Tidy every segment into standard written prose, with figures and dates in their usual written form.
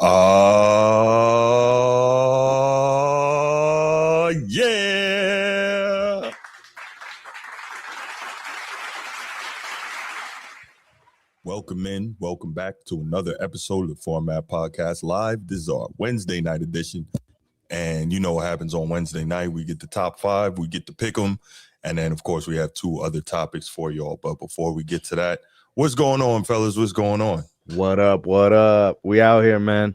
Yeah. Welcome back to another episode of the Format Podcast Live. This is our Wednesday night edition. And you know what happens on Wednesday night. We get the top five, we get to pick them. And then, of course, we have two other topics for y'all. But before we get to that, what's going on, fellas? What's going on? What up? What up? We out here, man.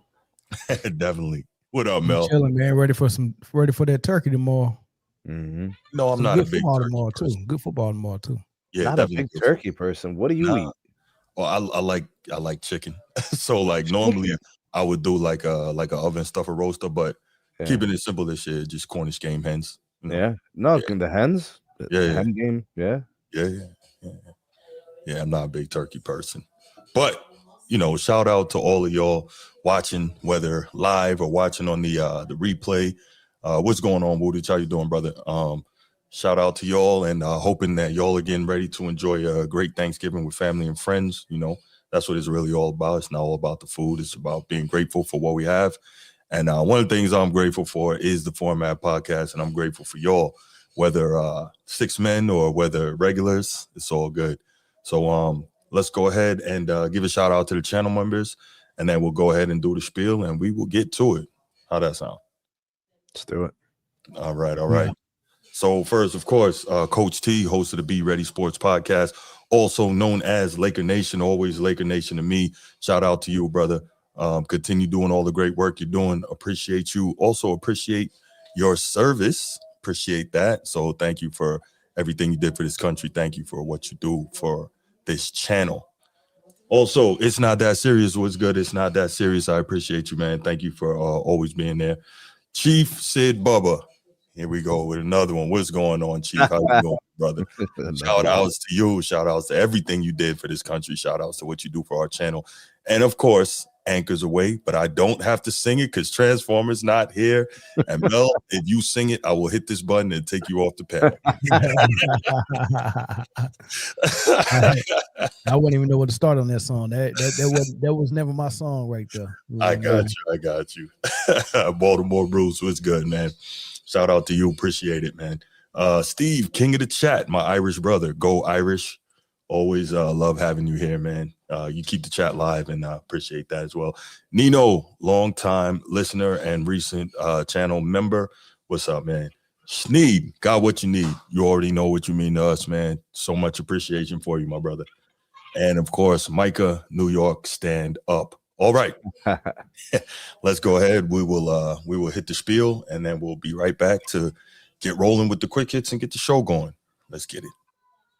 Definitely. What up, Mel? Chilling, man. Ready for that turkey tomorrow. Mm-hmm. No, I'm not a big turkey tomorrow person. too. Good football tomorrow too. Yeah, not a big turkey person. What do you eat? Well, I like chicken. So like normally I would do like a oven stuffer roaster, but keeping it simple this year, just Cornish game hens. You know? The hens. The hen game. Yeah. I'm not a big turkey person, but you know, shout out to all of y'all watching, whether live or watching on the replay. What's going on, Woodich? How you doing, brother? Shout out to y'all, and hoping that y'all are getting ready to enjoy a great Thanksgiving with family and friends. You know, that's what it's really all about. It's not all about the food. It's about being grateful for what we have. And one of the things I'm grateful for is the Format Podcast, and I'm grateful for y'all, whether six men or whether regulars. It's all good. So let's go ahead and give a shout out to the channel members, and then we'll go ahead and do the spiel, and we will get to it. How that sound? Let's do it. All right. Yeah. So first, of course, Coach T, host of the Be Ready Sports Podcast, also known as Laker Nation, always Laker Nation to me. Shout out to you, brother. Continue doing all the great work you're doing. Appreciate you. Also appreciate your service. Appreciate that. So thank you for everything you did for this country. Thank you for what you do for this channel. Also, it's not that serious. What's good? It's not that serious. I appreciate you, man. Thank you for always being there. Chief Sid Bubba. Here we go with another one. What's going on, Chief? How you doing, brother? Shout outs to you. Shout outs to everything you did for this country. Shout outs to what you do for our channel. And of course, Anchors Away, but I don't have to sing it because Transformer's not here. And Mel, if you sing it, I will hit this button and take you off the panel. I wouldn't even know where to start on that song. That was never my song right there. I got you. Baltimore Bruce, what's good, man? Shout out to you. Appreciate it, man. Steve, king of the chat, my Irish brother. Go Irish. Always love having you here, man. You keep the chat live, and I appreciate that as well. Nino, long-time listener and recent channel member. What's up, man? Sneed, got what you need. You already know what you mean to us, man. So much appreciation for you, my brother. And, of course, Micah, New York, stand up. All right, let's go ahead. We will hit the spiel, and then we'll be right back to get rolling with the quick hits and get the show going. Let's get it.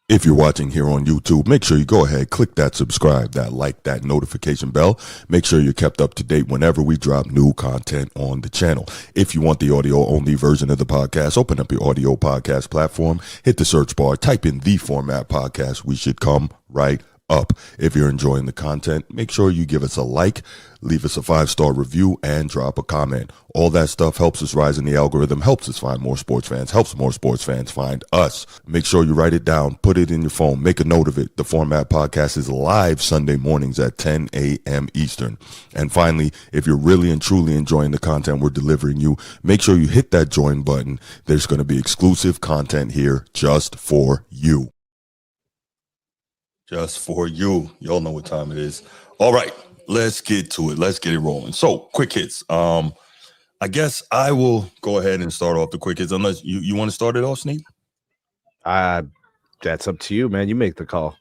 If you're watching here on YouTube, make sure you go ahead, click that subscribe, that like, that notification bell. Make sure you're kept up to date whenever we drop new content on the channel. If you want the audio-only version of the podcast, open up your audio podcast platform, hit the search bar, type in The Format Podcast. We should come right up. If you're enjoying the content, make sure you give us a like, leave us a 5-star review, and drop a comment. All that stuff helps us rise in the algorithm, helps us find more sports fans, helps more sports fans find us. Make sure you write it down, put it in your phone, make a note of it. The Format Podcast is live Sunday mornings at 10 a.m. Eastern. And finally, if you're really and truly enjoying the content we're delivering you, make sure you hit that join button. There's going to be exclusive content here just for you. Just for you. Y'all know what time it is. All right, let's get to it. Let's get it rolling. So, quick hits. I guess I will go ahead and start off the quick hits, unless you want to start it off, Sneak? That's up to you, man. You make the call.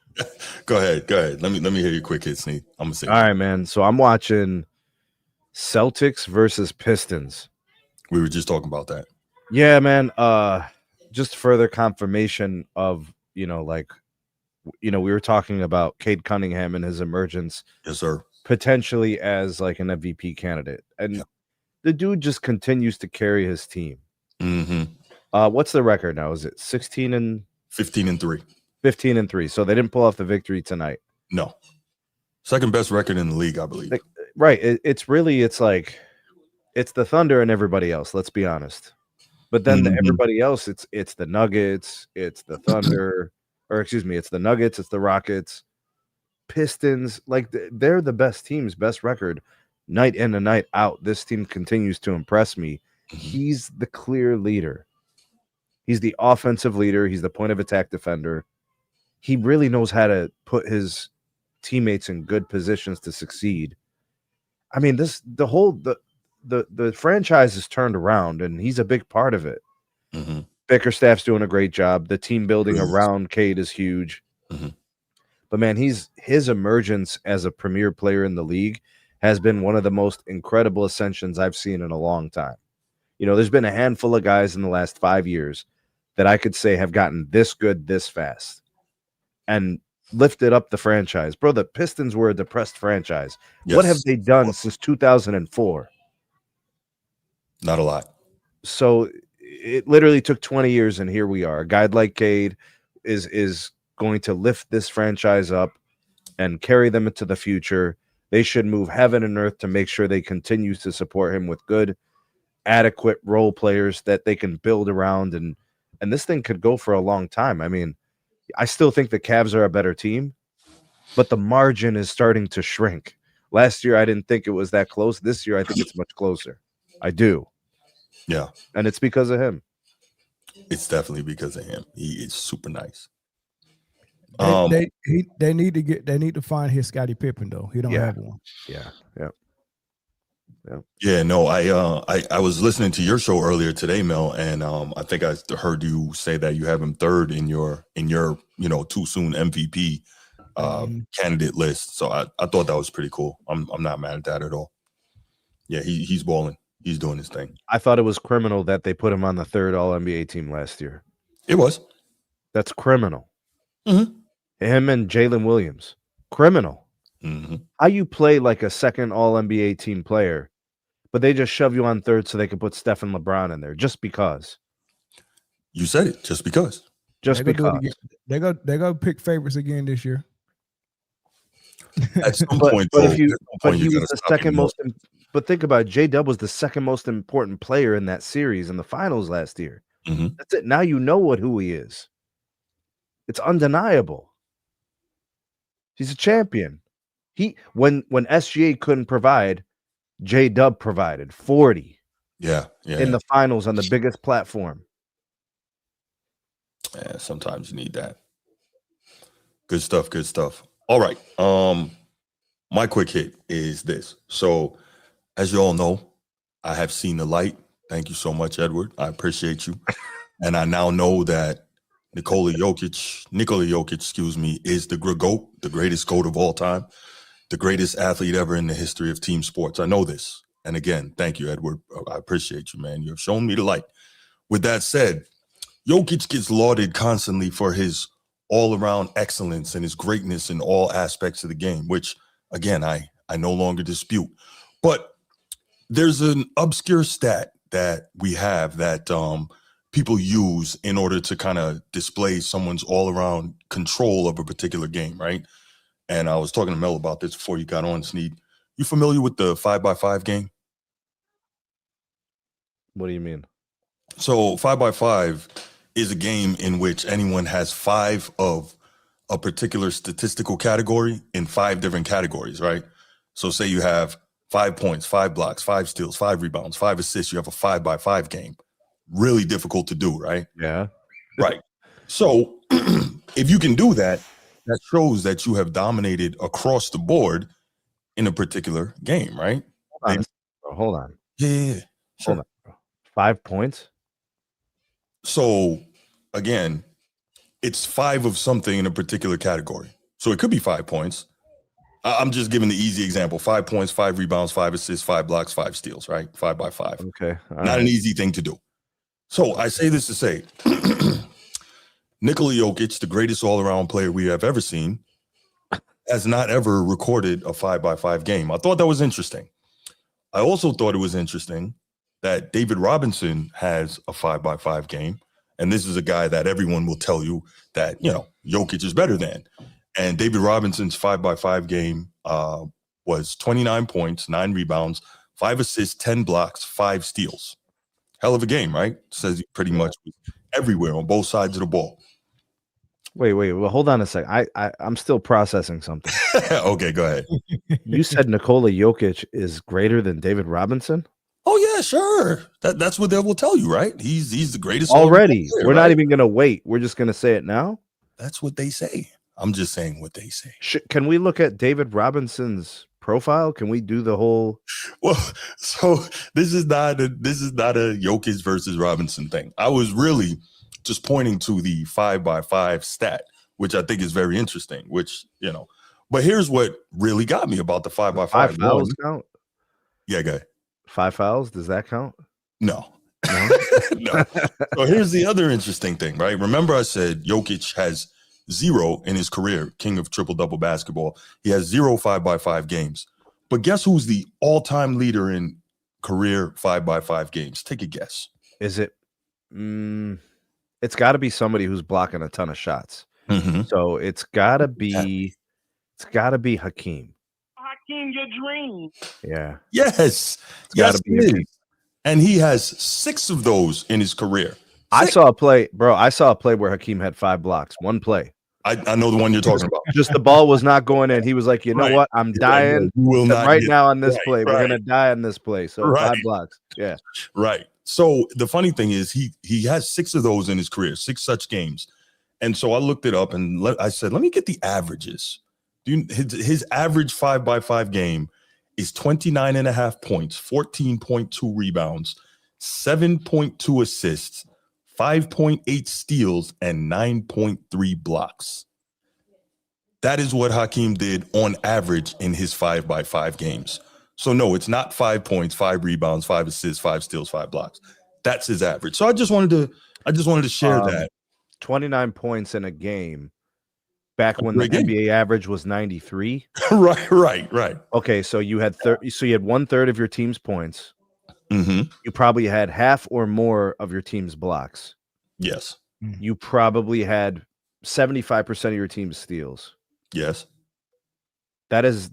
Go ahead. Let me hear your quick hits, Sneak. I'm gonna say. All right, man. So I'm watching Celtics versus Pistons. We were just talking about that. Yeah, man. Just further confirmation of, we were talking about Cade Cunningham and his emergence. Yes, sir. Potentially as like an MVP candidate. And the dude just continues to carry his team. Mm-hmm. What's the record now? Is it 15 and 3? 15 and 3. So they didn't pull off the victory tonight. No. Second best record in the league, I believe. Right. It's the Thunder and everybody else. Let's be honest. But then everybody else, it's the Nuggets, it's the Thunder. It's the Nuggets, it's the Rockets, Pistons. Like, they're the best teams, best record. night in and night out, this team continues to impress me. He's the clear leader. He's the offensive leader. He's the point of attack defender. He really knows how to put his teammates in good positions to succeed. I mean, the franchise is turned around, and he's a big part of it. Mm-hmm. Bickerstaff's doing a great job. The team building around Cade is huge. Mm-hmm. But man, his emergence as a premier player in the league has been one of the most incredible ascensions I've seen in a long time. You know, there's been a handful of guys in the last 5 years that I could say have gotten this good this fast and lifted up the franchise. Bro, the Pistons were a depressed franchise. Yes. What have they done since 2004? Not a lot. So it literally took 20 years, and here we are. A guy like Cade is going to lift this franchise up and carry them into the future. They should move heaven and earth to make sure they continue to support him with good, adequate role players that they can build around, and this thing could go for a long time. I mean, I still think the Cavs are a better team, but the margin is starting to shrink. Last year, I didn't think it was that close. This year, I think it's much closer. I do. Yeah. And it's because of him. It's definitely because of him. He is super nice. They need to find his Scottie Pippen though. He don't have one. Yeah. Yeah, no, I was listening to your show earlier today, Mel, and I think I heard you say that you have him third in your too soon MVP candidate list. So I thought that was pretty cool. I'm not mad at that at all. Yeah, he's balling. He's doing his thing. I thought it was criminal that they put him on the third All-NBA team last year. It was. That's criminal. Mm-hmm. Him and Jalen Williams. Criminal. Mm-hmm. How you play like a second All-NBA team player, but they just shove you on third so they can put Steph and LeBron in there just because. You said it. Just because. Just because. They're gonna pick favorites again this year. At some point, but he was the second most. But think about it, J-Dub was the second most important player in that series in the finals last year. Mm-hmm. That's it. Now you know who he is. It's undeniable. He's a champion. When SGA couldn't provide, J-Dub provided 40. Yeah. In the finals on the biggest platform. Yeah, sometimes you need that. Good stuff. All right. My quick hit is this. So, as you all know, I have seen the light. Thank you so much, Edward. I appreciate you. And I now know that Nikola Jokic, is the GOAT, the greatest GOAT of all time, the greatest athlete ever in the history of team sports. I know this. And again, thank you, Edward. I appreciate you, man. You have shown me the light. With that said, Jokic gets lauded constantly for his all-around excellence and his greatness in all aspects of the game, which, again, I no longer dispute. But there's an obscure stat that we have that people use in order to kind of display someone's all-around control of a particular game, right? And I was talking to Mel about this before you got on, Sneed. You familiar with the 5x5 game? What do you mean? So 5x5 is a game in which anyone has 5 of a particular statistical category in 5 different categories, right? So say you have 5 points, 5 blocks, 5 steals, 5 rebounds, 5 assists. You have a 5x5 game. Really difficult to do, right? Yeah. Right. So if you can do that, that shows that you have dominated across the board in a particular game, right? Hold on. Yeah. Sure. Hold on, bro. 5 points? So again, it's 5 of something in a particular category. So it could be 5 points. I'm just giving the easy example. 5 points, 5 rebounds, 5 assists, 5 blocks, 5 steals, right? 5x5. Okay. Not an easy thing to do. So I say this to say, Nikola Jokic, the greatest all-around player we have ever seen, has not ever recorded a 5x5 game. I thought that was interesting. I also thought it was interesting that David Robinson has a 5x5 game. And this is a guy that everyone will tell you that, Jokic is better than. And David Robinson's 5x5 game was 29 points, 9 rebounds, 5 assists, 10 blocks, 5 steals. Hell of a game, right? Says he pretty much was everywhere on both sides of the ball. Wait. Well, hold on a sec. I'm still processing something. Okay, go ahead. You said Nikola Jokic is greater than David Robinson? Oh yeah, sure. That's what they will tell you, right? He's the greatest already. player, We're right? not even gonna wait. We're just gonna say it now. That's what they say. I'm just saying what they say. Can we look at David Robinson's profile? Can we do the whole? Well, so this is not a Jokic versus Robinson thing. I was really just pointing to the 5x5 stat, which I think is very interesting. Which but here's what really got me about the 5x5. 5 fouls count? Yeah, go ahead. 5 fouls, does that count? No. No. So here's the other interesting thing, right? Remember I said Jokic has 0 in his career, king of triple-double basketball. He has 0 5x5 games. But guess who's the all-time leader in career 5x5 games? Take a guess. Is it? It's got to be somebody who's blocking a ton of shots. Mm-hmm. So it's got to be Hakeem. Hakeem, your dream. Yeah. Yes. Yes, it is. And he has 6 of those in his career. I saw a play where Hakeem had 5 blocks. One play. I know the one you're talking about. Just the ball was not going in. He was like, you know what? I'm dying now on this play. We're gonna die on this play. So 5 blocks. Yeah. Right. So the funny thing is he has 6 of those in his career, 6 such games. And so I looked it up and I said, let me get the averages. His average 5x5 game is 29.5 points, 14.2 rebounds, 7.2 assists, 5.8 steals, and 9.3 blocks. That is what Hakeem did on average in his 5x5 games. So no, it's not 5 points, 5 rebounds, 5 assists, 5 steals, 5 blocks. That's his average. So I just wanted to share that. 29 points in a game back when the NBA average was 93. Right. Okay, so you had 1/3 of your team's points. Mm-hmm. You probably had half or more of your team's blocks. Yes. You probably had 75% of your team's steals. Yes. That is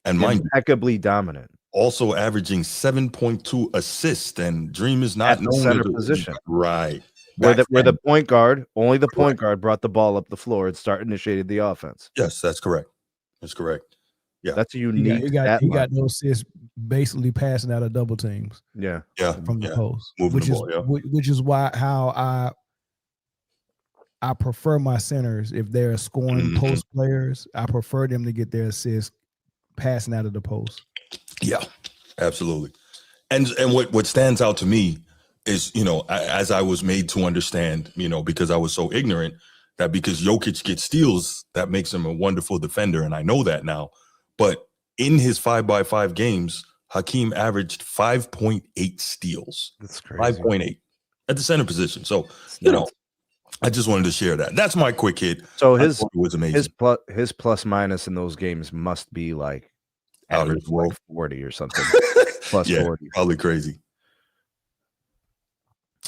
and impeccably dominant. Also averaging 7.2 assists, and Dream is not at the center position. Right. Where the point guard, only the point guard brought the ball up the floor and initiated the offense. Yes, that's correct. That's correct. Yeah. That's a unique. He got those assists basically passing out of double teams. Yeah. From the post. Moving the ball, which is how I prefer my centers. If they're scoring post players, I prefer them to get their assists passing out of the post. Yeah, absolutely. And what stands out to me is, as I was made to understand, because I was so ignorant, that because Jokic gets steals, that makes him a wonderful defender. And I know that now. But in his 5x5 games, Hakeem averaged 5.8 steals. That's crazy. 5.8 at the center position. So, I just wanted to share that. That's my quick hit. So it was amazing. His plus minus in those games must be like average like 40 or something. Plus 40. Probably crazy.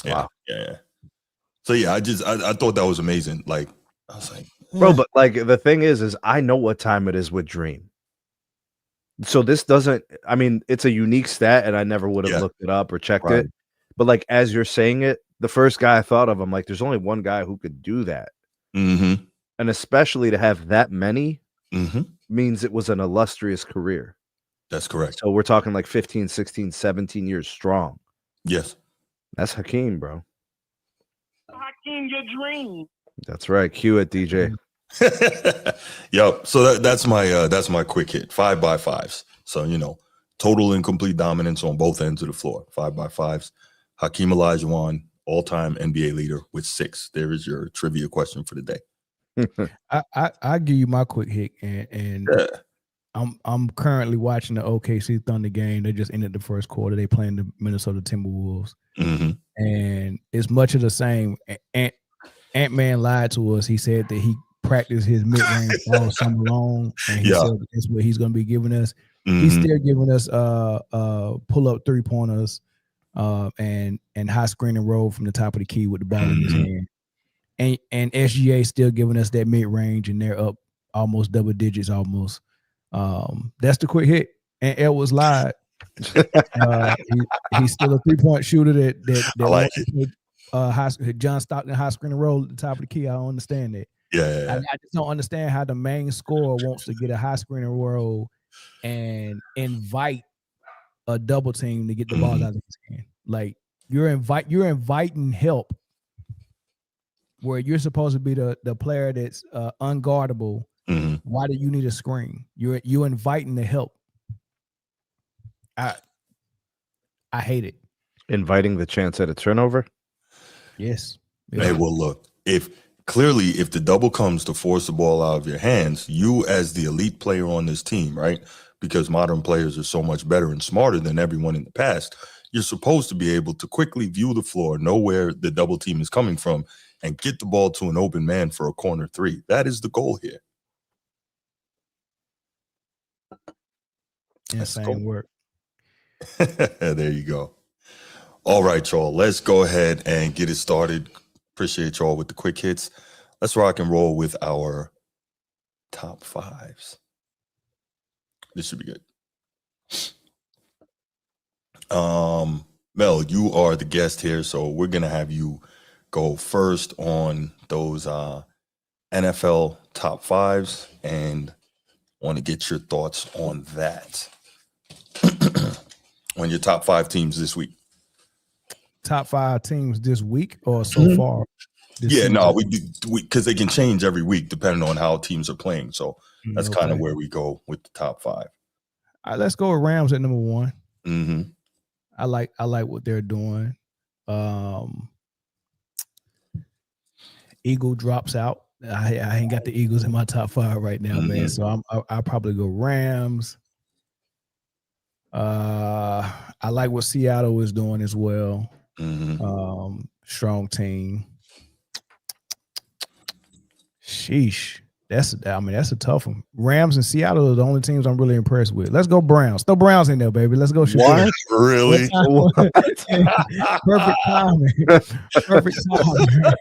Wow. Yeah. So I thought that was amazing. Like I was like, bro, but like the thing is I know what time it is with Dream. So this doesn't, I mean, it's a unique stat and I never would have looked it up or checked it. But like, as you're saying it, the first guy I thought of, I'm like, there's only one guy who could do that. Mm-hmm. And especially to have that many means it was an illustrious career. That's correct. So we're talking like 15, 16, 17 years strong. Yes. That's Hakeem, bro. Hakeem, your dream. That's right. Cue it, DJ. Yep. So that's my quick hit. 5x5s. So total and complete dominance on both ends of the floor. 5x5s. Hakeem Olajuwon, all-time NBA leader with 6. There is your trivia question for the day. I give you my quick hit, and I'm currently watching the OKC Thunder game. They just ended the first quarter. They playing the Minnesota Timberwolves, and it's much of the same. Ant-Man lied to us. He said that he practiced his mid-range all summer long, and he said that's what he's going to be giving us. He's still giving us pull-up three-pointers and high screen and roll from the top of the key with the ball in his hand. And SGA still giving us that mid-range, and they're up almost double digits almost. That's the quick hit. And Edwards lied. He's still a 3-point shooter that I like it. John Stockton high screen and roll at the top of the key. I don't understand that. Yeah. I just don't understand how the main scorer wants to get a high screen and roll and invite a double team to get the balls out of his hand. Like you're inviting help where you're supposed to be the player that's unguardable. Why do you need a screen? You're inviting the help. I hate it. Inviting the chance at a turnover. Yes. Hey, well, look, if the double comes to force the ball out of your hands, you as the elite player on this team, right? Because modern players are so much better and smarter than everyone in the past, you're supposed to be able to quickly view the floor, know where the double team is coming from, and get the ball to an open man for a corner three. That is the goal here. Insane work. There you go. All right, y'all. Let's go ahead and get it started. Appreciate y'all with the quick hits. Let's rock and roll with our top fives. This should be good. Mel, you are the guest here, so we're gonna have you go first on those NFL top fives, and want to get your thoughts on that. On your top five teams this week. Top five teams this week or so far? Yeah, no, we because they can change every week depending on how teams are playing. So that's kind of where we go with the top five. All right, let's go with Rams at number one. Mm-hmm. I like what they're doing. Eagle drops out. I ain't got the Eagles in my top five right now, man. So I'll probably go Rams. I like what Seattle is doing as well. Strong team. Sheesh. That's a tough one. Rams and Seattle are the only teams I'm really impressed with. Let's go Browns. Throw Browns in there, baby. Let's go. What? Really? Perfect timing. Perfect timing.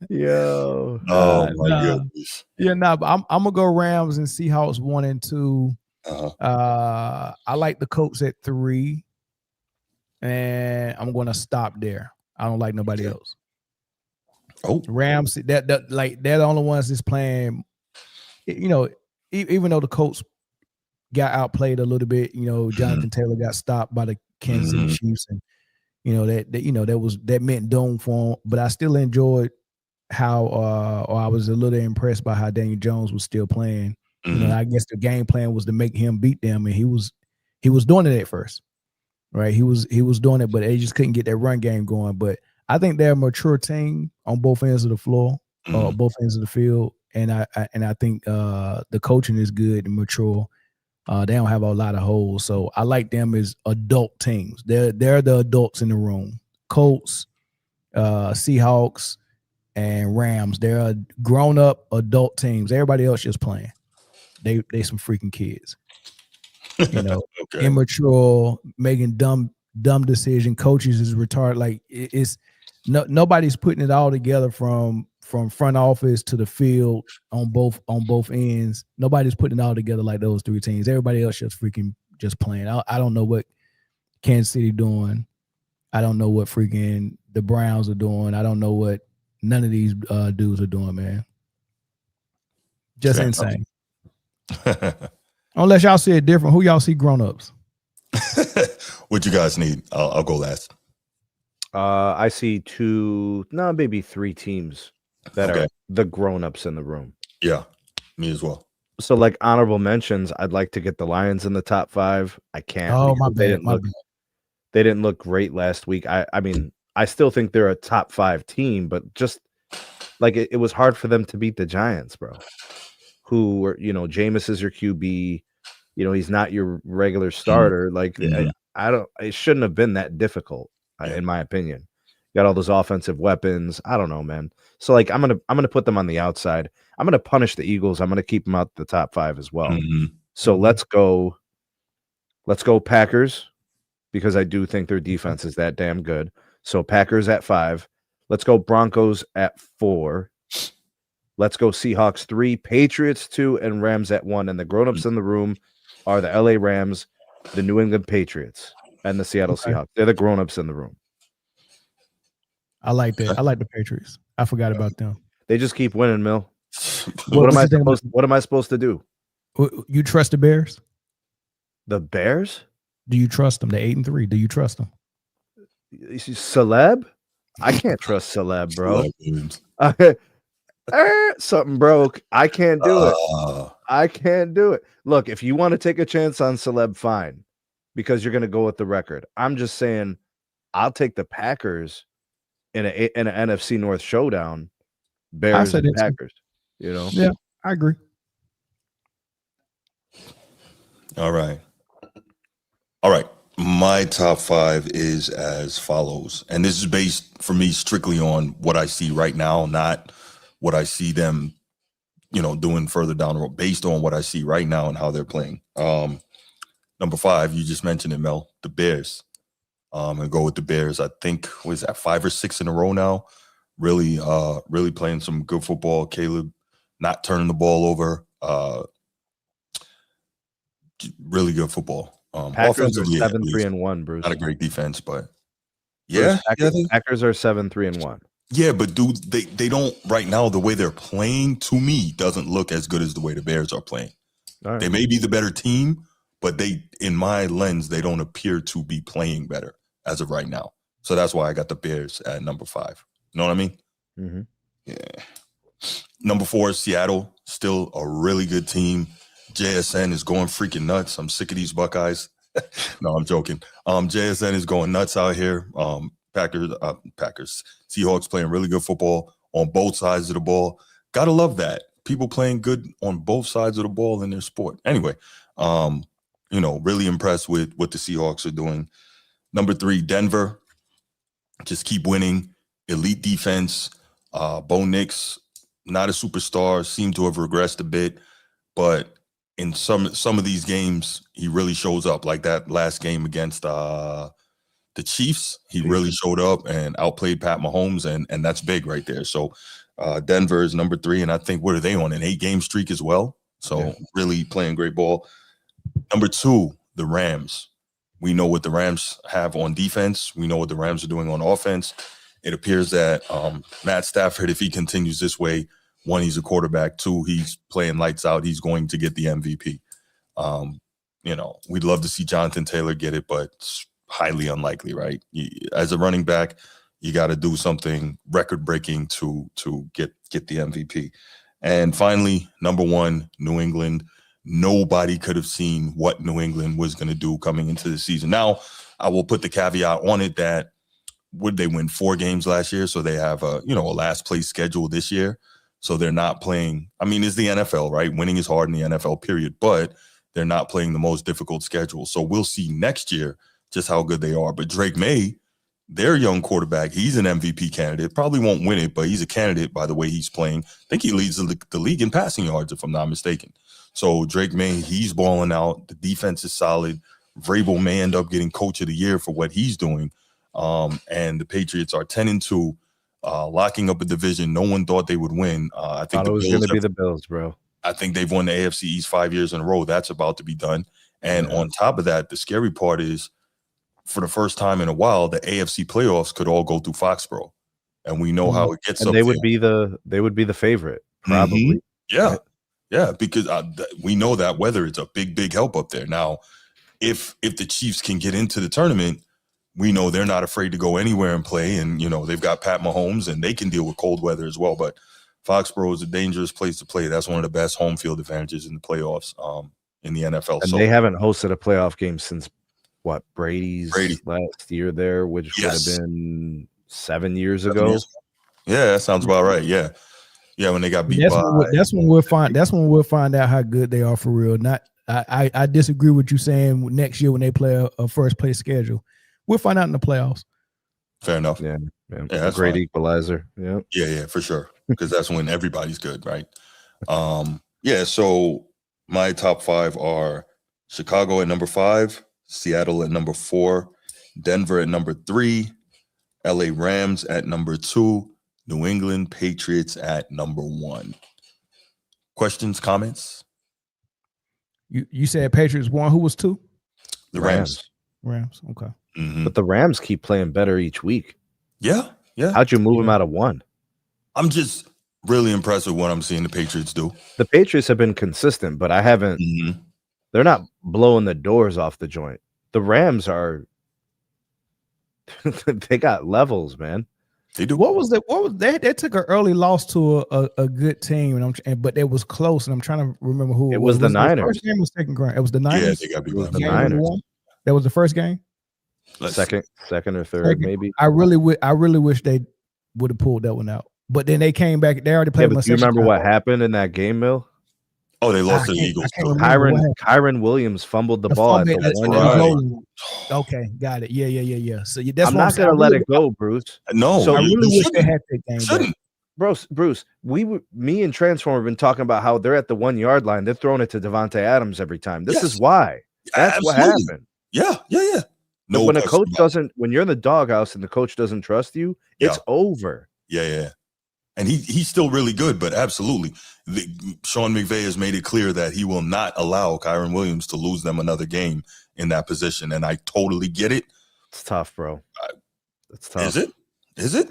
Yo. Oh my goodness. Yeah, but I'm gonna go Rams and Seahawks 1 and 2. I like the Colts at 3, and I'm gonna stop there. I don't like nobody else. Oh, Rams, they're the only ones that's playing. You know, even though the Colts got outplayed a little bit, you know, Jonathan Taylor got stopped by the Kansas City Chiefs, and you know that meant doom for him. But I still enjoyed how, or I was a little impressed by how Daniel Jones was still playing. You know, I guess the game plan was to make him beat them, and he was doing it at first, right? He was doing it, but they just couldn't get that run game going. But I think they're a mature team on both ends of the floor, both ends of the field, and I think the coaching is good and mature. They don't have a lot of holes, so I like them as adult teams. They're the adults in the room. Colts, Seahawks, and Rams. They're grown-up adult teams. Everybody else just playing. They some freaking kids. You know, immature, making dumb decision. Coaches is retarded. Like it's nobody's putting it all together from front office to the field on both ends. Nobody's putting it all together like those three teams. Everybody else just playing. I don't know what Kansas City doing. I don't know what freaking the Browns are doing. I don't know what none of these dudes are doing, man. Just insane. Unless y'all see it different, who y'all see grown-ups? What you guys need? I'll go last. I see maybe 3 teams that are the grown-ups in the room. Yeah, me as well. So, like honorable mentions, I'd like to get the Lions in the top 5. I can't. Oh, my bad. They didn't look great last week. I mean, I still think they're a top 5 team, but just like it was hard for them to beat the Giants, bro. Who were, you know, Jameis is your QB. You know, he's not your regular starter. Like, it shouldn't have been that difficult, in my opinion. You got all those offensive weapons. I don't know, man. So, like, I'm gonna put them on the outside. I'm gonna punish the Eagles. I'm gonna keep them out the top 5 as well. So let's go Packers, because I do think their defense is that damn good. So Packers at 5. Let's go Broncos at 4. Let's go Seahawks 3, Patriots 2, and Rams at 1. And the grown-ups in the room are the LA Rams, the New England Patriots. and the Seattle Okay. Seahawks. They're the grown-ups in the room. I like that. I like the Patriots. I forgot about them. They just keep winning, Mill. What What you think about- What am I supposed to do? You trust the Bears? The Bears? Do you trust them? They're 8-3. Do you trust them? Celeb? I can't trust Celeb, bro. Williams. Something broke. I can't do it. Uh, I can't do it. Look, if you want to take a chance on Celeb, fine, because you're going to go with the record. I'm just saying, I'll take the Packers in an NFC North showdown. Bears and Packers. You know? Yeah, I agree. All right. My top 5 is as follows. And this is based for me strictly on what I see right now, not what I see them, doing further down the road, based on what I see right now and how they're playing. Number 5, you just mentioned it, Mel, the Bears. And go with the Bears. I think was that 5 or 6 in a row now. Really playing some good football. Caleb not turning the ball over. Really good football. Packers are 7-3-1, Bruce. Not a great defense, but Bruce, Packers are 7-3-1. Yeah, but dude, they don't right now. The way they're playing, to me, doesn't look as good as the way the Bears are playing. All right. They may be the better team, but they, in my lens, they don't appear to be playing better as of right now. So that's why I got the Bears at number 5. You know what I mean? Mm-hmm. Yeah. Number 4, Seattle, still a really good team. JSN is going freaking nuts. I'm sick of these Buckeyes. No, I'm joking. JSN is going nuts out here. Packers, Seahawks playing really good football on both sides of the ball. Gotta love that. People playing good on both sides of the ball in their sport. Anyway, really impressed with what the Seahawks are doing. Number 3, Denver. Just keep winning. Elite defense. Bo Nix, not a superstar, seemed to have regressed a bit, but in some of these games, he really shows up. Like that last game against the Chiefs, he really showed up and outplayed Pat Mahomes, and that's big right there. So Denver is number 3, and I think, what are they on, an 8-game streak as well? So really playing great ball. Number 2, the Rams. We know what the Rams have on defense. We know what the Rams are doing on offense. It appears that Matt Stafford, if he continues this way, 1, he's a quarterback. 2, he's playing lights out. He's going to get the MVP. We'd love to see Jonathan Taylor get it, but it's highly unlikely, right? As a running back, you got to do something record-breaking to get the MVP. And finally, number 1, New England. Nobody could have seen what New England was going to do coming into the season. Now, I will put the caveat on it that would they win 4 games last year? So they have a last place schedule this year. So they're not playing. I mean, it's the NFL, right? Winning is hard in the NFL, period. But they're not playing the most difficult schedule. So we'll see next year just how good they are. But Drake May, their young quarterback, he's an MVP candidate. Probably won't win it, but he's a candidate by the way he's playing. I think he leads the league in passing yards, if I'm not mistaken. So Drake May, he's balling out. The defense is solid. Vrabel may end up getting coach of the year for what he's doing. And the Patriots are 10-2, locking up a division no one thought they would win. I think it was going to be the Bills, bro. I think they've won the AFC East 5 years in a row. That's about to be done. And on top of that, the scary part is, for the first time in a while, the AFC playoffs could all go through Foxborough, and we know how it gets. And they would be the favorite, probably. Mm-hmm. Yeah, because we know that weather is a big help up there. Now, if the Chiefs can get into the tournament, we know they're not afraid to go anywhere and play. And, they've got Pat Mahomes, and they can deal with cold weather as well. But Foxborough is a dangerous place to play. That's one of the best home field advantages in the playoffs in the NFL. And they haven't hosted a playoff game since, Brady last year there, which would have been 7 years ago. Yeah, that sounds about right. Yeah. Yeah, when they got beat that's when we'll find out how good they are for real. I disagree with you saying next year when they play a first place schedule. We'll find out in the playoffs. Fair enough. Yeah, that's great fine. Equalizer. Yeah, for sure. Because that's when everybody's good, right? So my top 5 are Chicago at number 5, Seattle at number 4, Denver at number 3, LA Rams at number 2, New England Patriots at number 1. Questions, comments? You said Patriots 1. Who was 2? The Rams. Rams. Okay. Mhm. But the Rams keep playing better each week. Yeah. How'd you move them out of one? I'm just really impressed with what I'm seeing the Patriots do. The Patriots have been consistent, but I haven't. Mhm. They're not blowing the doors off the joint. The Rams are. They got levels, man. They do. What was they took an early loss to a good team, but it was close, and I'm trying to remember who it was. The Niners. First game or second game? It was the Niners. Yeah, they got beat It was by the Game Niners. number one? That was the first game. Second or third, Second. maybe. I really wish they would have pulled that one out. But then they came back. They already played. Yeah, but do you remember what happened in that game, Mill? Oh, they lost to the Eagles. I can't remember. Kyron Williams fumbled the ball at the That's 1 right. yard line. Okay, got it. Yeah. So that's I'm what not gonna let it go, Bruce. No, So I really you wish they had that game. shouldn't. Bruce, me and Transformer have been talking about how they're at the 1 yard line. They're throwing it to Devontae Adams every time. This is why. That's what happened. Yeah. No, when a coach doesn't, when you're in the doghouse and the coach doesn't trust you, it's over. Yeah. And he's still really good, but absolutely. Sean McVay has made it clear that he will not allow Kyron Williams to lose them another game in that position. And I totally get it. It's tough, bro. It's tough. Is it?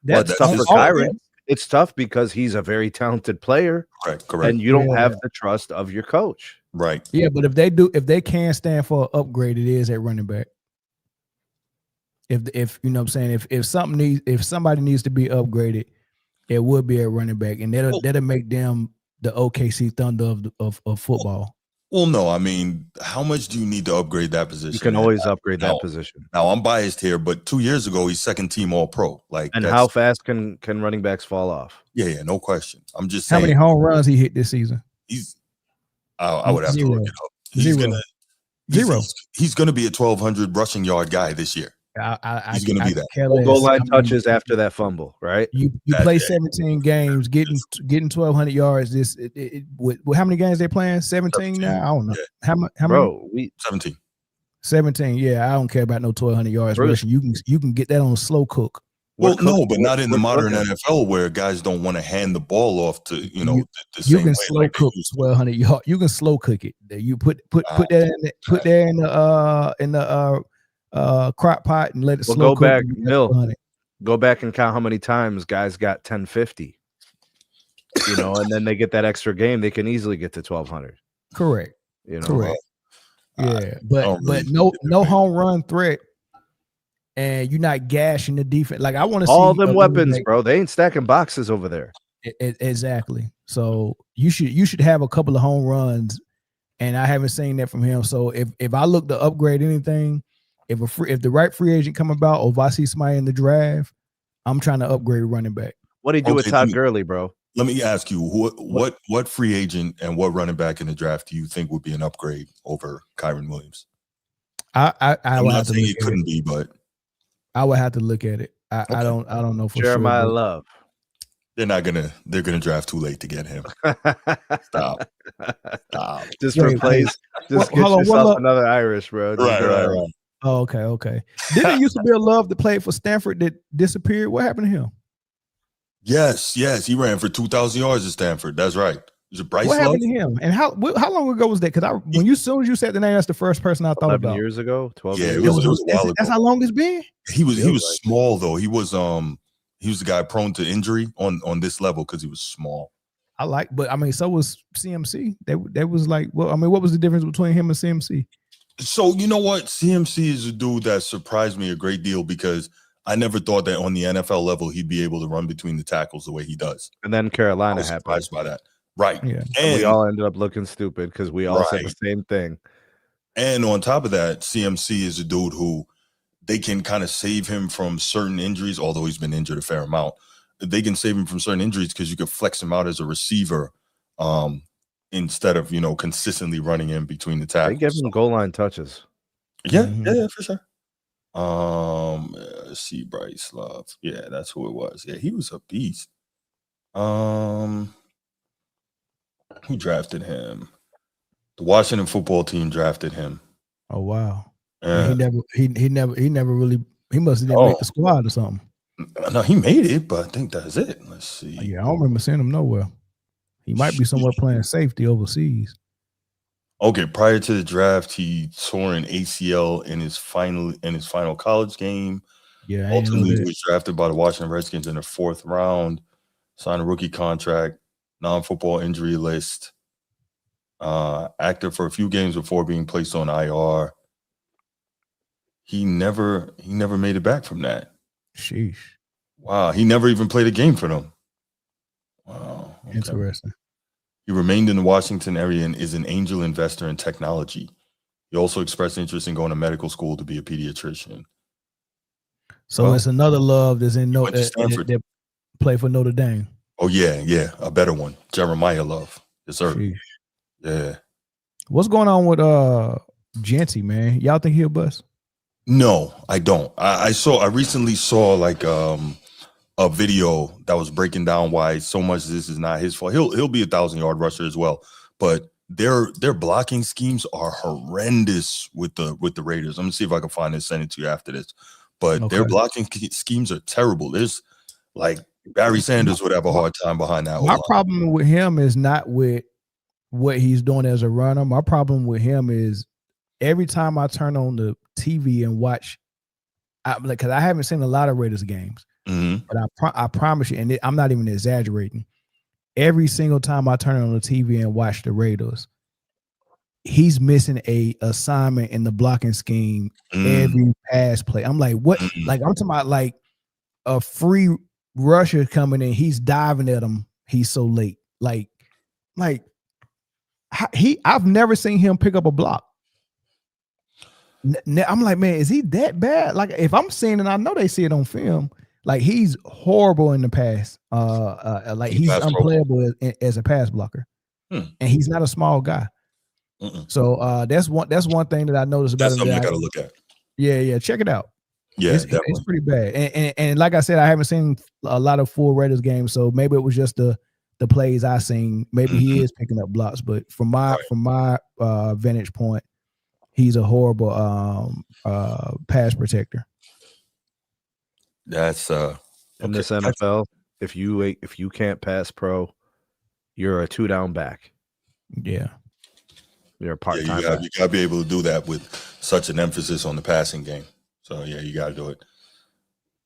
That's tough for Kyron. It's tough because he's a very talented player. Correct. And you don't have the trust of your coach. Right. Yeah, but if they can stand for an upgrade, it is at running back. If you know what I'm saying, if somebody needs to be upgraded, it would be a running back, and that'll make them the OKC Thunder of football. Well, no, I mean, how much do you need to upgrade that position? You can always upgrade that position. Now, I'm biased here, but 2 years ago, he's second team All-Pro. And how fast can running backs fall off? Yeah, no question. I'm just saying. How many home runs he hit this season? I would have to look it up. He's gonna be a 1,200 rushing yard guy this year. He's gonna be that. Goal line touches after that fumble, right? You play 17 games, getting 1,200 yards. With how many games they playing? 17 now. I don't know. Yeah. How many? 17. 17. Yeah, I don't care about no 1,200 yards rushing. You can get that on a slow cook. Well, no, but not in the modern NFL where guys don't want to hand the ball off to the same way. You can slow cook 1,200 yards. You can slow cook it. You put that in the crock pot and let it slow cook. Go back and count how many times guys got 1050. And then they get that extra game, they can easily get to 1,200. Correct. Correct. Yeah, but no home run threat. And you're not gashing the defense. Like I want to see all them weapons, bro. They ain't stacking boxes over there. Exactly. So you should have a couple of home runs, and I haven't seen that from him. So if I look to upgrade anything, if the right free agent come about, or if I see somebody in the draft, I'm trying to upgrade running back. What do you do with Todd Gurley, bro? Let me ask you, what free agent and what running back in the draft do you think would be an upgrade over Kyron Williams? I'm not saying it couldn't be, but I would have to look at it. I don't know for Jeremiah sure. Love. They're gonna draft too late to get him. Stop. Just get yourself another Irish, bro. Right. Oh, okay. Didn't it used to be a Love that played for Stanford that disappeared? What happened to him? Yes. He ran for 2,000 yards at Stanford. That's right. Is it Bryce What Love? happened to him? And how long ago was that? Because as soon as you said the name, that's the first person I thought about. 11 years ago, 12 Yeah, years it was a while ago. That's how long it's been. He was small though. He was the guy prone to injury on this level because he was small. But I mean, so was CMC. They was like, well, I mean, what was the difference between him and CMC? So you know what? CMC is a dude that surprised me a great deal because I never thought that on the NFL level he'd be able to run between the tackles the way he does. And then Carolina happened. Surprised by that. Right. Yeah. And we all ended up looking stupid because we all said the same thing. And on top of that, CMC is a dude who they can kind of save him from certain injuries, although he's been injured a fair amount. They can save him from certain injuries because you can flex him out as a receiver instead of, consistently running in between the tackles. They give him goal line touches. Yeah, for sure. Let's see, Bryce Love. Yeah, that's who it was. Yeah, he was a beast. Who drafted him? The Washington football team drafted him. Oh wow! Yeah. He never really. He must have didn't make the squad or something. No, he made it, but I think that's it. Let's see. Yeah, I don't remember seeing him nowhere. He might be somewhere playing safety overseas. Okay, prior to the draft, he tore an ACL in his final college game. Yeah, I didn't know Ultimately, he that. was drafted by the Washington Redskins in the 4th round, signed a rookie contract, non-football injury list, active for a few games before being placed on IR. He never made it back from that. Sheesh. Wow, he never even played a game for them. Wow. Okay. Interesting. He remained in the Washington area and is an angel investor in technology. He also expressed interest in going to medical school to be a pediatrician. So Well, it's another love that's in went to Stanford. that play for Notre Dame. Oh, yeah, a better one. Jeremiah Love. Yes, sir. Sheesh. Yeah. What's going on with Genty, man? Y'all think he'll bust? No, I don't. I recently saw like a video that was breaking down why so much of this is not his fault. He'll be 1,000-yard rusher as well, but their blocking schemes are horrendous with the Raiders. I'm gonna see if I can find it, send it to you after this. But their blocking schemes are terrible. There's like Barry Sanders would have a hard time behind that. My problem with him is not with what he's doing as a runner. My problem with him is every time I turn on the TV and watch, because I haven't seen a lot of Raiders games, but I promise you, and I'm not even exaggerating, every single time I turn on the TV and watch the Raiders, he's missing a assignment in the blocking scheme every pass play. I'm like, what? Like, I'm talking about like a free rusher coming in, he's diving at him. He's so late. Like I've never seen him pick up a block. I'm like, man, is he that bad? Like, if I'm seeing it, I know they see it on film. Like, he's horrible in the pass. Like, he's unplayable as a pass blocker, and he's not a small guy. So that's one thing that I noticed about him. That's something I gotta look at. Yeah, check it out. Yeah, it's pretty bad. And like I said, I haven't seen a lot of full Raiders games, so maybe it was just the plays I seen. Maybe he is picking up blocks, but from my vantage point, he's a horrible pass protector. That's in this NFL. If you can't pass pro, you're a 2-down back. Yeah, you're a part-time. You gotta be able to do that with such an emphasis on the passing game. So yeah, you gotta do it.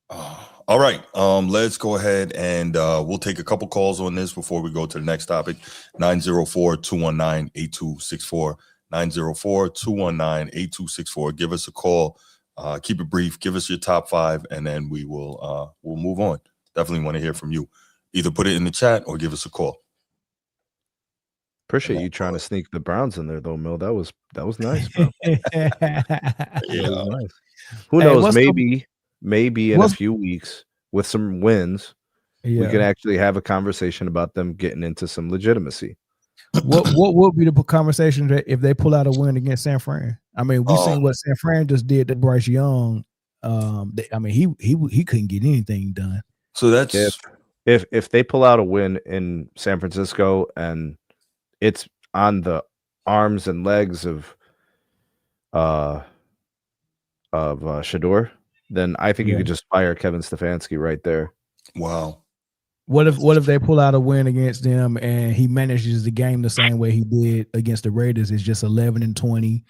All right, let's go ahead and we'll take a couple calls on this before we go to the next topic. 904-219-8264. 904-219-8264. Give us a call. Keep it brief. Give us your top 5, and then we'll move on. Definitely want to hear from you. Either put it in the chat or give us a call. Appreciate you trying to sneak the Browns in there, though, Mil. That was nice, bro. Nice. Who knows? Maybe in a few weeks with some wins, we can actually have a conversation about them getting into some legitimacy. What would be the conversation if they pull out a win against San Fran? I mean, we've seen what San Fran just did to Bryce Young. He couldn't get anything done. So that's if they pull out a win in San Francisco and it's on the arms and legs of Shador, then I think you could just fire Kevin Stefanski right there. Wow. What if they pull out a win against them and he manages the game the same way he did against the Raiders? It's just 11-20,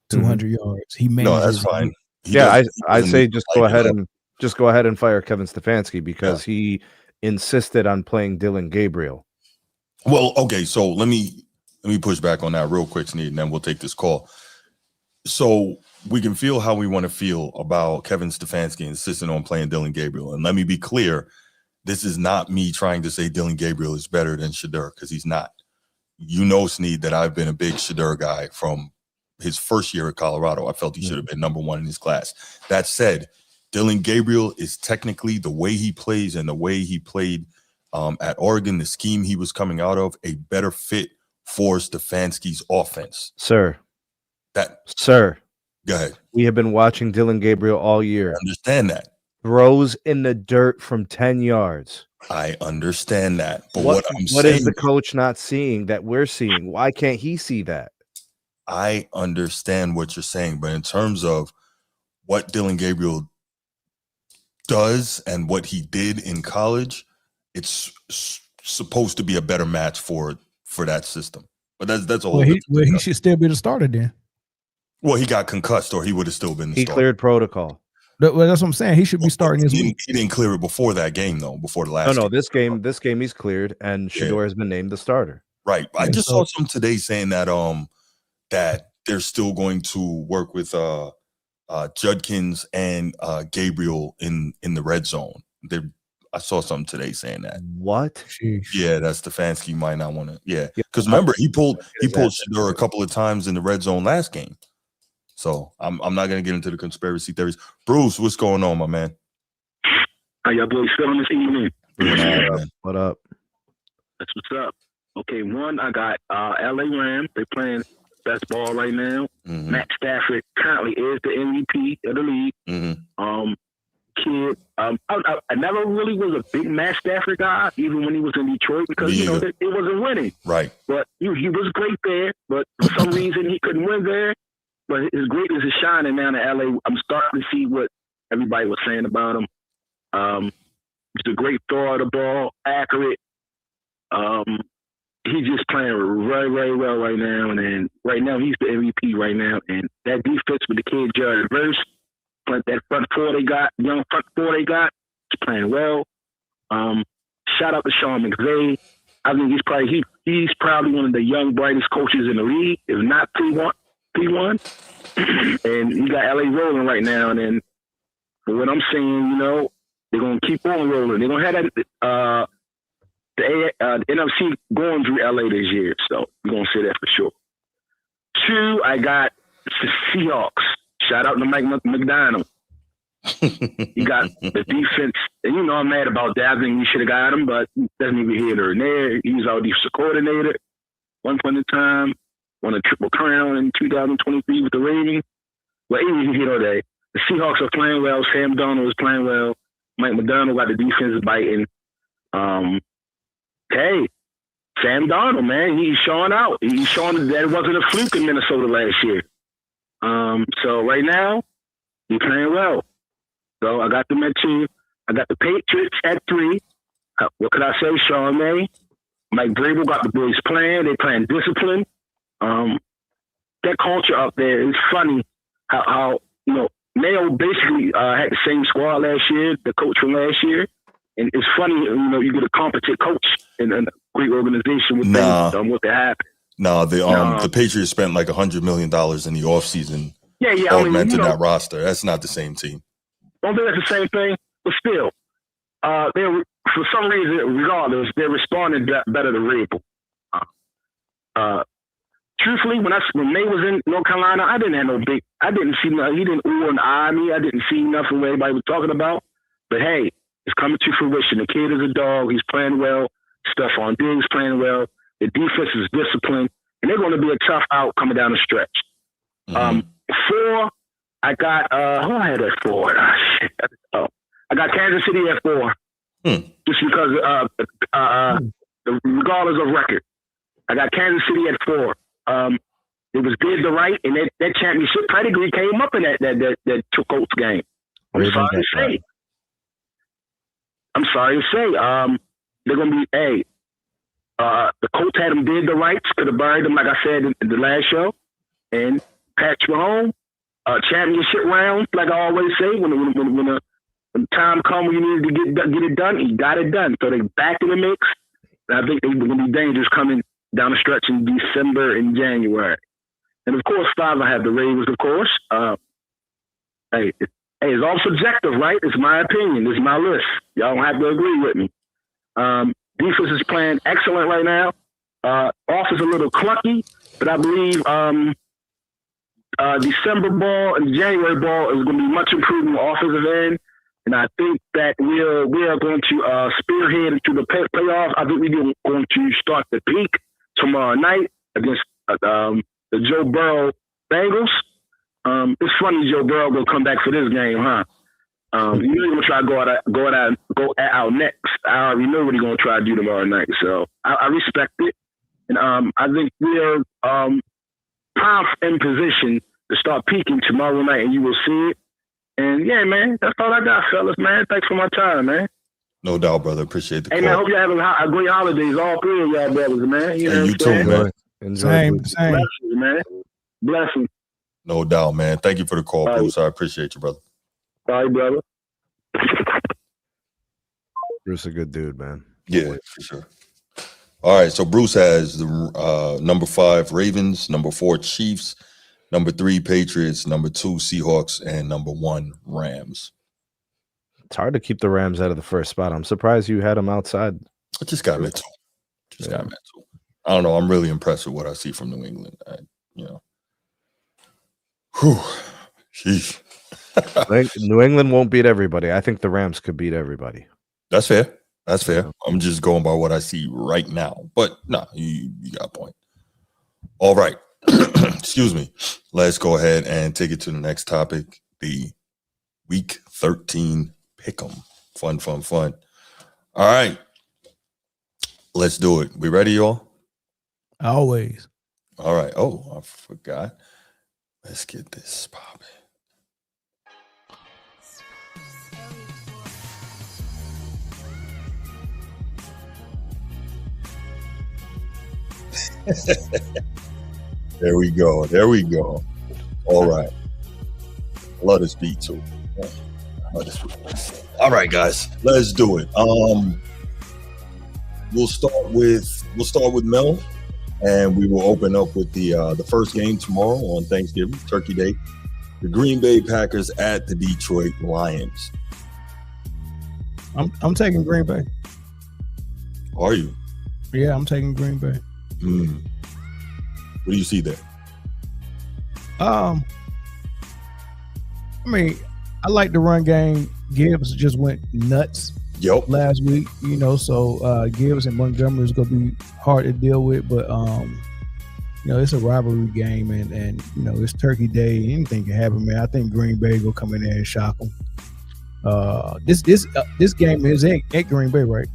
200 yards. He manages. No, that's fine. I say just go ahead and fire Kevin Stefanski because he insisted on playing Dylan Gabriel. Well, okay, so let me push back on that real quick, Sneed, and then we'll take this call. So we can feel how we want to feel about Kevin Stefanski insisting on playing Dylan Gabriel. And let me be clear, this is not me trying to say Dylan Gabriel is better than Shador, because he's not. You know, Sneed, that I've been a big Shador guy from his first year at Colorado. I felt he should have been number 1 in his class. That said, Dylan Gabriel is technically, the way he plays and the way he played at Oregon, the scheme he was coming out of, a better fit for Stefanski's offense. Sir, go ahead. We have been watching Dylan Gabriel all year. I understand that. Throws in the dirt from 10 yards. I understand that. But what saying is the coach not seeing that we're seeing? Why can't he see that? I understand what you're saying, but in terms of what Dylan Gabriel does and what he did in college, it's supposed to be a better match for that system. But that's a whole. Well, he should still be the starter then. Well, he got concussed, or he would have still been the He starter. cleared protocol. Well, that's what I'm saying. He should be starting this week. He didn't clear it before that game, though. Before the last. No, this game he's cleared, and Shedeur has been named the starter. Right. I just saw something today saying that that they're still going to work with Judkins and Gabriel in the red zone. I saw something today saying that. What? Yeah, that's Stefanski might not want to. Yeah, because remember he pulled Shedeur a couple of times in the red zone last game. So I'm not gonna get into the conspiracy theories. Bruce, what's going on, my man? How y'all boys feeling this evening? What up? That's what's up. Okay, one, I got LA Rams. They're playing best ball right now. Mm-hmm. Matt Stafford currently is the MVP of the league. Mm-hmm. I never really was a big Matt Stafford guy, even when he was in Detroit, because it wasn't winning. Right. But he was great there. But for some reason, he couldn't win there. But his greatness is shining now in LA. I'm starting to see what everybody was saying about him. He's a great thrower of the ball, accurate. He's just playing very, very well right now. And then right now, he's the MVP right now. And that defense with the kid Jared Verse, that front four they got, young front four they got, is playing well. Shout out to Sean McVay. I think he's probably one of the young, brightest coaches in the league, if not P1. And he got LA rolling right now. And then for what I'm saying, they're going to keep on rolling. They're going to have the NFC going through LA this year. So we're going to say that for sure. 2, I got the Seahawks. Shout out to Mike McDonald. You got the defense. And I'm mad about that. I think we should have got him, but doesn't even here or there. He was our defensive coordinator one point in time. Won a triple crown in 2023 with the Ravens. But even here or there, the Seahawks are playing well. Sam Darnold is playing well. Mike McDonald got the defense biting. Hey, Sam Darnold, man, he's showing out. He's showing that it wasn't a fluke in Minnesota last year. So right now, he's playing well. So I got them at 2. I got the Patriots at 3. What could I say? Sean May, Mike Vrabel got the boys playing. They playing discipline. That culture up there is funny. How Mayo basically had the same squad last year, the coach from last year, and it's funny. You get a competent coach in a great organization with what happened. No, the Patriots spent like $100 million in the offseason. Yeah. Augmented that roster. That's not the same team. I don't think that's the same thing, but still, they're for some reason, regardless, they're responding better to Vrabel. Truthfully, when May was in North Carolina, I didn't see nothing. He didn't ooh and eye me. I didn't see nothing what everybody was talking about. But hey, it's coming to fruition. The kid is a dog. He's playing well. Stephon Diggs playing well. The defense is disciplined, and they're going to be a tough out coming down the stretch. 4, I got who I had at 4? I got Kansas City at 4, just because regardless of record, I got Kansas City at 4. It was did the right, and that championship pedigree came up in that two Colts game. I'm sorry to say, they're gonna be the Colts had them did the rights, could have buried them, like I said in the last show, and Patrick Mahomes, championship round, like I always say, when the time comes when you need to get it done, he got it done. So they back in the mix. And I think they're gonna be dangerous coming down the stretch in December and January. And of course, 5, I have the Ravens, of course. It's all subjective, right? It's my opinion. It's my list. Y'all don't have to agree with me. Defense is playing excellent right now. Offense a little clunky, but I believe December ball and January ball is going to be much improved on the offensive end. And I think that we are going to spearhead into the playoffs. I think we're going to start the peak tomorrow night against the Joe Burrow Bengals. It's funny Joe Burrow will come back for this game, huh? He's going to try to go at our necks. I already know what he's going to try to do tomorrow night. So I respect it. And I think we are prime in position to start peaking tomorrow night, and you will see it. And yeah, man, that's all I got, fellas, man. Thanks for my time, man. No doubt, brother. Appreciate the call. Hey, man, I hope you have a great holidays, all 3 of y'all brothers, man. You too, man. Enjoy. Same. Bless you, man. Bless you. No doubt, man. Thank you for the call, All right. Bruce. I appreciate you, brother. All right, brother. Bruce, a good dude, man. Yeah, for sure. All right, so Bruce has the number 5 Ravens, number 4 Chiefs, number 3 Patriots, number 2 Seahawks, and number 1 Rams. It's hard to keep the Rams out of the first spot. I'm surprised you had them outside. I just got mental. I don't know. I'm really impressed with what I see from New England. Whew. Sheesh. New England won't beat everybody. I think the Rams could beat everybody. That's fair. That's fair. I'm just going by what I see right now. But no, you got a point. All right. Excuse me. Let's go ahead and take it to the next topic. The Week 13 Pick 'em. Fun. All right. Let's do it. We ready, y'all? Always. All right. Oh, I forgot. Let's get this popping. There we go. All right. Love this beat too. All right, guys, let's do it. We'll start with Mel, and we will open up with the first game tomorrow on Thanksgiving, Turkey Day. The Green Bay Packers at the Detroit Lions. I'm taking Green Bay. Are you? Yeah, I'm taking Green Bay. What do you see there? I mean, I like the run game. Gibbs just went nuts last week, so Gibbs and Montgomery is going to be hard to deal with, but it's a rivalry game, and it's Turkey Day. Anything can happen, man. I think Green Bay will come in there and shock them. This game is at Green Bay, right?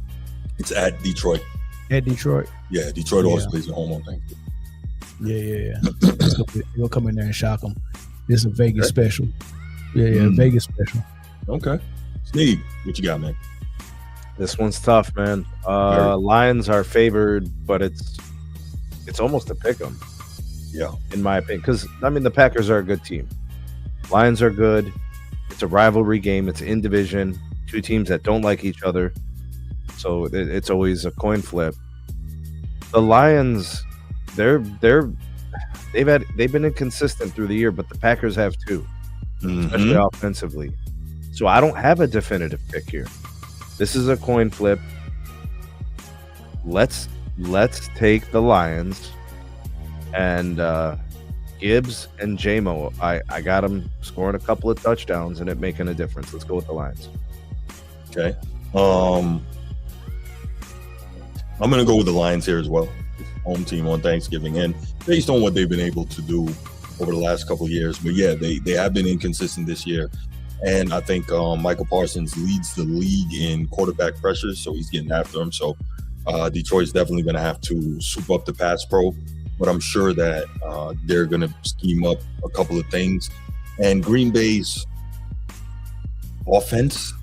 It's at Detroit. At Detroit. Yeah, Detroit always plays at home on Thanksgiving. Yeah. They'll come in there and shock them. This is a Vegas special. Yeah, Vegas special. Okay. Steve, what you got, man? This one's tough, man. Lions are favored, but it's almost a pick 'em. Yeah. In my opinion. Because, the Packers are a good team. Lions are good. It's a rivalry game. It's in division. Two teams that don't like each other. So it's always a coin flip. The Lions, they've been inconsistent through the year, but the Packers have too, especially offensively. So I don't have a definitive pick here. This is a coin flip. Let's take the Lions and Gibbs and J-Mo. I got them scoring a couple of touchdowns and it making a difference. Let's go with the Lions. Okay. I'm going to go with the Lions here as well. Home team on Thanksgiving, and based on what they've been able to do over the last couple of years. But yeah, they have been inconsistent this year. And I think Michael Parsons leads the league in quarterback pressures, so he's getting after him. So Detroit's definitely going to have to soup up the pass pro, but I'm sure that they're going to scheme up a couple of things. And Green Bay's offense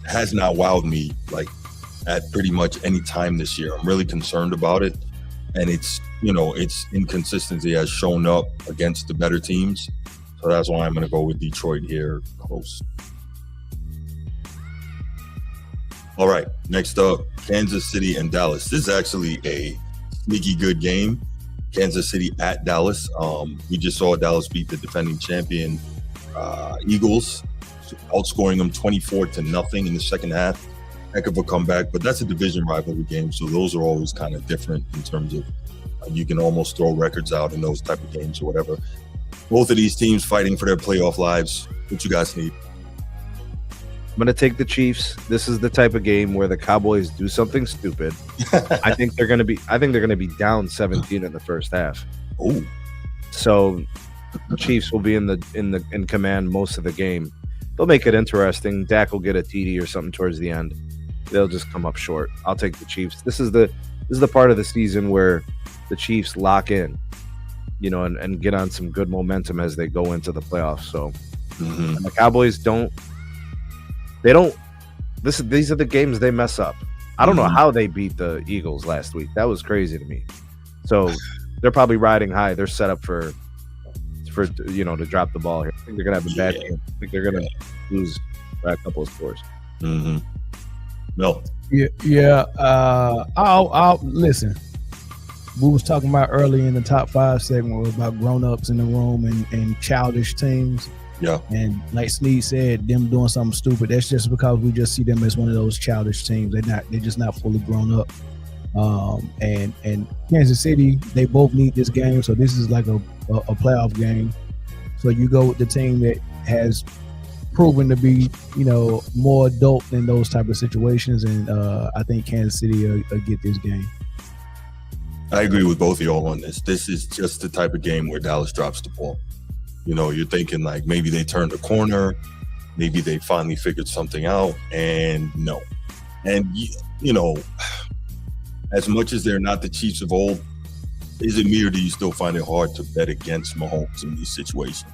has not wowed me at pretty much any time this year. I'm really concerned about it. And its inconsistency has shown up against the better teams. So that's why I'm going to go with Detroit here close. All right, next up, Kansas City and Dallas. This is actually a sneaky good game. Kansas City at Dallas. We just saw Dallas beat the defending champion Eagles, outscoring them 24-0 in the second half. Heck of a comeback, but that's a division rivalry game, so those are always kind of different in terms of you can almost throw records out in those type of games or whatever. Both of these teams fighting for their playoff lives. What you guys need? I'm going to take the Chiefs. This is the type of game where the Cowboys do something stupid. I think they're going to be down 17 in the first half. Oh, so Chiefs will be in command most of the game. They'll make it interesting. Dak will get a TD or something towards the end. They'll just come up short. I'll take the Chiefs. This is the part of the season where the Chiefs lock in, and get on some good momentum as they go into the playoffs. So and the Cowboys these are the games they mess up. I don't know how they beat the Eagles last week. That was crazy to me. So they're probably riding high. They're set up for to drop the ball here. I think they're gonna have a bad game. I think they're gonna lose by a couple of scores. Mm-hmm. No. Yeah. I'll listen. We was talking about early in the top 5 segment about grown-ups in the room and childish teams. Yeah. And like Sneed said, them doing something stupid. That's just because we just see them as one of those childish teams. They're just not fully grown up. And Kansas City, they both need this game, so this is like a playoff game. So you go with the team that has proven to be, more adult in those type of situations, and I think Kansas City will get this game. I agree with both of y'all on this. This is just the type of game where Dallas drops the ball. You're thinking like maybe they turned a corner, maybe they finally figured something out, and no. And as much as they're not the Chiefs of old, is it me or do you still find it hard to bet against Mahomes in these situations?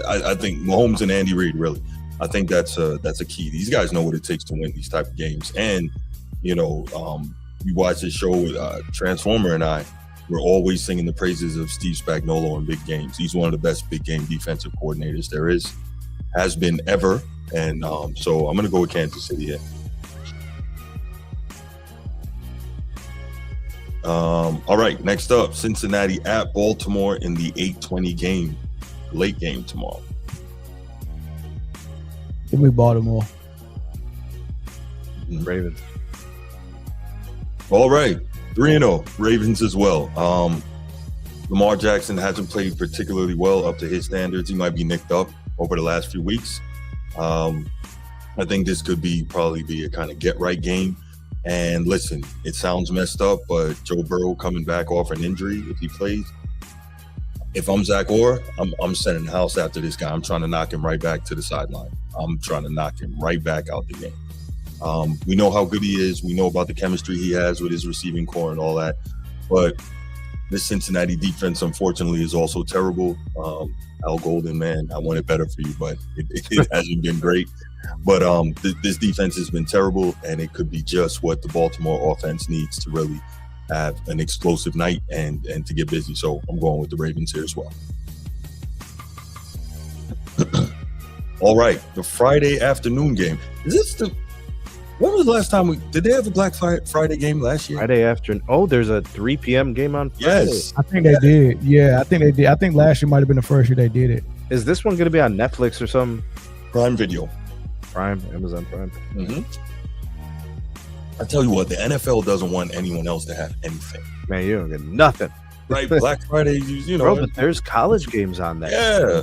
I think Mahomes and Andy Reid, really, I think that's a key. These guys know what it takes to win these type of games. And, we watch this show with Transformer and I, we're always singing the praises of Steve Spagnuolo in big games. He's one of the best big game defensive coordinators there has been ever. And so I'm going to go with Kansas City here. All right, next up, Cincinnati at Baltimore in the 8:20 game, late game tomorrow. Give me Baltimore. Ravens. All right, 3-0 Ravens as well. Lamar Jackson hasn't played particularly well up to his standards. He might be nicked up over the last few weeks. I think this could probably be a kind of get right game. And listen, it sounds messed up, but Joe Burrow coming back off an injury if he plays. If I'm Zach Orr, I'm sending the house after this guy. I'm trying to knock him right back to the sideline. I'm trying to knock him right back out the game. We know how good he is. We know about the chemistry he has with his receiving core and all that. But this Cincinnati defense, unfortunately, is also terrible. Al Golden, man, I want it better for you, but it hasn't been great. But this defense has been terrible, and it could be just what the Baltimore offense needs to really have an explosive night and to get busy. So I'm going with the Ravens here as well. All right, the Friday afternoon game. Is this when was the last time did they have a Black Friday game last year? Friday afternoon. Oh, there's a 3 p.m. game on Friday. Yes. I think they did. Yeah, I think they did. I think last year might have been the first year they did it. Is this one going to be on Netflix or something? Prime Video. Prime, Amazon Prime. Mm-hmm. I tell you what, the NFL doesn't want anyone else to have anything. Man, you don't get nothing. Right? Black Friday, Bro, but there's college games on that. Yeah.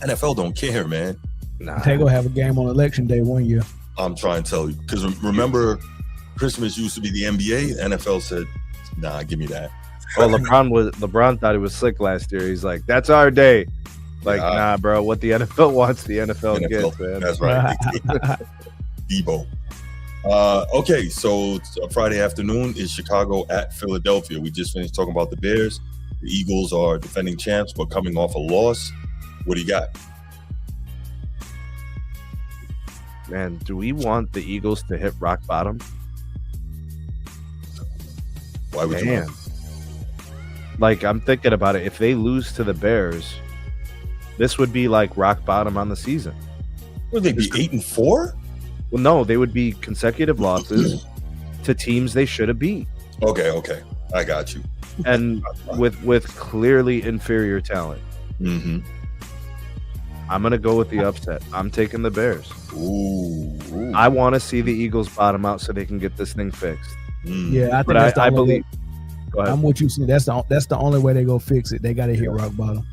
NFL don't care, man. Nah. They gonna have a game on election day one year. I'm trying to tell you. Because remember, Christmas used to be the NBA. The NFL said, nah, give me that. Well, LeBron thought he was slick last year. He's like, that's our day. Like, nah, bro, what the NFL wants, the NFL gets, man. That's right. Debo. Okay, so Friday afternoon is Chicago at Philadelphia. We just finished talking about the Bears. The Eagles are defending champs, but coming off a loss. What do you got? Man, do we want the Eagles to hit rock bottom? Why would you want? Like, I'm thinking about it. If they lose to the Bears, this would be like rock bottom on the season. Would they be 8-4? Well, no, they would be consecutive losses to teams they should have beat. Okay. I got you. And with clearly inferior talent. Mm-hmm. I'm going to go with the upset. I'm taking the Bears. Ooh. I want to see the Eagles bottom out so they can get this thing fixed. Yeah, I believe. Go ahead. I'm what you saying. That's the only way they go fix it. They got to hit rock bottom.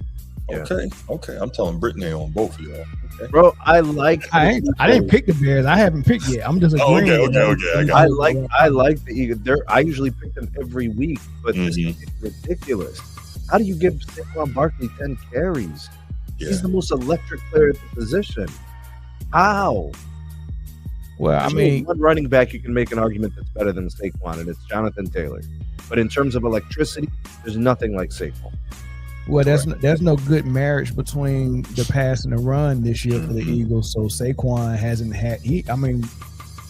Yeah. Okay. I'm telling Brittany on both of you. Okay. Bro, I didn't pick the Bears. I haven't picked yet. I'm just agreeing. Okay. I like the Eagles. I usually pick them every week, but this is ridiculous. How do you give Saquon Barkley 10 carries? Yeah. He's the most electric player at the position. How? Well, I mean, one running back you can make an argument that's better than Saquon, and it's Jonathan Taylor. But in terms of electricity, there's nothing like Saquon. Well, there's no good marriage between the pass and the run this year for the Eagles. So Saquon hasn't had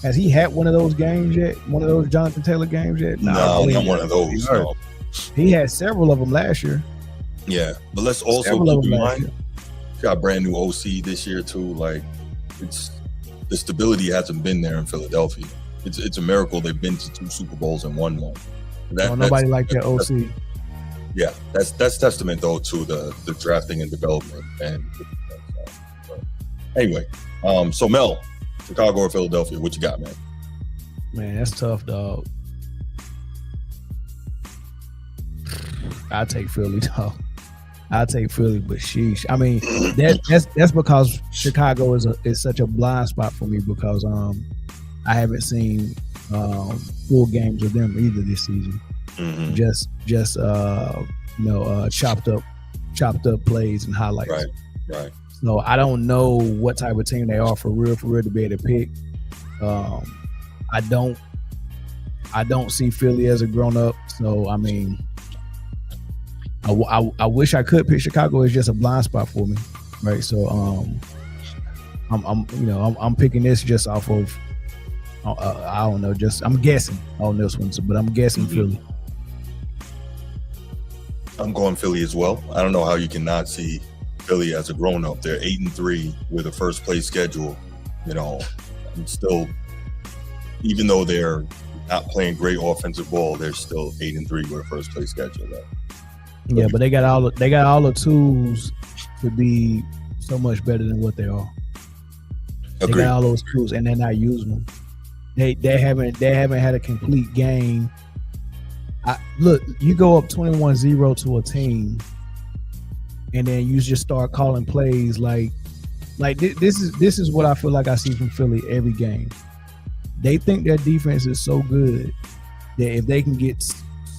Has he had one of those games yet? One of those Jonathan Taylor games yet? No, not one of those. No. He had several of them last year. Yeah, but let's also keep in mind, got a brand new OC this year too. Like, it's the stability hasn't been there in Philadelphia. It's a miracle they've been to 2 Super Bowls and won one. Nobody like that OC. Yeah, that's testament though to the drafting and development. And but anyway, so Mel, Chicago or Philadelphia, what you got, man? Man, that's tough, dog. I take Philly, dog. I take Philly, but sheesh. I mean, that's because Chicago is such a blind spot for me because I haven't seen full games of them either this season. Mm-hmm. Just chopped up plays and highlights. Right. So I don't know what type of team they are for real to be able to pick. I don't see Philly as a grown up. So I mean, I wish I could pick Chicago. It's just a blind spot for me, right? So I'm picking this just off of I don't know. Just I'm guessing on this one, but I'm guessing Philly. I'm going Philly as well. I don't know how you cannot see Philly as a grown up. They're 8-3 with a first place schedule. You know, I'm still, even though they're not playing great offensive ball, they're still 8-3 with a first place schedule. Though. Yeah, but they got all the tools to be so much better than what they are. Agreed. They got all those tools and they're not using them. They haven't had a complete game. Look, you go up 21-0 to a team, and then you just start calling plays like this is what I feel like I see from Philly every game. They think their defense is so good that if they can get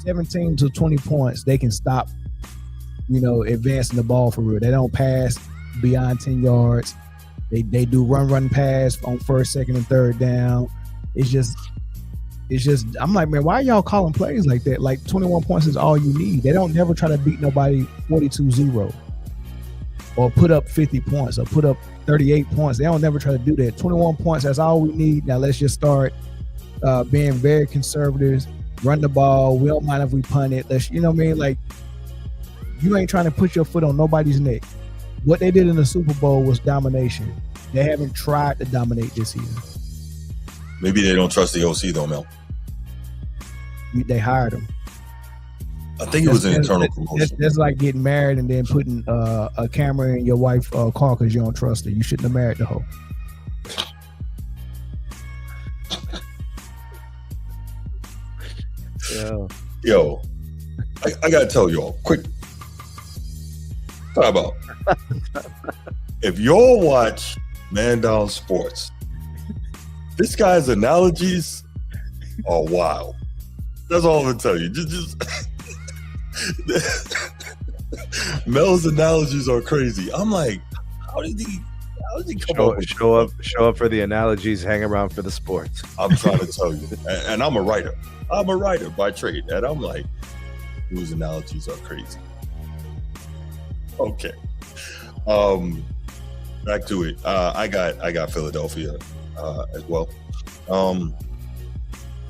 17 to 20 points, they can stop, advancing the ball for real. They don't pass beyond 10 yards. They do run pass on first, second, and third down. It's just I'm like, man, why are y'all calling plays like that? Like 21 points is all you need. They don't never try to beat nobody 42-0 or put up 50 points or put up 38 points. They don't never try to do that. 21 points, that's all we need. Now let's just start being very conservative, run the ball. We don't mind if we punt it. Let's, you know what I mean? Like, you ain't trying to put your foot on nobody's neck. What they did in the Super Bowl was domination. They haven't tried to dominate this season. Maybe they don't trust the OC though, Mel. They hired him. I think it was an internal promotion. That's like getting married and then putting a camera in your wife's car because you don't trust her. You shouldn't have married the hoe. Yeah. Yo, I gotta tell y'all, quick. Talk about if y'all watch Man Down Sports, this guy's analogies are wild. That's all I'm gonna tell you. Just Mel's analogies are crazy. I'm like, how did he come up with show up for the analogies, hang around for the sports. I'm trying to tell you. And I'm a writer. I'm a writer by trade. And I'm like, those analogies are crazy. Okay. Back to it. I got Philadelphia as well.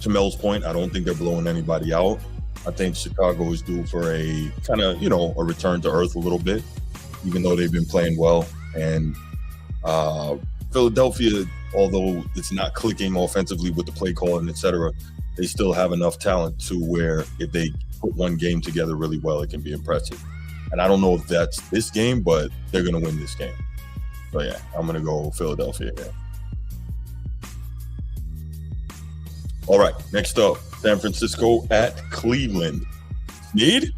To Mel's point, I don't think they're blowing anybody out. I think Chicago is due for a kind of, a return to earth a little bit, even though they've been playing well. And Philadelphia, although it's not clicking offensively with the play calling, et cetera, they still have enough talent to where if they put one game together really well, it can be impressive. And I don't know if that's this game, but they're going to win this game. So, yeah, I'm going to go Philadelphia here. All right, next up, San Francisco at Cleveland. Need?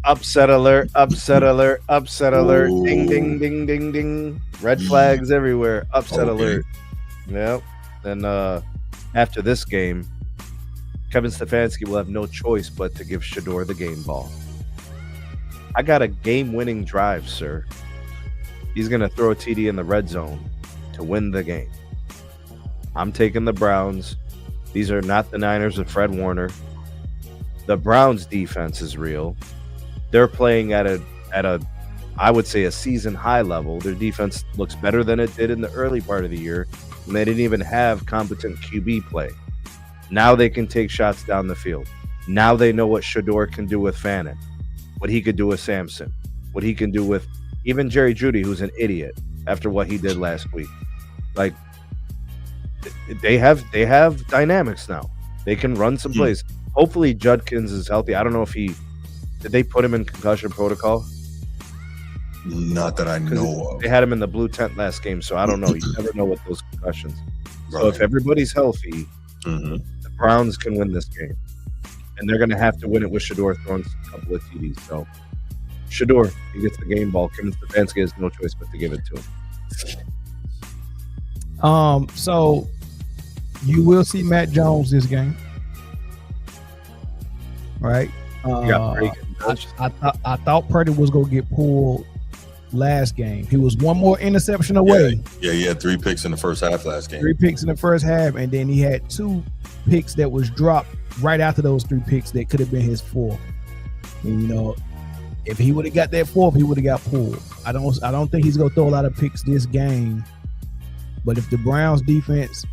Upset alert, upset alert, upset alert. Ooh. Ding, ding, ding, ding, ding. Red flags everywhere. Upset alert. Yep. And after this game, Kevin Stefanski will have no choice but to give Shedeur the game ball. I got a game-winning drive, sir. He's going to throw a TD in the red zone to win the game. I'm taking the Browns. These are not the Niners with Fred Warner. The Browns defense is real. They're playing at a I would say, a season high level. Their defense looks better than it did in the early part of the year, and they didn't even have competent QB play. Now they can take shots down the field. Now they know what Shedeur can do with Fannin, what he could do with Sampson, what he can do with even Jerry Jeudy, who's an idiot after what he did last week. Like, they have dynamics now. They can run some plays. Hopefully Judkins is healthy. I don't know if did they put him in concussion protocol? Not that I know of. They had him in the blue tent last game, so I don't know. You never know with those concussions. Right. So if everybody's healthy, the Browns can win this game. And they're going to have to win it with Shedeur throwing a couple of TDs. So Shedeur, he gets the game ball. Kevin Stefanski has no choice but to give it to him. So you will see Matt Jones this game, right? I thought Purdy was going to get pulled last game. He was one more interception away. Yeah, he had 3 picks in the first half last game. 3 picks in the first half, and then he had 2 picks that was dropped right after those 3 picks that could have been his 4th. And, you know, if he would have got that 4th, he would have got pulled. I don't think he's going to throw a lot of picks this game. But if the Browns defense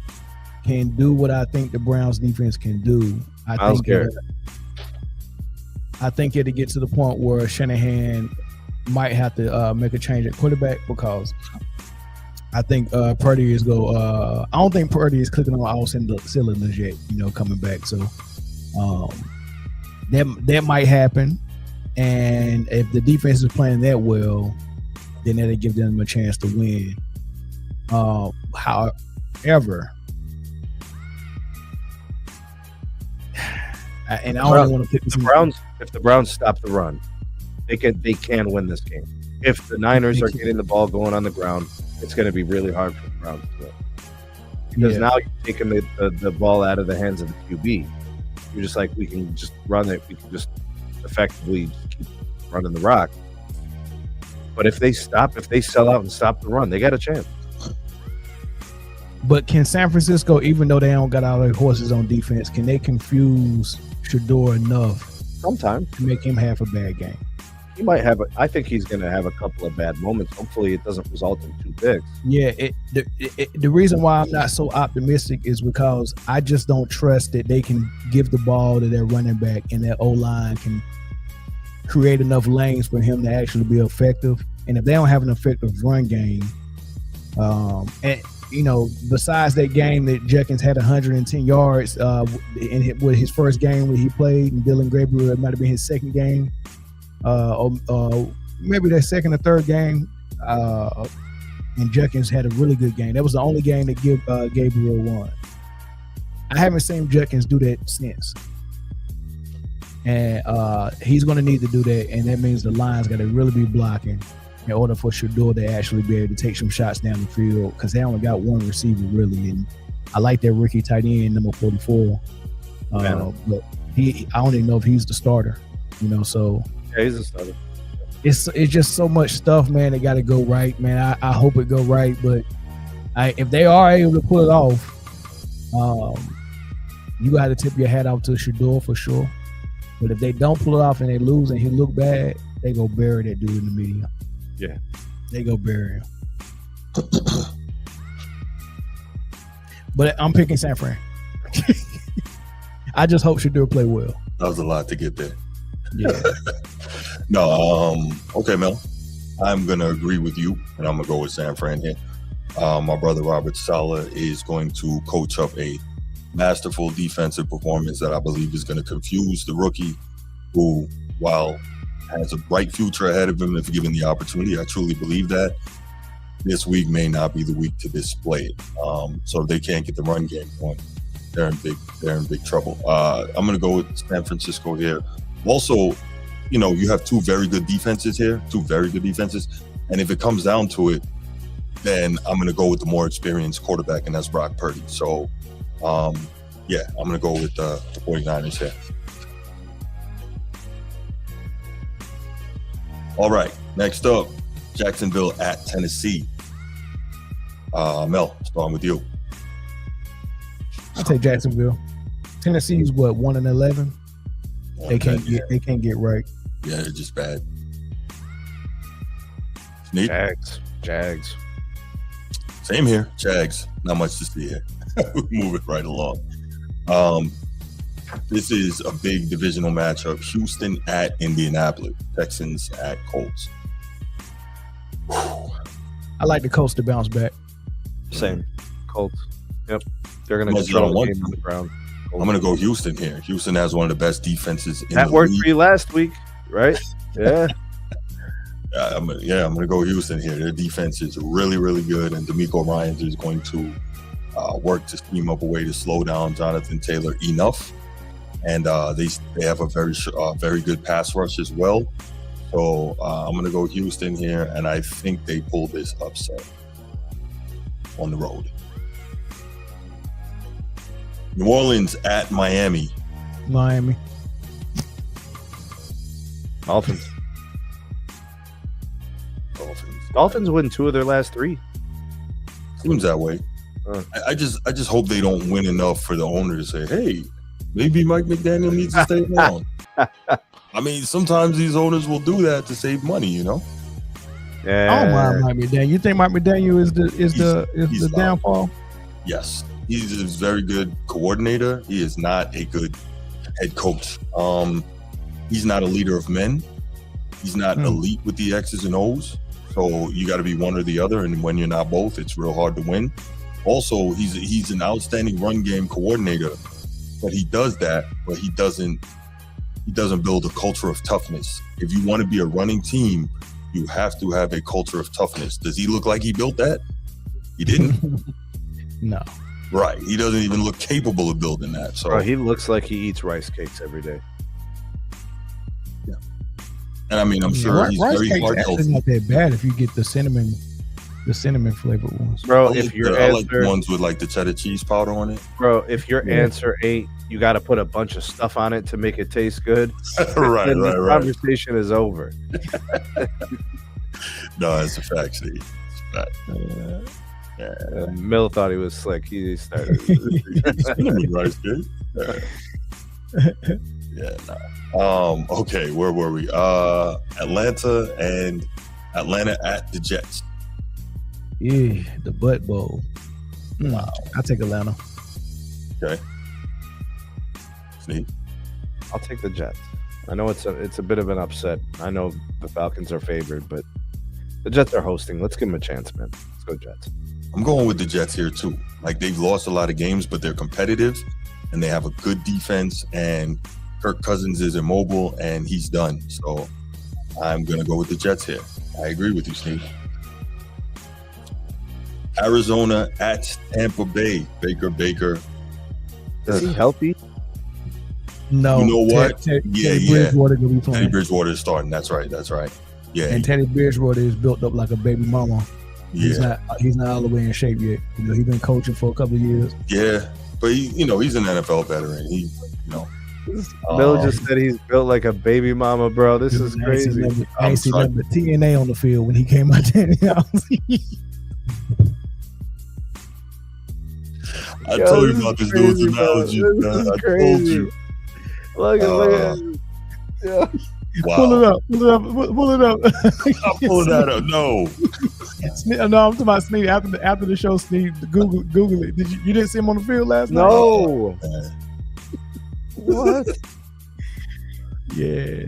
can do what I think the Browns defense can do, I think it'll get to the point where Shanahan might have to make a change at quarterback, because I think Purdy is I don't think Purdy is clicking on all cylinders yet, you know, coming back. So that might happen. And if the defense is playing that well, then that'll give them a chance to win. However, and I don't want to pick the Browns. If the Browns stop the run, they can win this game. If the Niners are getting the ball going on the ground, it's going to be really hard for the Browns to win. Because now you're taking the ball out of the hands of the QB. You're just like, we can just run it. We can just effectively keep running the rock. But if they sell out and stop the run, they got a chance. But can San Francisco, even though they don't got all their horses on defense, can they confuse Shedeur enough sometimes to make him have a bad game? He might have. I think he's going to have a couple of bad moments. Hopefully, it doesn't result in 2 picks. Yeah, the reason why I'm not so optimistic is because I just don't trust that they can give the ball to their running back and their O-line can create enough lanes for him to actually be effective. And if they don't have an effective run game, and you know, besides that game that Judkins had 110 yards with his first game when he played, and Dylan Gabriel, it might have been his second game, or maybe their second or third game, and Judkins had a really good game. That was the only game that Gabriel won. I haven't seen Judkins do that since. And he's going to need to do that, and that means the line's got to really be blocking in order for Shedeur to actually be able to take some shots down the field, because they only got one receiver really, and I like that rookie tight end number 44. But I don't even know if he's the starter, you know. So yeah, he's the starter. It's just so much stuff, man. That got to go right, man. I hope it go right, but if they are able to pull it off, you got to tip your hat off to Shedeur for sure. But if they don't pull it off and they lose and he look bad, they go bury that dude in the media. Yeah. They go bury him. But I'm picking San Fran. I just hope Shedeur play well. That was a lot to get there. Yeah. No, okay, Mel. I'm going to agree with you, and I'm going to go with San Fran here. My brother Robert Saleh is going to coach up a masterful defensive performance that I believe is going to confuse the rookie, who, while has a bright future ahead of him if given the opportunity, I truly believe that this week may not be the week to display it. So if they can't get the run game going, they're in big trouble. I'm going to go with San Francisco here. Also, you know, you have two very good defenses, and if it comes down to it, then I'm going to go with the more experienced quarterback, and that's Brock Purdy. So, yeah, I'm going to go with the 49ers here. All right, next up, Jacksonville at Tennessee. Mel, starting with you. I'll take Jacksonville. Tennessee's what, 1-11? They can't get right. Yeah, they're just bad. Sneak? Jags. Same here. Jags. Not much to see here. We move it right along. This is a big divisional matchup. Houston at Indianapolis. Texans at Colts. I like the Colts to bounce back. Same. Colts. Yep. They're going to Unless you don't control the want game to. on the ground. I'm going to go Houston here. Houston has one of the best defenses in That the worked league. for you last week, right? Yeah. I'm going to go Houston here. Their defense is really, really good, and DeMeco Ryans is going to work to scheme up a way to slow down Jonathan Taylor enough. And they have a very good pass rush as well. So I'm going to go Houston here, and I think they pull this upset on the road. New Orleans at Miami. Miami. Dolphins. Dolphins win 2 of their last 3. Seems that way. I just hope they don't win enough for the owner to say, hey, maybe Mike McDaniel needs to stay around. I mean, sometimes these owners will do that to save money, you know? Yeah. I don't mind Mike McDaniel. You think Mike McDaniel is the downfall? Yes. He's a very good coordinator. He is not a good head coach. He's not a leader of men. He's not elite with the X's and O's. So you got to be one or the other. And when you're not both, it's real hard to win. Also, he's an outstanding run game coordinator, but he does that, but he doesn't build a culture of toughness. If you want to be a running team, you have to have a culture of toughness. Does he look like he built that? He didn't. No. Right. He doesn't even look capable of building that. So he looks like he eats rice cakes every day. Yeah. And I mean, I'm sure he's very heart healthy. Not that bad if you get the cinnamon flavored ones. Bro, I like the ones with like the cheddar cheese powder on it. Bro, if your answer ain't, you got to put a bunch of stuff on it to make it taste good. right. Conversation is over. No, it's a fact, Steve. It's a fact. Mill thought he was slick. He started. Cinnamon rice cake. Okay, where were we? Atlanta at the Jets. Yeah, the butt bowl. Wow. I'll take Atlanta. Okay. Sneak. I'll take the Jets. I know it's a bit of an upset. I know the Falcons are favored, but the Jets are hosting. Let's give them a chance, man. Let's go Jets. I'm going with the Jets here too. Like, they've lost a lot of games, but they're competitive and they have a good defense, and Kirk Cousins is immobile and he's done. So I'm going to go with the Jets here. I agree with you, Steve. Arizona at Tampa Bay. Baker. Is he healthy? No. You know what? Teddy Bridgewater gonna be playing. Teddy Bridgewater is starting. That's right. Yeah. And Teddy Bridgewater is built up like a baby mama. Yeah. He's not all the way in shape yet. You know, he's been coaching for a couple of years. Yeah. But he's an NFL veteran. Bill just said he's built like a baby mama, bro. This is crazy. I ain't seen nothing but TNA on the field when he came out there. I told you about this dude's analogy. I told you. Look at yeah. Wow. Pull it up. I'll pull that up. No, I'm talking about Sneed after the show. Sneed, Google it. You didn't see him on the field last night? No. What? Yeah.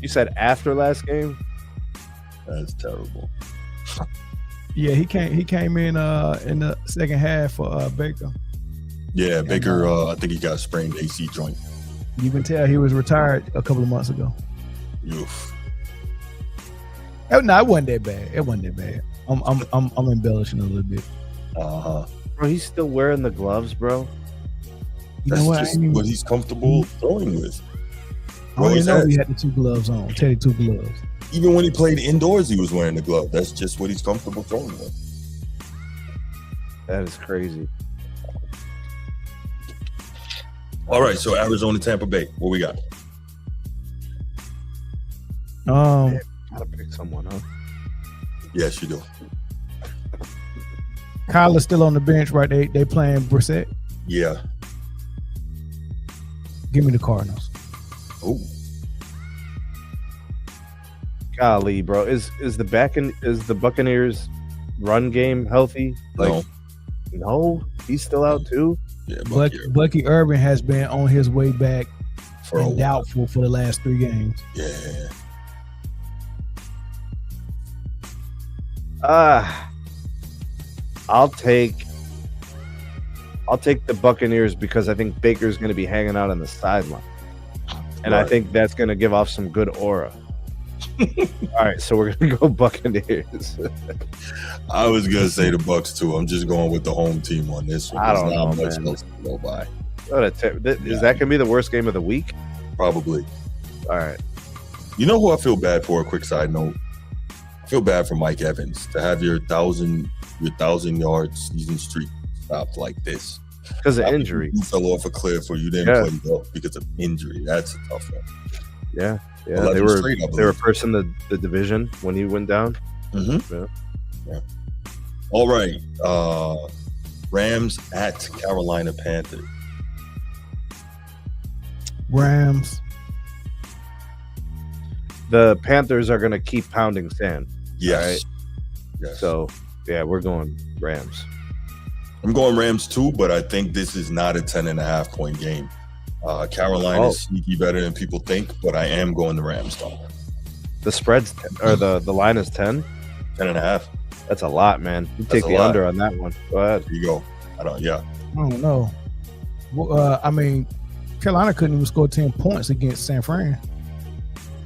You said after last game? That's terrible. Yeah, he came in the second half for Baker. Yeah, Baker. I think he got a sprained AC joint. You can tell he was retired a couple of months ago. Oof. No, it wasn't that bad. I'm embellishing a little bit. Bro, he's still wearing the gloves, bro. You know what? Just what he's comfortable throwing with. I didn't know he had the 2 gloves on. Teddy 2 gloves. Even when he played indoors, he was wearing the glove. That's just what he's comfortable throwing with. That is crazy. All right, so Arizona, Tampa Bay. What we got? Gotta pick someone, huh? Yes, you do. Kyle is still on the bench, right? They playing Brissett. Yeah. Give me the Cardinals. Oh. Golly, bro, is the Buccaneers run game healthy? Like, no, he's still out too. Yeah, Bucky Urban has been on his way back for a and while. doubtful for the last 3 games. Yeah. I'll take the Buccaneers because I think Baker's going to be hanging out on the sideline, and I think that's going to give off some good aura. All right, so we're going to go Buccaneers. I was going to say the Bucks too. I'm just going with the home team on this one. I don't know, much man. else to go by. Is that going to be the worst game of the week? Probably. All right. You know who I feel bad for? A quick side note. I feel bad for Mike Evans to have your 1,000-yard season streak stopped like this because of injury. You fell off a cliff, or you didn't play well because of injury. That's a tough one. Yeah. They were first in the division when he went down. Mm-hmm. Yeah. All right. Rams at Carolina Panthers. Rams. The Panthers are going to keep pounding sand. Yes. Right? Yes. So, yeah, we're going Rams. I'm going Rams too, but I think this is not a 10.5-point game. Carolina is sneaky better than people think, but I am going the Rams though. The spread's the line is 10? 10.5. That's a lot, man. You take the under on that one. Go ahead. There you go. I don't know. Well, I mean, Carolina couldn't even score 10 points against San Fran.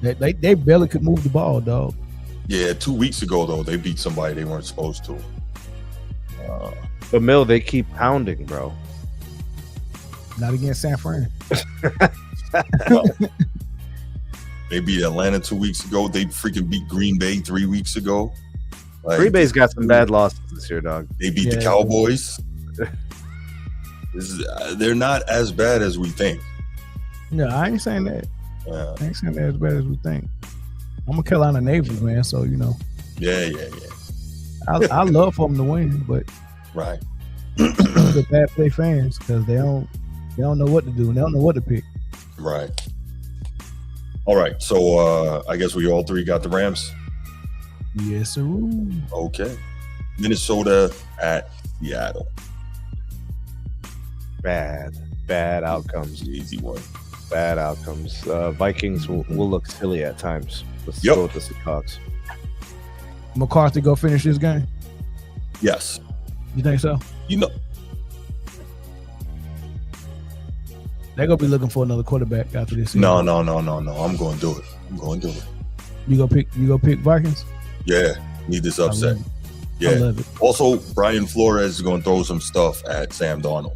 They barely could move the ball, dog. Yeah, 2 weeks ago though, they beat somebody they weren't supposed to. But Mill, they keep pounding, bro. Not against San Fran. They beat Atlanta 2 weeks ago. They freaking beat Green Bay 3 weeks ago. Like, Green Bay's got some bad losses this year, dog. They beat the Cowboys. They're not as bad as we think. No, I ain't saying that. I ain't saying they're as bad as we think. I'm a Carolina Navy man, so you know. Yeah. I love for them to win, but right. The bad play fans because they don't know what to do and they don't know what to pick. Right. All right. So I guess we all three got the Rams. Yes, sir. Okay. Minnesota at Seattle. Bad outcomes. Easy one. Bad outcomes. Vikings will look silly at times. Let's go with the Seahawks. McCarthy go finish this game? Yes. You think so? You know, they're gonna be looking for another quarterback after this season. No. I'm going to do it. You go pick Vikings? Yeah. Need this upset. Yeah. I love it. Also, Brian Flores is going to throw some stuff at Sam Darnold.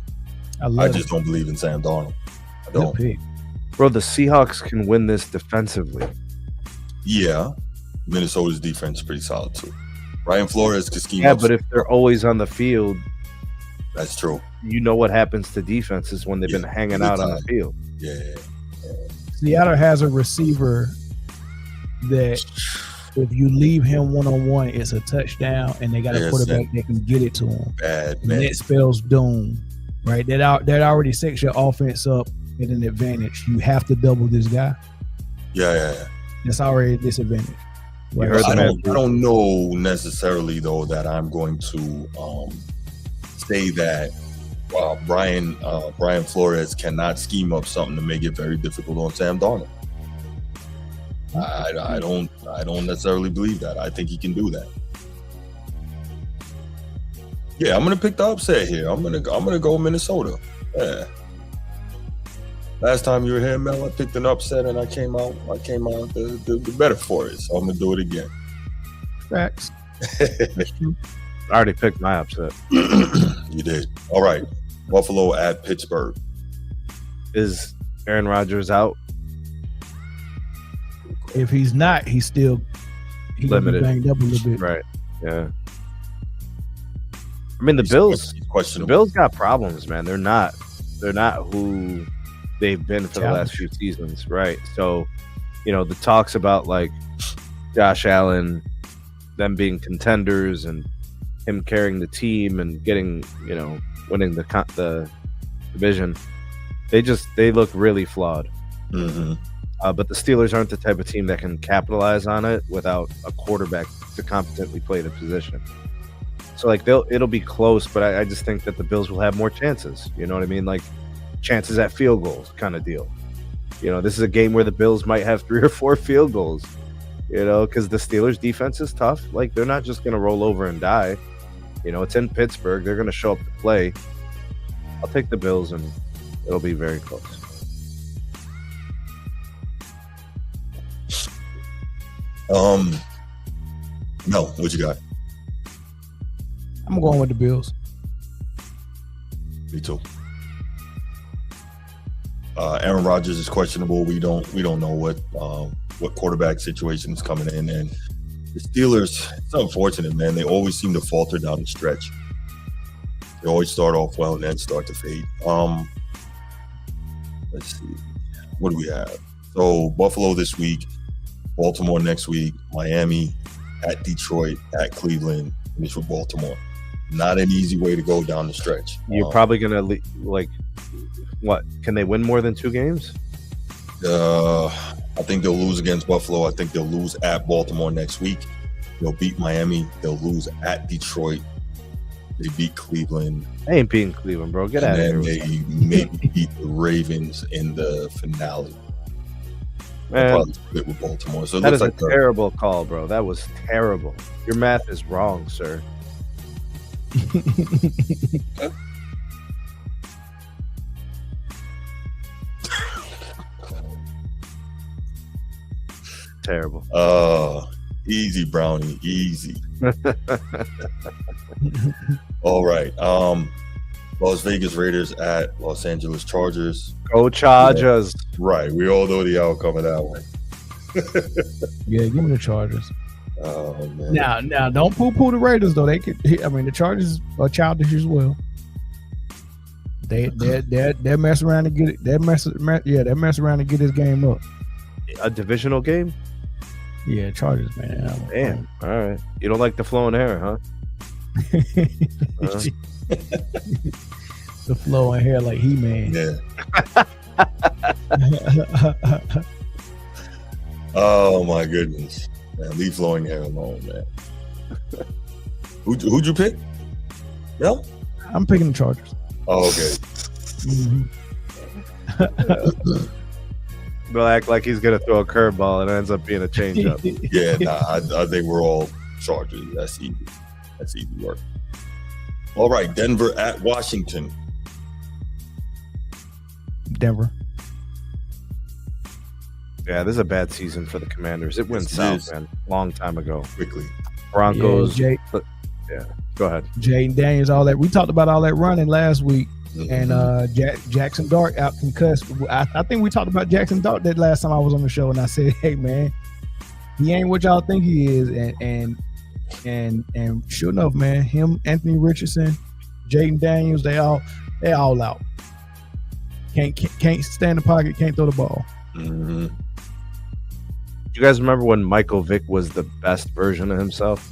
I just don't believe in Sam Darnold. I don't. Good pick. Bro, the Seahawks can win this defensively. Yeah. Minnesota's defense is pretty solid too. Brian Flores can scheme up. Yeah, but if they're always on the field, that's true. You know what happens to defenses when they've been hanging out on the field. Yeah. Seattle has a receiver that if you leave him one-on-one, it's a touchdown, and they got a quarterback that can get it to him. Bad man. And that spells doom, right? That already sets your offense up at an advantage. You have to double this guy. Yeah. That's already a disadvantage. Right? I don't know necessarily though that I'm going to say that Brian Flores cannot scheme up something to make it very difficult on Sam Darnold. I don't necessarily believe that. I think he can do that. Yeah, I'm gonna pick the upset here. I'm gonna go Minnesota. Yeah. Last time you were here, Mel, I picked an upset and I came out the better for it. So I'm gonna do it again. Facts. I already picked my upset. You did. All right. Buffalo at Pittsburgh. Is Aaron Rodgers out? If he's not, he's still limited. Banged up a little bit. Right. Yeah. I mean, the Bills got problems, man. They're not who they've been for the last few seasons, right? So, the talks about like Josh Allen, them being contenders and him carrying the team and getting, winning the division, they look really flawed. Mm-hmm. But the Steelers aren't the type of team that can capitalize on it without a quarterback to competently play the position. So like it'll be close, but I just think that the Bills will have more chances. You know what I mean? Like chances at field goals kind of deal. You know, this is a game where the Bills might have 3 or 4 field goals. You know, because the Steelers defense is tough. Like they're not just going to roll over and die. You know, it's in Pittsburgh. They're going to show up to play. I'll take the Bills, and it'll be very close. No, what you got? I'm going with the Bills. Me too. Aaron Rodgers is questionable. We don't know what quarterback situation is coming in, and the Steelers. It's unfortunate, man. They always seem to falter down the stretch. They always start off well and then start to fade. Let's see. What do we have? So Buffalo this week, Baltimore next week, Miami, at Detroit, at Cleveland, finish with Baltimore. Not an easy way to go down the stretch. You're probably gonna like what? Can they win more than 2 games? I think they'll lose against Buffalo. I think they'll lose at Baltimore next week. They'll beat Miami. They'll lose at Detroit. They beat Cleveland. They ain't beating Cleveland, bro. Get out of here. And then they maybe beat the Ravens in the finale. Man, probably split with Baltimore. So it that is looks a like terrible call, bro. That was terrible. Your math is wrong, sir. Terrible. Easy, Brownie. Easy. All right. Las Vegas Raiders at Los Angeles Chargers. Go Chargers. Yeah. Right. We all know the outcome of that one. Yeah, give me the Chargers. Oh man. Now, don't poo-poo the Raiders though. They could. I mean, the Chargers are childish as well. They mess around and get it. They mess around and get this game up. A divisional game? Yeah, Chargers, man. Damn. All right. You don't like the flowing hair, huh? The flowing hair like He-Man. Yeah. Oh my goodness. Man, leave flowing hair alone, man. Who'd you pick? No? I'm picking the Chargers. Oh, okay. Mm-hmm. They'll act like he's gonna throw a curveball and it ends up being a changeup. Yeah, I think we're all Chargers. That's easy. That's easy work. All right, Denver at Washington. Denver. Yeah, this is a bad season for the Commanders. It went south, man. Long time ago. Quickly. Broncos. Yeah, Go ahead. Jaden Daniels, all that. We talked about all that running last week. Mm-hmm. And Jackson Dart out concussed. I think we talked about Jackson Dart that last time I was on the show, and I said, "Hey, man, he ain't what y'all think he is." And sure enough, man, him, Anthony Richardson, Jaden Daniels, they all out. Can't stand the pocket, can't throw the ball. Mm-hmm. You guys remember when Michael Vick was the best version of himself?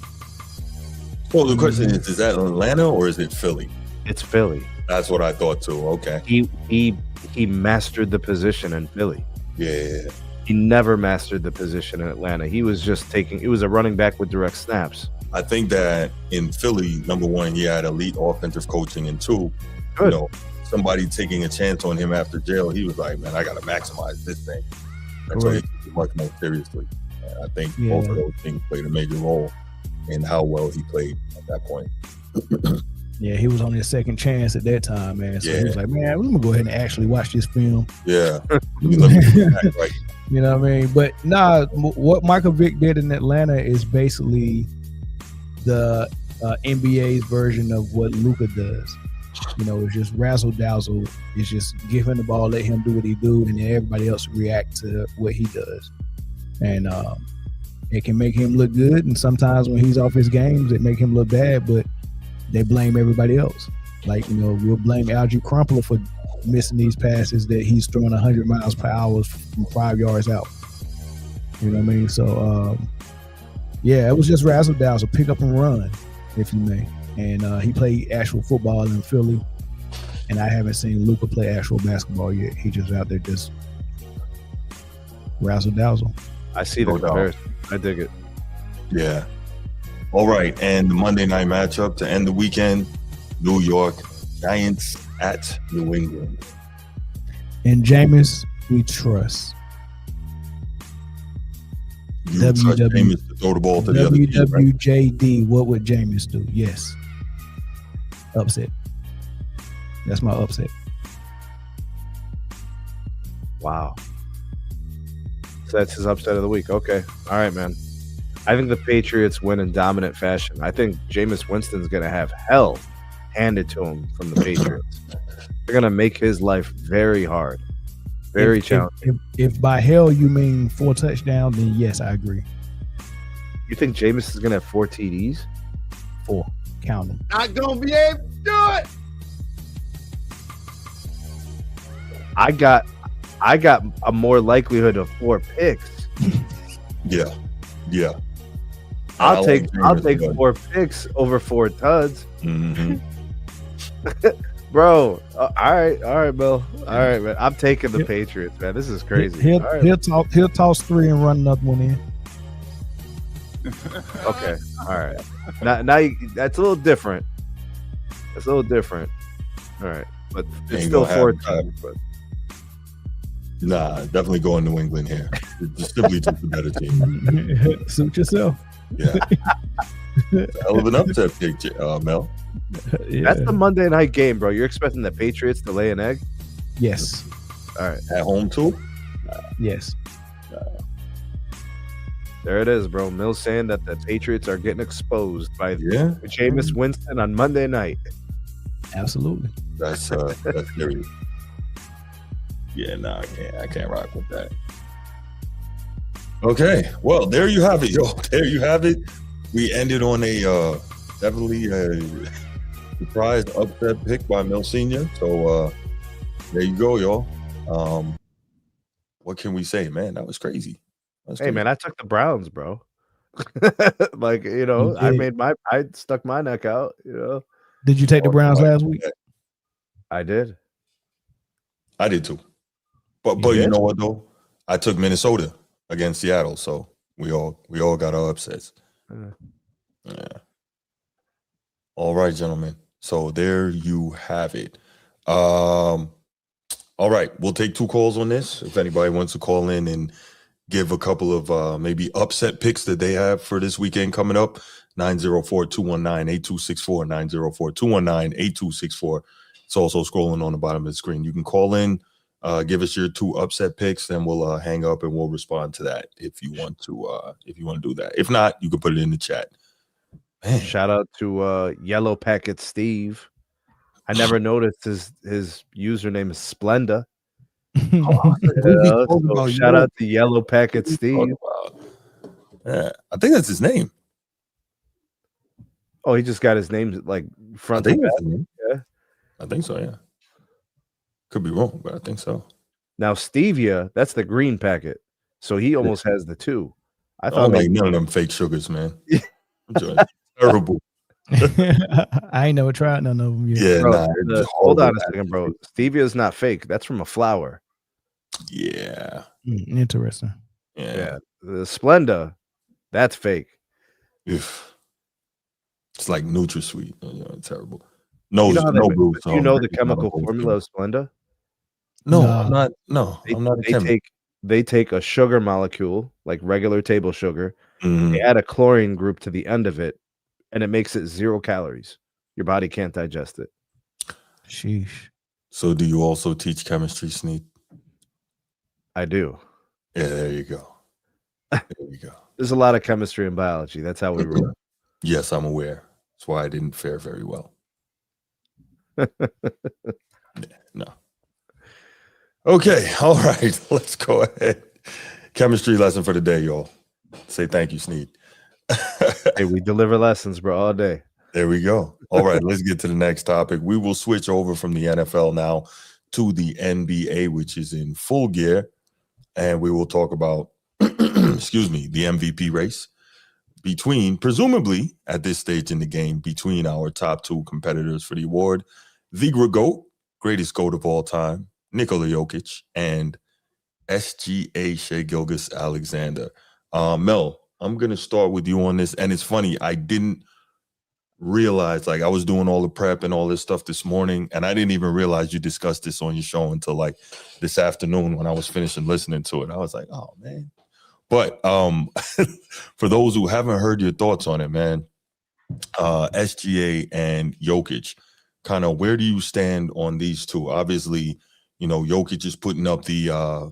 Well, the question is that Atlanta or is it Philly? It's Philly. That's what I thought too. Okay. He mastered the position in Philly. Yeah. He never mastered the position in Atlanta. He was just it was a running back with direct snaps. I think that in Philly, number one, he had elite offensive coaching, and two, Good. Somebody taking a chance on him after jail, he was like, man, I got to maximize this thing. And so he took it much more seriously. And I think both of those things played a major role in how well he played at that point. Yeah, he was on his second chance at that time, man. So he was like, man, I'm going to go ahead and actually watch this film. Yeah. You know what I mean? But what Michael Vick did in Atlanta is basically the NBA's version of what Luka does. It's just razzle dazzle. It's just give him the ball, let him do what he do, and then everybody else react to what he does. And it can make him look good, and sometimes when he's off his games, it make him look bad. But they blame everybody else. Like we'll blame Algie Crumpler for missing these passes that he's throwing 100 miles per hour from 5 yards out. You know what I mean? So it was just razzle dazzle, pick up and run, if you may. And he played actual football in Philly, and I haven't seen Luka play actual basketball yet. He just out there just Razzle dazzle. I see the No doubt. comparison. I dig it. Yeah. All right. And the Monday night matchup to end the weekend, New York Giants at New England. And Jameis, we trust. You trust Jameis to throw the ball to the other team, right? WWJD, what would Jameis do? Yes. Upset. That's my upset. Wow. So that's his upset of the week. Okay. All right, man. I think the Patriots win in dominant fashion. I think Jameis Winston's going to have hell handed to him from the Patriots. They're going to make his life very hard. Very challenging. If by hell you mean 4 touchdowns, then yes, I agree. You think Jameis is going to have 4 TDs? 4. Count them. Not going to be able to do it. I got a more likelihood of 4 picks. Yeah. Yeah. I'll take Jameis, 4 picks over 4 tuds. Mm-hmm. Bro, all right, Bill. All right, man. I'm taking the Patriots, man. This is crazy. He'll toss 3 and run another one in. Okay, all right. Now that's a little different. It's a little different. All right, but it's Ain't still gonna 4 happen. teams. But Nah, definitely going New England here. It's simply just a better team. Suit yourself. Yeah. It's a hell of an upset pick, Mel. Yeah. that's the Monday night game, bro. You're expecting the Patriots to lay an egg? Yes. All right, At home too? Yes. there it is, bro. Mill's saying that the Patriots are getting exposed by Yeah. Jameis Winston on Monday night. Absolutely. That's serious. Yeah, nah, I can't rock with that. Okay, well, there you have it, yo. There you have it. We ended on a definitely a surprise upset pick by Mel Senior. So there you go, y'all. What can we say, man? That was crazy. Hey, man, I took the Browns, bro. Like, I stuck my neck out, Did you take the Browns last week? I did. I did too. But You you did? know what though? I took Minnesota against Seattle, so we all got our upsets. Yeah. All right, gentlemen. So there you have it. All right, we'll take 2 calls on this. If anybody wants to call in and give a couple of maybe upset picks that they have for this weekend coming up, 904-219-8264, 904-219-8264. It's also scrolling on the bottom of the screen. You can call in, give us your 2 upset picks, then we'll hang up and we'll respond to that if you want to do that. If not, you can put it in the chat. Man. Shout out to Yellow Packet Steve. I never noticed his username is Splenda. Shout out to Yellow Packet Steve. Yeah, I think that's his name. Oh, he just got his name like front. I think that's his back. name. Yeah. I think so, yeah. Could be wrong, but I think so. Now Stevia, that's the green packet. So he almost has the 2. I thought like none of them fake sugars, man. Terrible. I ain't never tried none of them yet. Yeah, bro, nah, hold on a second, bro. Stevia is not fake. That's from a flower. Yeah. Interesting. Yeah. The Splenda, that's fake. It's like NutraSweet. Terrible. No, You know how no they- Bruce. you know the chemical formula of Splenda? No, Nah. I'm not. No, I'm not a chemist. They take a sugar molecule, like regular table sugar. Mhm. They add a chlorine group to the end of it, and it makes it 0 calories. Your body can't digest it. Sheesh. So do you also teach chemistry, Sneak? I do. Yeah, there you go. There you go. There's a lot of chemistry and biology. That's how we roll. Yes, I'm aware. That's why I didn't fare very well. No. Okay. All right. Let's go ahead. Chemistry lesson for the day, y'all. Say thank you, Sneak. Hey, we deliver lessons, bro, all day. There we go. All right, let's get to the next topic. We will switch over from the NFL now to the NBA, which is in full gear. And we will talk about, excuse me, the MVP race between, presumably at this stage in the game, between our top 2 competitors for the award, the GOAT, greatest GOAT of all time, Nikola Jokic, and SGA, Shai Gilgeous-Alexander. Mel, I'm going to start with you on this. And it's funny, I didn't realize, like, I was doing all the prep and all this stuff this morning, and I didn't even realize you discussed this on your show until like this afternoon when I was finishing listening to it. I was like, oh, man. But for those who haven't heard your thoughts on it, man, SGA and Jokic, kind of where do you stand on these two? Obviously, you know, Jokic is putting up the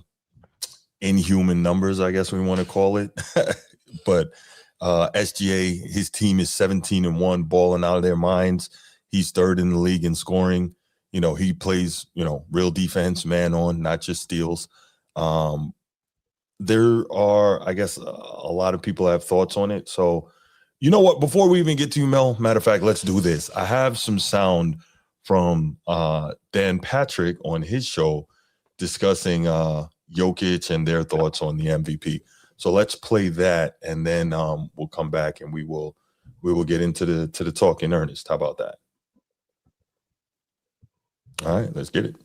inhuman numbers, I guess we want to call it. But SGA, his team is 17-1, balling out of their minds. He's third in the league in scoring. You know, he plays, you know, real defense, man on, not just steals. There are, I guess, a lot of people have thoughts on it. So, you know what? Before we even get to you, Mel, matter of fact, let's do this. I have some sound from Dan Patrick on his show discussing Jokic and their thoughts on the MVP. So let's play that, and then we'll come back and we will get into the talk in earnest. How about that? All right, let's get it.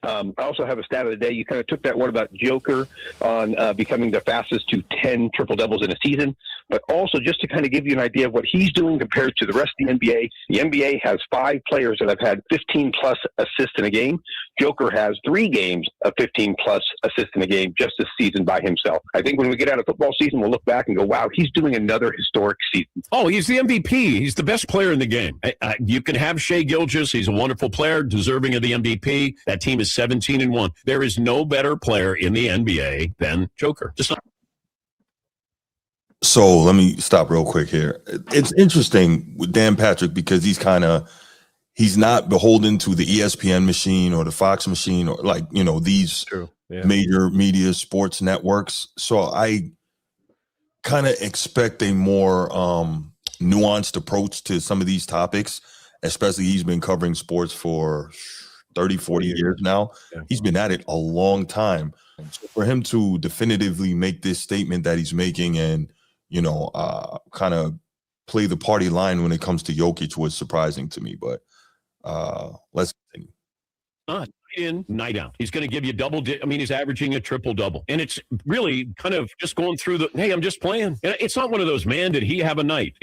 I also have a stat of the day. You kind of took that one about Joker on becoming the fastest to 10 triple-doubles in a season, but also just to kind of give you an idea of what he's doing compared to the rest of the NBA. The NBA has 5 players that have had 15-plus assists in a game. Joker has 3 games of 15-plus assists in a game just this season by himself. I think when we get out of football season, we'll look back and go, wow, he's doing another historic season. Oh, he's the MVP. He's the best player in the game. You can have Shai Gilgeous. He's a wonderful player, deserving of the MVP. That team is 17-1. There is no better player in the NBA than Joker. Just not. So let me stop real quick here. It's interesting with Dan Patrick because he's not beholden to the ESPN machine or the Fox machine or, like, you know, these major media sports networks. So I kind of expect a more nuanced approach to some of these topics, especially he's been covering sports for 30, 40 years now. Yeah. He's been at it a long time. So for him to definitively make this statement that he's making and, you know, kind of play the party line when it comes to Jokic was surprising to me. But let's continue. Night in, night out. He's going to give you he's averaging a triple-double. And it's really kind of just going through hey, I'm just playing. It's not one of those, man, did he have a night?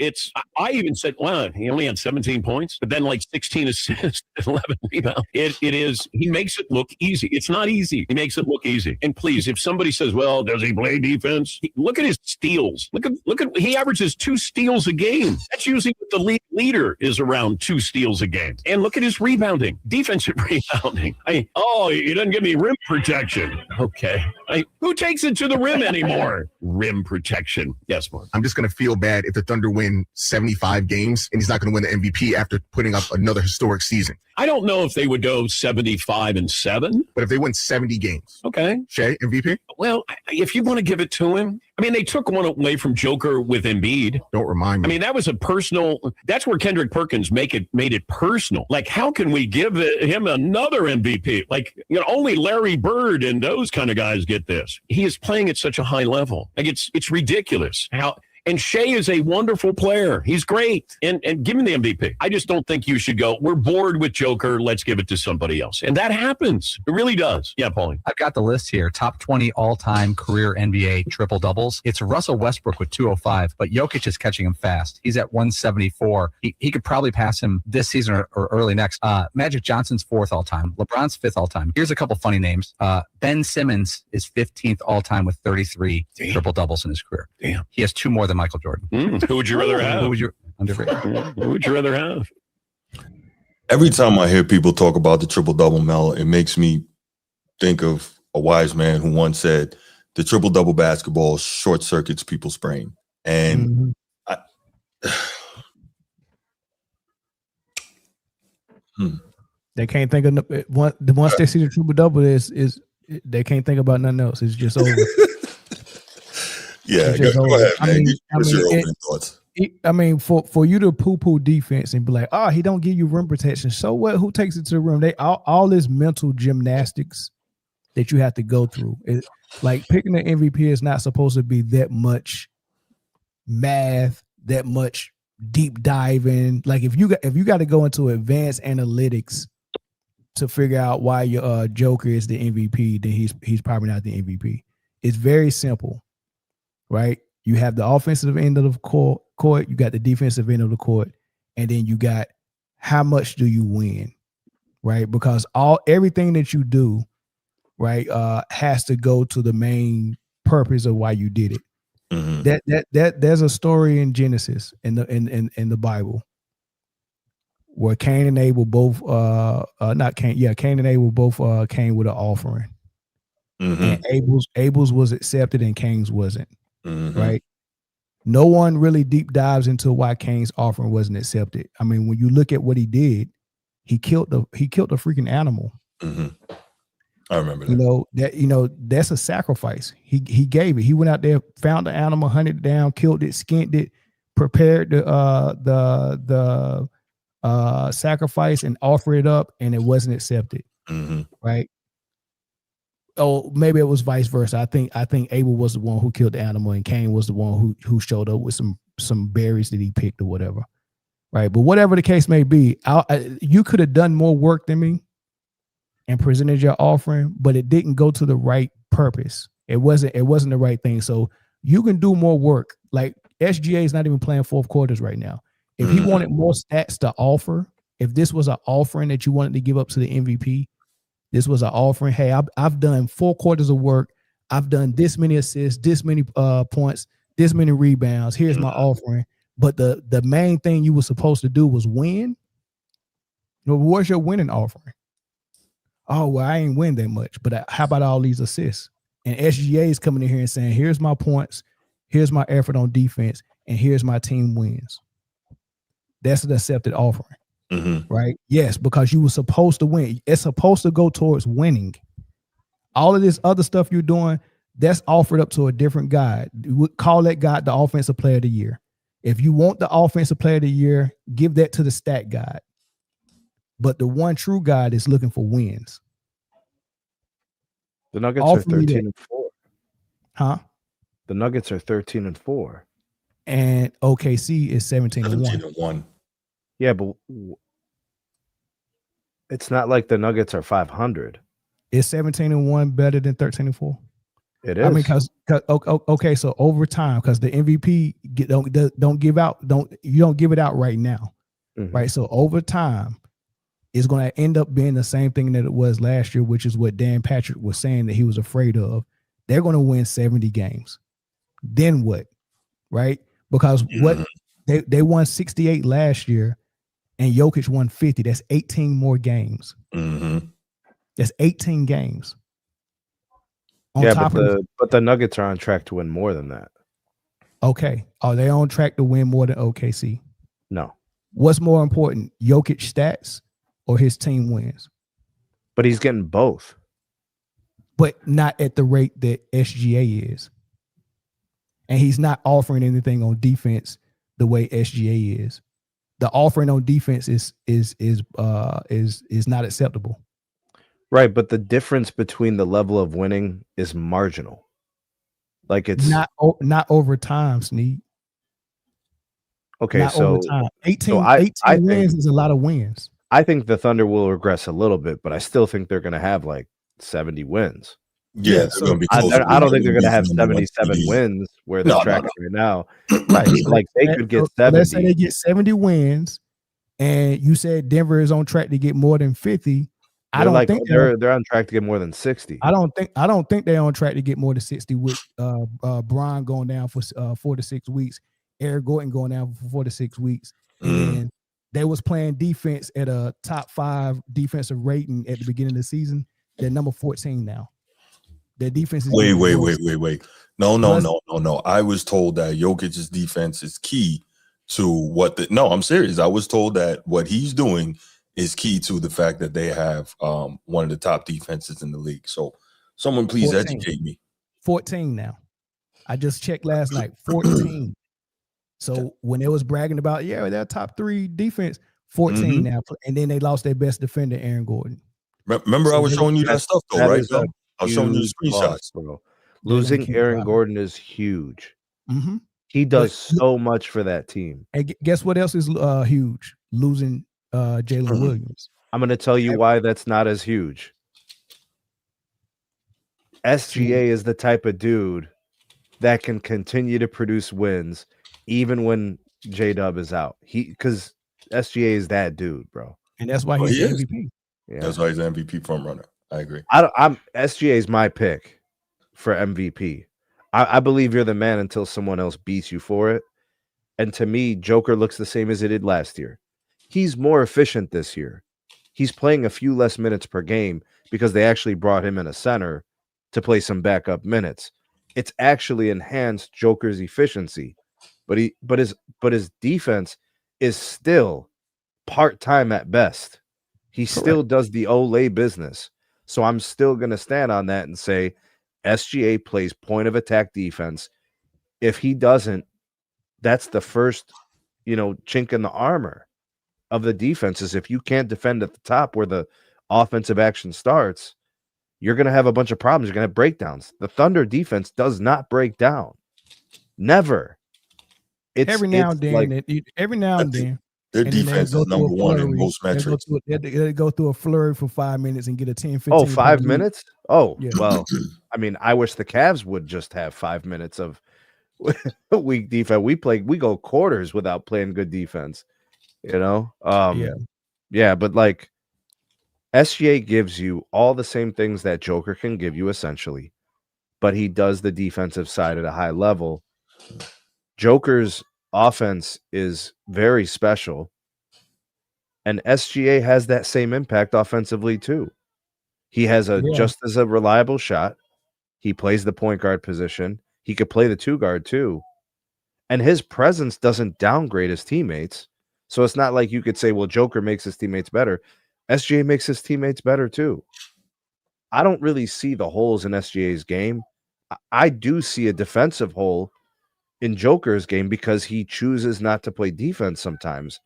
I even said, well, he only had 17 points, but then like 16 assists, 11 rebounds. It is, he makes it look easy. It's not easy. He makes it look easy. And please, if somebody says, well, does he play defense? Look at his steals. Look at, he averages 2 steals a game. That's usually what the league leader is, around 2 steals a game. And look at his rebounding, defensive rebounding. He doesn't give me rim protection. Okay. Who takes it to the rim anymore? Rim protection. Yes, Mark. I'm just going to feel bad if the Thunder win 75 games and he's not going to win the MVP after putting up another historic season. I don't know if they would go 75-7. But if they win 70 games. Okay. Shai, MVP? Well, if you want to give it to him. I mean, they took one away from Joker with Embiid. Don't remind me. I mean, that was a personal. That's where Kendrick Perkins made it personal. Like, how can we give him another MVP? Like, you know, only Larry Bird and those kind of guys get this. He is playing at such a high level. Like, it's ridiculous how. And Shai is a wonderful player. He's great. And give him the MVP. I just don't think you should go, we're bored with Joker, let's give it to somebody else. And that happens. It really does. Yeah, Paulie. I've got the list here. Top 20 all-time career NBA triple-doubles. It's Russell Westbrook with 205, but Jokic is catching him fast. He's at 174. He could probably pass him this season or early next. Magic Johnson's 4th all-time. LeBron's 5th all-time. Here's a couple funny names. Ben Simmons is 15th all-time with 33 triple-doubles in his career. Damn. He has 2 more than Michael Jordan. Who would you rather have? Who would you rather have? Every time I hear people talk about the triple-double, Mel, it makes me think of a wise man who once said, the triple-double basketball short circuits people's brain. And they can't think of once they see the triple-double is they can't think about nothing else. It's just over. Yeah, go ahead, man. What's your opening thoughts? I mean, for you to poo-poo defense and be like, he don't give you rim protection. So what? Who takes it to the rim? All this mental gymnastics that you have to go through. Like, picking the MVP is not supposed to be that much math, that much deep diving. Like, if you got to go into advanced analytics to figure out why your Joker is the MVP, then he's probably not the MVP. It's very simple, right? You have the offensive end of the court, you got the defensive end of the court, and then you got how much do you win, right? Because everything that you do, right, has to go to the main purpose of why you did it. That there's a story in Genesis in the Bible where Cain and Abel both Cain and Abel both came with an offering. And Abel's was accepted and Cain's wasn't. Right? No one really deep dives into why Cain's offering wasn't accepted. I mean, when you look at what he did, he killed the freaking animal. I remember that. That's a sacrifice. He gave it. He went out there, found the animal, hunted it down, killed it, skinned it, prepared the sacrifice and offered it up, and it wasn't accepted. Right? Oh, maybe it was vice versa. I think Abel was the one who killed the animal, and Cain was the one who showed up with some berries that he picked or whatever. Right? But whatever the case may be, you could have done more work than me and presented your offering, but it didn't go to the right purpose. It wasn't the right thing. So you can do more work. Like SGA is not even playing fourth quarters right now. If he wanted more stats to offer, if this was an offering that you wanted to give up to the MVP, this was an offering. Hey, I've done 4 quarters of work. I've done this many assists, this many points, this many rebounds. Here's my offering. But the main thing you were supposed to do was win. What's your winning offering? Oh, well, I ain't win that much. But how about all these assists? And SGA is coming in here and saying, here's my points, here's my effort on defense, and here's my team wins. That's an accepted offering. Right? Yes, because you were supposed to win. It's supposed to go towards winning. All of this other stuff you're doing, that's offered up to a different guy. We call that guy the offensive player of the year. If you want the offensive player of the year, give that to the stat guide. But the one true guide is looking for wins. The Nuggets are 13-4. Huh? The Nuggets are 13-4. And OKC is 17-1. Yeah, but it's not like the Nuggets are 500. Is 17-1 better than 13-4? It is. I mean, because okay, so over time, because the MVP don't give it out right now, right? So over time, it's going to end up being the same thing that it was last year, which is what Dan Patrick was saying that he was afraid of. They're going to win 70 games. Then what? Right? Because what they won 68 last year. And Jokic won 50. That's 18 more games. That's 18 games. But the Nuggets are on track to win more than that. Okay. Are they on track to win more than OKC? No. What's more important, Jokic stats or his team wins? But he's getting both. But not at the rate that SGA is. And he's not offering anything on defense the way SGA is. The offering on defense is not acceptable. Right, but the difference between the level of winning is marginal. Like it's not over time, Sneed. Okay, not so over time. 18 I wins is a lot of wins. I think the Thunder will regress a little bit, but I still think they're going to have like 70 wins. Yeah, so I don't think they're going to have 77 wins where they're tracking right now. Right, like they could get 70. Let's say they get 70 wins, and you said Denver is on track to get more than 50. I don't think they're on track to get more than 60. I don't think they're on track to get more than 60 with Bron going down for 4 to 6 weeks, Eric Gordon going down for 4 to 6 weeks, and they was playing defense at a top 5 defensive rating at the beginning of the season. They're number 14 now. Their defense is wait. No. I was told that Jokic's defense is key to I'm serious. I was told that what he's doing is key to the fact that they have one of the top defenses in the league. So someone please 14. educate me. 14 now. I just checked last night. 14. So when they was bragging about, they're top 3 defense, 14 now. And then they lost their best defender, Aaron Gordon. Remember, I was showing you that stuff though, right? I was showing you the screenshots. Bro. Losing Aaron Gordon is huge. He does so much for that team. And guess what else is huge? Losing Jalen Williams. I'm going to tell you why that's not as huge. SGA is the type of dude that can continue to produce wins even when J-Dub is out. Because SGA is that dude, bro. And that's why he's the MVP. Yeah. That's why he's the MVP front runner. I agree. SGA is my pick for MVP. I believe you're the man until someone else beats you for it. And to me, Joker looks the same as he did last year. He's more efficient this year. He's playing a few less minutes per game because they actually brought him in a center to play some backup minutes. It's actually enhanced Joker's efficiency, but his defense is still part-time at best. He still does the Olay business. So I'm still going to stand on that and say SGA plays point of attack defense. If he doesn't, that's the first, chink in the armor of the defense is if you can't defend at the top where the offensive action starts, you're going to have a bunch of problems. You're going to have breakdowns. The Thunder defense does not break down. Never. Every now and then. Their defense is number one in most metrics. They go through a flurry for 5 minutes and get a 10, 15. 5 minutes? Oh, yeah. Well, I mean, I wish the Cavs would just have 5 minutes of weak defense. We go quarters without playing good defense, Yeah, but like SGA gives you all the same things that Joker can give you essentially, but he does the defensive side at a high level. Joker's offense is very special, and SGA has that same impact offensively too. He has just as a reliable shot. He plays the point guard position. He could play the 2 guard too, and his presence doesn't downgrade his teammates. So it's not like you could say, well, Joker makes his teammates better. SGA makes his teammates better too. I don't really see the holes in SGA's game. I do see a defensive hole in Joker's game because he chooses not to play defense sometimes.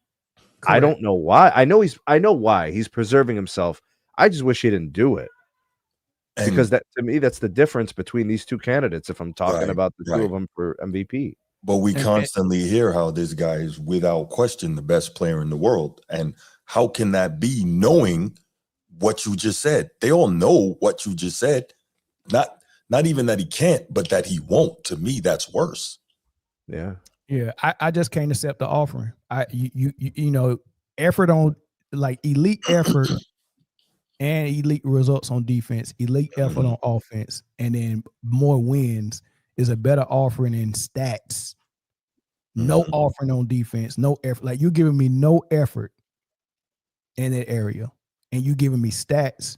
Correct. I don't know why. I know why. He's preserving himself. I just wish he didn't do it. Because that, to me, that's the difference between these two candidates if I'm talking about the two of them for MVP. But we constantly hear how this guy is without question the best player in the world. And how can that be knowing what you just said? They all know what you just said. Not even that he can't, but that he won't. To me, that's worse. Yeah. Yeah. I just can't accept the offering. Effort on like elite effort and elite results on defense, elite effort on offense, and then more wins is a better offering in stats. No offering on defense, no effort. Like you're giving me no effort in that area, and you giving me stats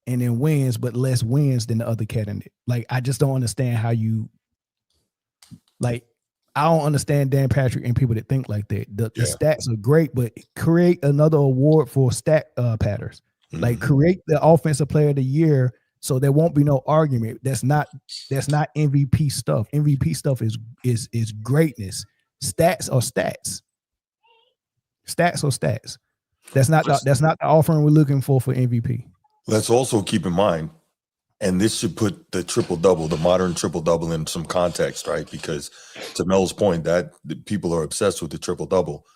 and then wins, but less wins than the other candidate. Like I just don't understand how you like. I don't understand Dan Patrick and people that think like that. The stats are great, but create another award for stat patterns. Like create the offensive player of the year so there won't be no argument. That's not MVP stuff. MVP stuff is greatness. Stats are stats. Stats are stats. That's not the offering we're looking for MVP. Let's also keep in mind, and this should put the triple-double, the modern triple-double in some context, right? Because to Mel's point, that the people are obsessed with the triple-double.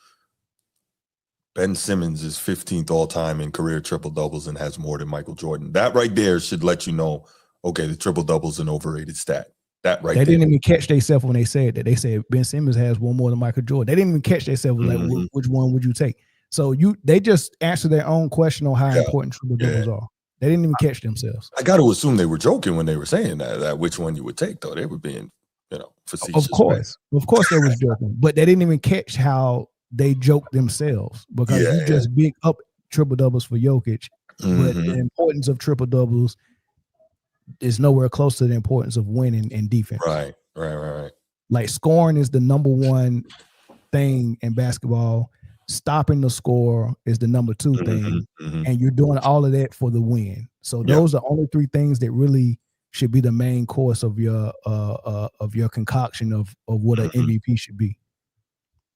Ben Simmons is 15th all-time in career triple-doubles and has more than Michael Jordan. That right there should let you know, okay, the triple-double is an overrated stat. That right there. They didn't even catch themselves when they said that. They said Ben Simmons has one more than Michael Jordan. They didn't even catch themselves like, which one would you take? So they just answered their own question on how important triple-doubles are. They didn't even catch themselves. I got to assume they were joking when they were saying that which one you would take, though. They were being, facetious. Of course they was joking, but they didn't even catch how they joked themselves because you just big up triple doubles for Jokic, but the importance of triple doubles is nowhere close to the importance of winning and defense. Right. Like scoring is the number one thing in basketball. Stopping the score is the number two thing, and you're doing all of that for the win. So those are only three things that really should be the main course of your concoction of what an MVP should be.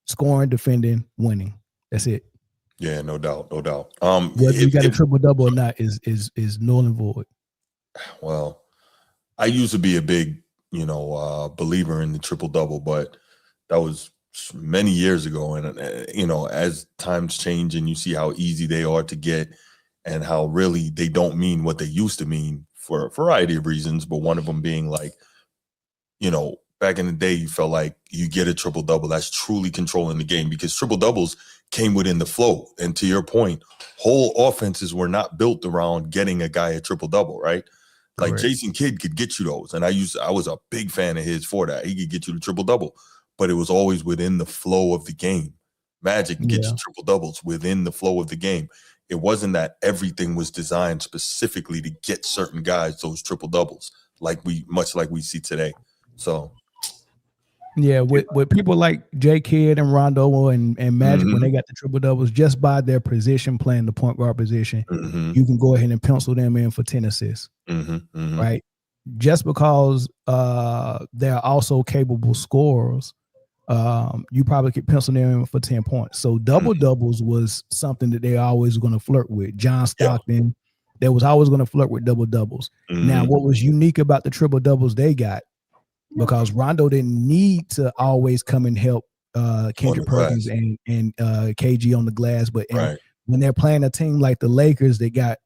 Scoring, defending, winning. That's it. Yeah, no doubt. Whether you got a triple double or not is null and void. Well, I used to be a big, believer in the triple double, but that was many years ago. And, as times change and you see how easy they are to get and how really they don't mean what they used to mean for a variety of reasons. But one of them being like, back in the day, you felt like you get a triple-double. That's truly controlling the game because triple-doubles came within the flow. And to your point, whole offenses were not built around getting a guy a triple-double, right? Like Correct. Jason Kidd could get you those. And I was a big fan of his for that. He could get you the triple-double, but it was always within the flow of the game. Magic gets you triple-doubles within the flow of the game. It wasn't that everything was designed specifically to get certain guys those triple-doubles, much like we see today. So yeah, with people like J Kidd and Rondo and Magic, when they got the triple doubles, just by their position playing the point guard position, you can go ahead and pencil them in for 10 assists, right? Just because they're also capable scorers, you probably could pencil them in for 10 points. So double doubles was something that they always going to flirt with. John Stockton, they was always going to flirt with double doubles. Now, what was unique about the triple doubles they got? Because Rondo didn't need to always come and help Kendrick Perkins and KG on the glass. But when they're playing a team like the Lakers, they got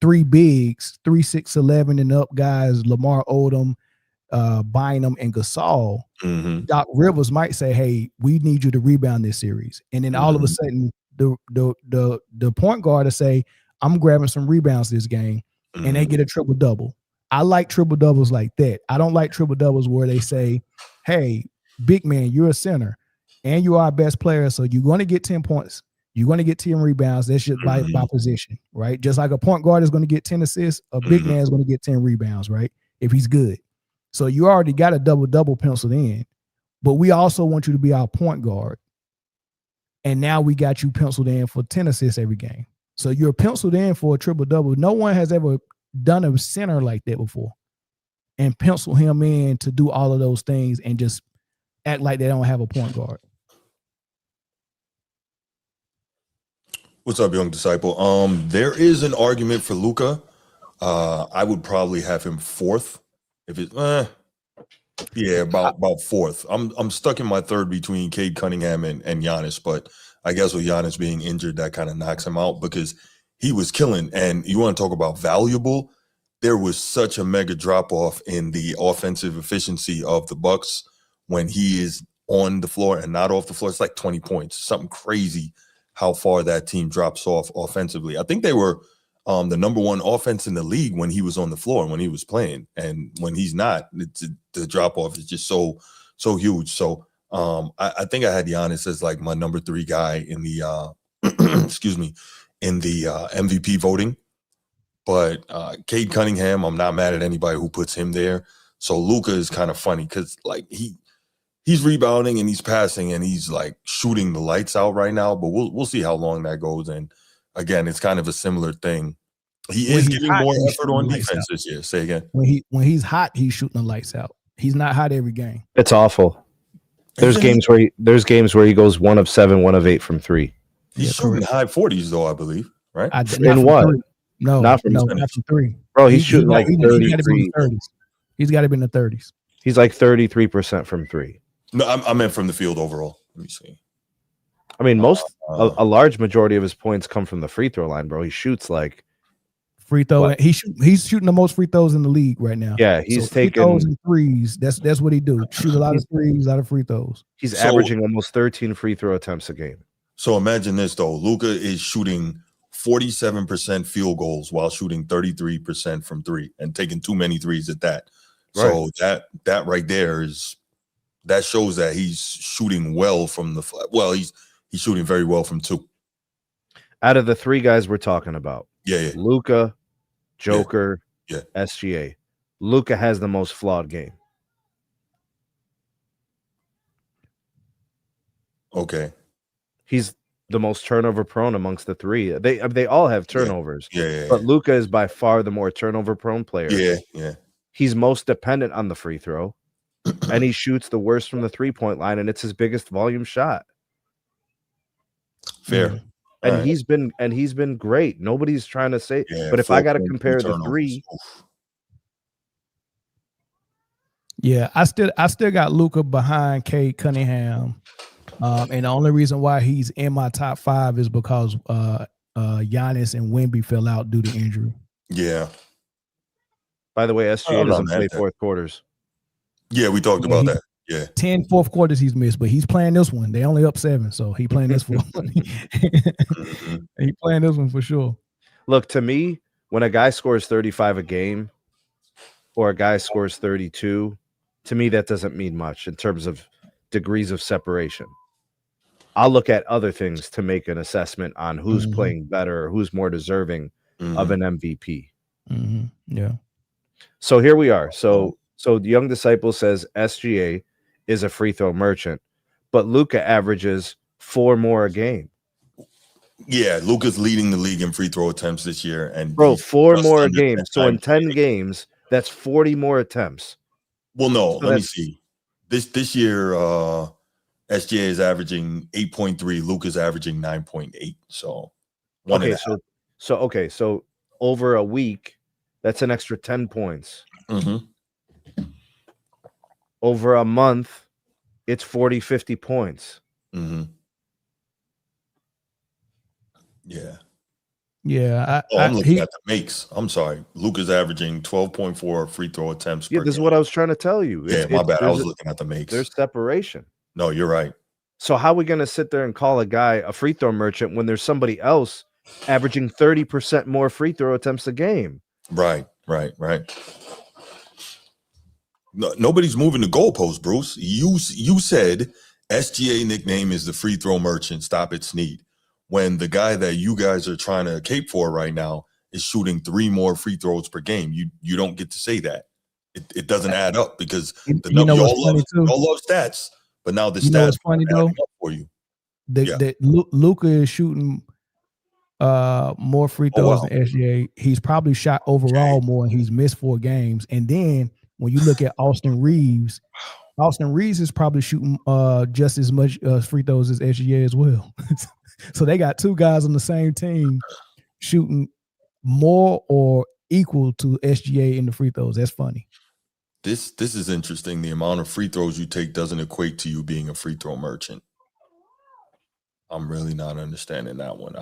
three bigs, 3, 6, 11 and up guys, Lamar Odom, Bynum, and Gasol. Doc Rivers might say, hey, we need you to rebound this series. And then all of a sudden, the point guard will say, I'm grabbing some rebounds this game, and they get a triple-double. I like triple doubles like that. I don't like triple doubles where they say, hey, big man, you're a center and you are our best player. So you're going to get 10 points. You're going to get 10 rebounds. That's just by position, right? Just like a point guard is going to get 10 assists, a big man is going to get 10 rebounds, right? If he's good. So you already got a double-double penciled in, but we also want you to be our point guard. And now we got you penciled in for 10 assists every game. So you're penciled in for a triple-double. No one has ever done a center like that before and pencil him in to do all of those things and just act like they don't have a point guard. What's up, young disciple? There is an argument for Luka. I would probably have him fourth. If it, about fourth. I'm stuck in my third between Cade Cunningham and Giannis, but I guess with Giannis being injured, that kind of knocks him out because he was killing. And you want to talk about valuable? There was such a mega drop off in the offensive efficiency of the Bucks when he is on the floor and not off the floor. It's like 20 points, something crazy how far that team drops off offensively. I think they were the number one offense in the league when he was on the floor and when he was playing. And when he's not, the drop off is just so huge. So I think I had Giannis as like my number 3 guy in the in the MVP voting. But Cade Cunningham, I'm not mad at anybody who puts him there. So Luka is kind of funny because like he's rebounding and he's passing and he's like shooting the lights out right now. But we'll see how long that goes. And again, it's kind of a similar thing. He is getting more effort on defense this year. Say again. When he's hot, he's shooting the lights out. He's not hot every game. It's awful. There's games where he goes 1 of 7, 1 of 8 from 3. He's shooting high 40s though, I believe, right? In what? No, not from 3. Bro, he's shooting like 33. He's got to be in the 30s. He's like 33% from 3. No, I meant from the field overall. Let me see. I mean, a large majority of his points come from the free throw line, bro. He shoots like free throw. He's shooting the most free throws in the league right now. Yeah, he's taking free throws and threes. That's what he do. Shoot a lot of threes, a lot of free throws. He's averaging almost 13 free throw attempts a game. So imagine this though. Luka is shooting 47% field goals while shooting 33% from 3 and taking too many threes at that. Right. So that right there that shows that he's shooting well from he's shooting very well from 2. Out of the 3 guys we're talking about, Luka, Joker, SGA. Luka has the most flawed game. Okay. He's the most turnover prone amongst the 3. They all have turnovers. But Luka is by far the more turnover prone player. Yeah. He's most dependent on the free throw. And he shoots the worst from the 3-point line, and it's his biggest volume shot. Fair. And he's been great. Nobody's trying to say, but if I got to compare the 3, I still got Luka behind Cade Cunningham And the only reason why he's in my top 5 is because Giannis and Wemby fell out due to injury. Yeah. By the way, SGA doesn't play fourth quarters. Yeah, we talked about that. Yeah. 10 fourth quarters he's missed, but he's playing this one. They only up 7, so he playing this one. He playing this one for sure. Look, to me, when a guy scores 35 a game or a guy scores 32, to me that doesn't mean much in terms of degrees of separation. I'll look at other things to make an assessment on who's playing better or who's more deserving of an MVP. Yeah. So here we are. So the Young Disciple says SGA is a free throw merchant, but Luka averages 4 more a game. Yeah, Luka's leading the league in free throw attempts this year, and 4 more a game. So in 10 games, that's 40 more attempts. Well, no, let me see. This year, SGA is averaging 8.3. Luka's averaging 9.8. So so over a week, that's an extra 10 points. Over a month, it's 40, 50 points. Yeah. Yeah. I'm looking at the makes. I'm sorry. Luka's averaging 12.4 free throw attempts per this is game. what I was trying to tell you. Yeah, my bad. I was looking at the makes. There's separation. No, you're right. So how are we going to sit there and call a guy a free throw merchant when there's somebody else averaging 30% more free throw attempts a game? Right. No, nobody's moving the goalpost, Bruce. You said SGA nickname is the free throw merchant. Stop it, Snead. When the guy that you guys are trying to cape for right now is shooting 3 more free throws per game, you don't get to say that. It doesn't add up because y'all love stats, but now the stats funny though for you. That Luka is shooting more free throws than SGA. He's probably shot overall more, and he's missed 4 games. And then when you look at Austin Reeves is probably shooting just as much free throws as SGA as well. So they got 2 guys on the same team shooting more or equal to SGA in the free throws. That's funny. This is interesting. The amount of free throws you take doesn't equate to you being a free throw merchant. I'm really not understanding that one.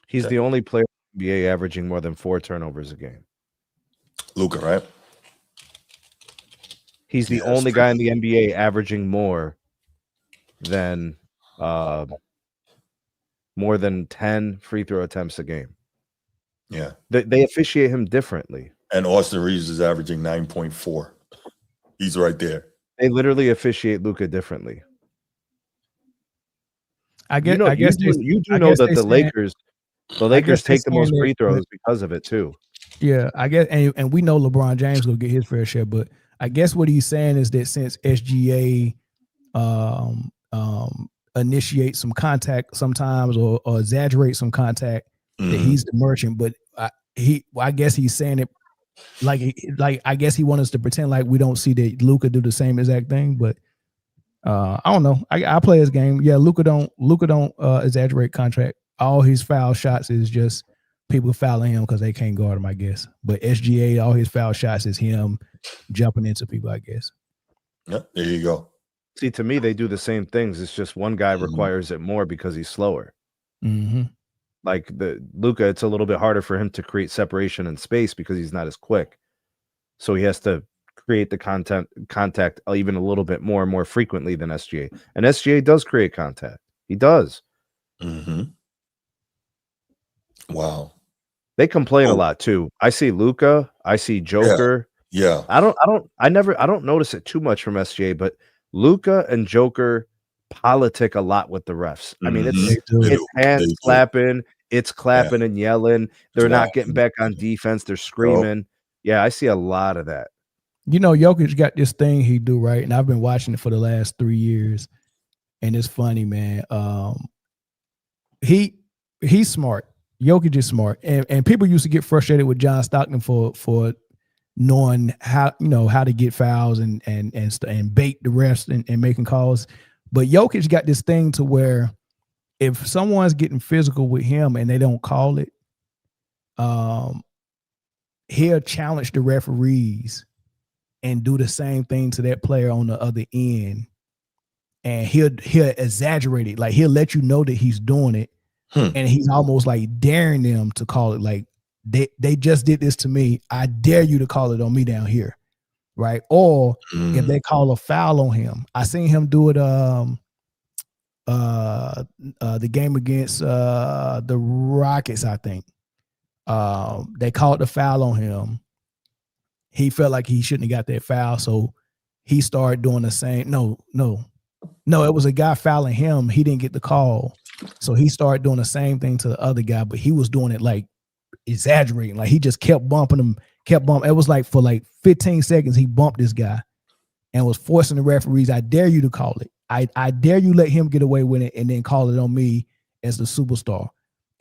He's the only player in the NBA averaging more than 4 turnovers a game. Luka, right? He's the only guy in the NBA averaging more than 10 free throw attempts a game. Yeah. They officiate him differently. And Austin Reeves is averaging 9.4. He's right there. They literally officiate Luka differently. I guess you do know that the Lakers take the most free throws because of it too. Yeah, I guess, and we know LeBron James will get his fair share, but I guess what he's saying is that since SGA initiate some contact sometimes or exaggerate some contact, that he's the merchant. But I guess he's saying it like I guess he wants us to pretend like we don't see that Luka do the same exact thing. But I don't know. I play his game. Yeah, Luka don't exaggerate contract. All his foul shots is just people fouling him because they can't guard him, I guess. But SGA, all his foul shots is him jumping into people, I guess. Yeah, there you go. See, to me, they do the same things. It's just one guy requires it more because he's slower. Like the Luka, it's a little bit harder for him to create separation in space because he's not as quick. So he has to create the contact even a little bit more and more frequently than SGA. And SGA does create contact. He does. Wow. They complain a lot too. I see Luka. I see Joker. Yeah. I don't notice it too much from SGA, but Luka and Joker politic a lot with the refs. I mean, it's hands clapping, it's clapping and yelling. They're not getting back on defense. They're screaming. Yeah, I see a lot of that. You know, Jokic got this thing he do, right? And I've been watching it for the last 3 years. And it's funny, man. He's smart. Jokic is smart. And people used to get frustrated with John Stockton for knowing how to get fouls and bait the refs and making calls. But Jokic got this thing to where if someone's getting physical with him and they don't call it, he'll challenge the referees and do the same thing to that player on the other end and he'll exaggerate it. Like he'll let you know that he's doing it, and he's almost like daring them to call it. Like they just did this to me. I dare you to call it on me down here, right? Or if they call a foul on him, I seen him do it. The game against the Rockets, I think. They called the foul on him. He felt like he shouldn't have got that foul, so he started doing the same. No, it was a guy fouling him. He didn't get the call, so he started doing the same thing to the other guy, but he was doing it like exaggerating. Like he just kept bumping him, It was like for like 15 seconds, he bumped this guy and was forcing the referees. I dare you to call it. I dare you let him get away with it and then call it on me as the superstar.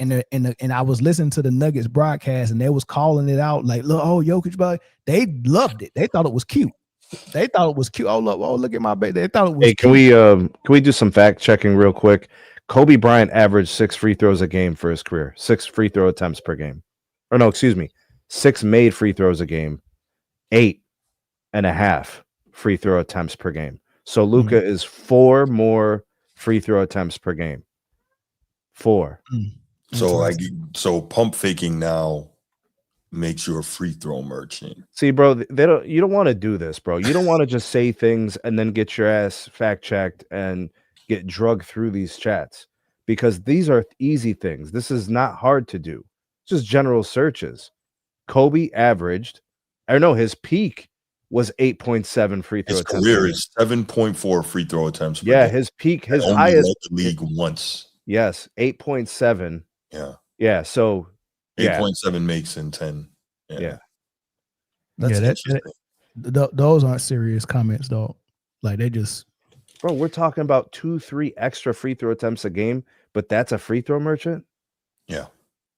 And I was listening to the Nuggets broadcast and they was calling it out like, look, oh, Jokic, but they loved it. They thought it was cute. Oh, look at my baby. They thought it was cute. Can we do some fact checking real quick? Kobe Bryant averaged 6 free throws a game for his career, 6 free throw attempts per game. Or no, excuse me, 6 made free throws a game, 8.5 free throw attempts per game. So Luka is 4 more free throw attempts per game. 4. So pump faking now makes you a free throw merchant. See, bro, you don't want to do this, bro. You don't want to just say things and then get your ass fact checked and get drugged through these chats, because these are easy things. This is not hard to do. It's just general searches. Kobe averaged, his peak was 8.7 free throw attempts. His career is 7.4 free throw attempts. His peak, his highest led the league once. Yes, 8.7. Yeah. So 8.7 makes in 10. Yeah. That's those aren't serious comments, though. Like they just, bro, we're talking about 2-3 extra free throw attempts a game, but that's a free throw merchant. Yeah.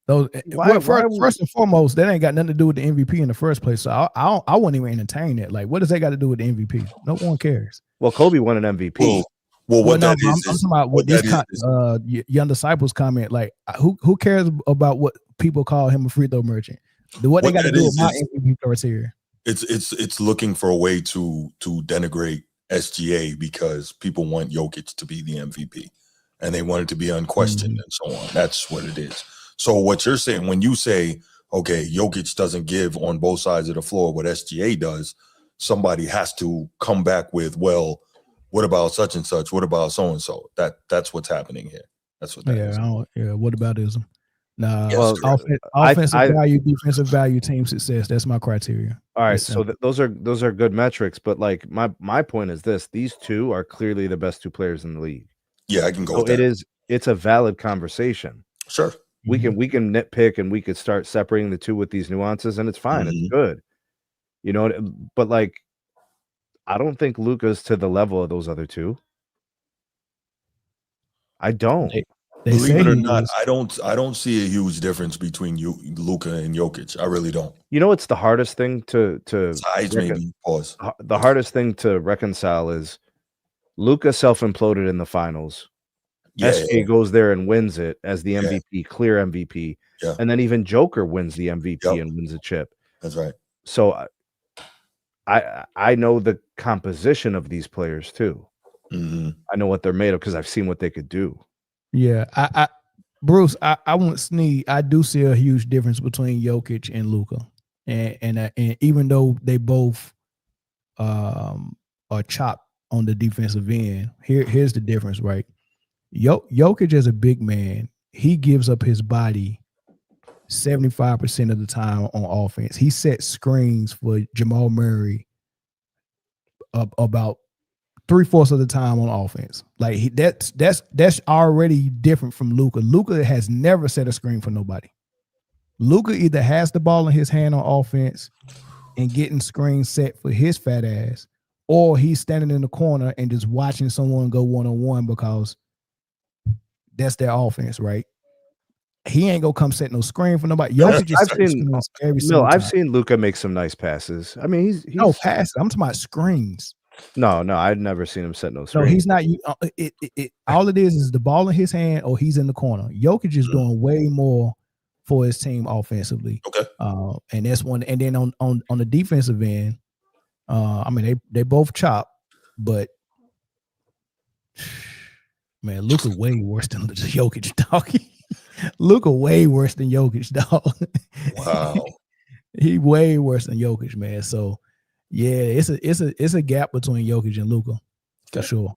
First and foremost, that ain't got nothing to do with the MVP in the first place. So I wouldn't even entertain that. Like, what does that got to do with the MVP? No one cares. Well, Kobe won an MVP. I'm talking about what this Young Disciples comment. Like, who cares about what people call him a free throw merchant? What they got to do with my MVP criteria? It's looking for a way to denigrate SGA because people want Jokic to be the MVP and they want it to be unquestioned and so on. That's what it is. So what you're saying when you say, okay, Jokic doesn't give on both sides of the floor what SGA does, somebody has to come back with, well, what about such and such? What about so and so? That's what's happening here. That's what that is. What aboutism? Nah. Yes, offensive value, defensive value, team success. That's my criteria. All right, so those are good metrics. But like my point is this: these two are clearly the best 2 players in the league. Yeah, I can go with that. It's a valid conversation. Sure. We can nitpick and we could start separating the two with these nuances, and it's fine. It's good. But like, I don't think Luka's to the level of those other 2. I don't. Believe it or not, I don't see a huge difference between Luka and Jokic. I really don't. It's the hardest thing to size maybe pause. The hardest thing to reconcile is Luka self-imploded in the finals. SGA goes there and wins it as the MVP, clear MVP. Yeah. And then even Joker wins the MVP and wins a chip. That's right. So I know the composition of these players too. I know what they're made of because I've seen what they could do. Yeah, Bruce, I won't sneeze. I do see a huge difference between Jokic and Luka, and even though they both are chopped on the defensive end, here's the difference, right? Jokic as a big man, he gives up his body 75% of the time on offense. He sets screens for Jamal Murray about 3/4 of the time on offense. Like that's already different from Luka. Luka has never set a screen for nobody. Luka either has the ball in his hand on offense and getting screens set for his fat ass, or he's standing in the corner and just watching someone go one-on-one because that's their offense, right? He ain't gonna come set no screen for nobody. I've seen Luka make some nice passes. I mean, he's no passes. I'm talking about screens. No, I've never seen him set no screen. No, he's not. All it is the ball in his hand or he's in the corner. Jokic is doing way more for his team offensively. Okay. And that's one. And then on the defensive end, I mean they both chop, but Man, Luka way worse than Jokic, dog. Luka way worse than Jokic, dog. Wow. He way worse than Jokic, man. So yeah, it's a gap between Jokic and Luka for sure.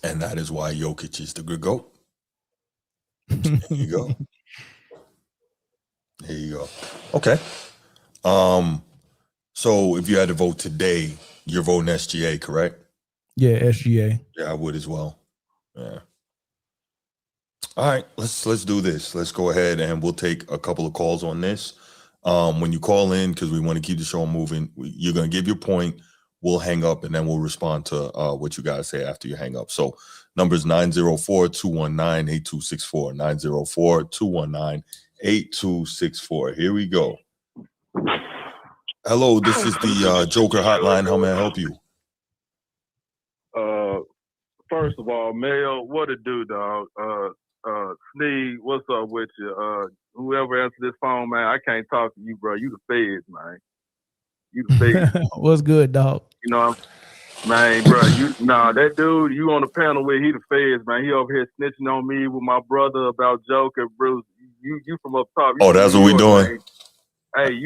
And that is why Jokic is the good GOAT. There you go. There you go. Okay. So if you had to vote today, you're voting SGA, correct? Yeah, SGA. Yeah, I would as well. Yeah. All right, let's do this. Let's go ahead and we'll take a couple of calls on this. When you call in, because we want to keep the show moving, you're going to give your point. We'll hang up and then we'll respond to what you guys say after you hang up. So number is 904-219-8264, 904-219-8264. Here we go. Hello, this is the Joker Hotline. How may I help you? First of all, Mel, what it do, dog? Sneed, what's up with you? Whoever answered this phone, man, I can't talk to you, bro. You the feds, man. You the feds. What's good, dog? You know, man, bro, that dude you on the panel with, he the feds, man. He over here snitching on me with my brother about Joker, Bruce. You from up top. Oh, that's what we doing. Man. Hey,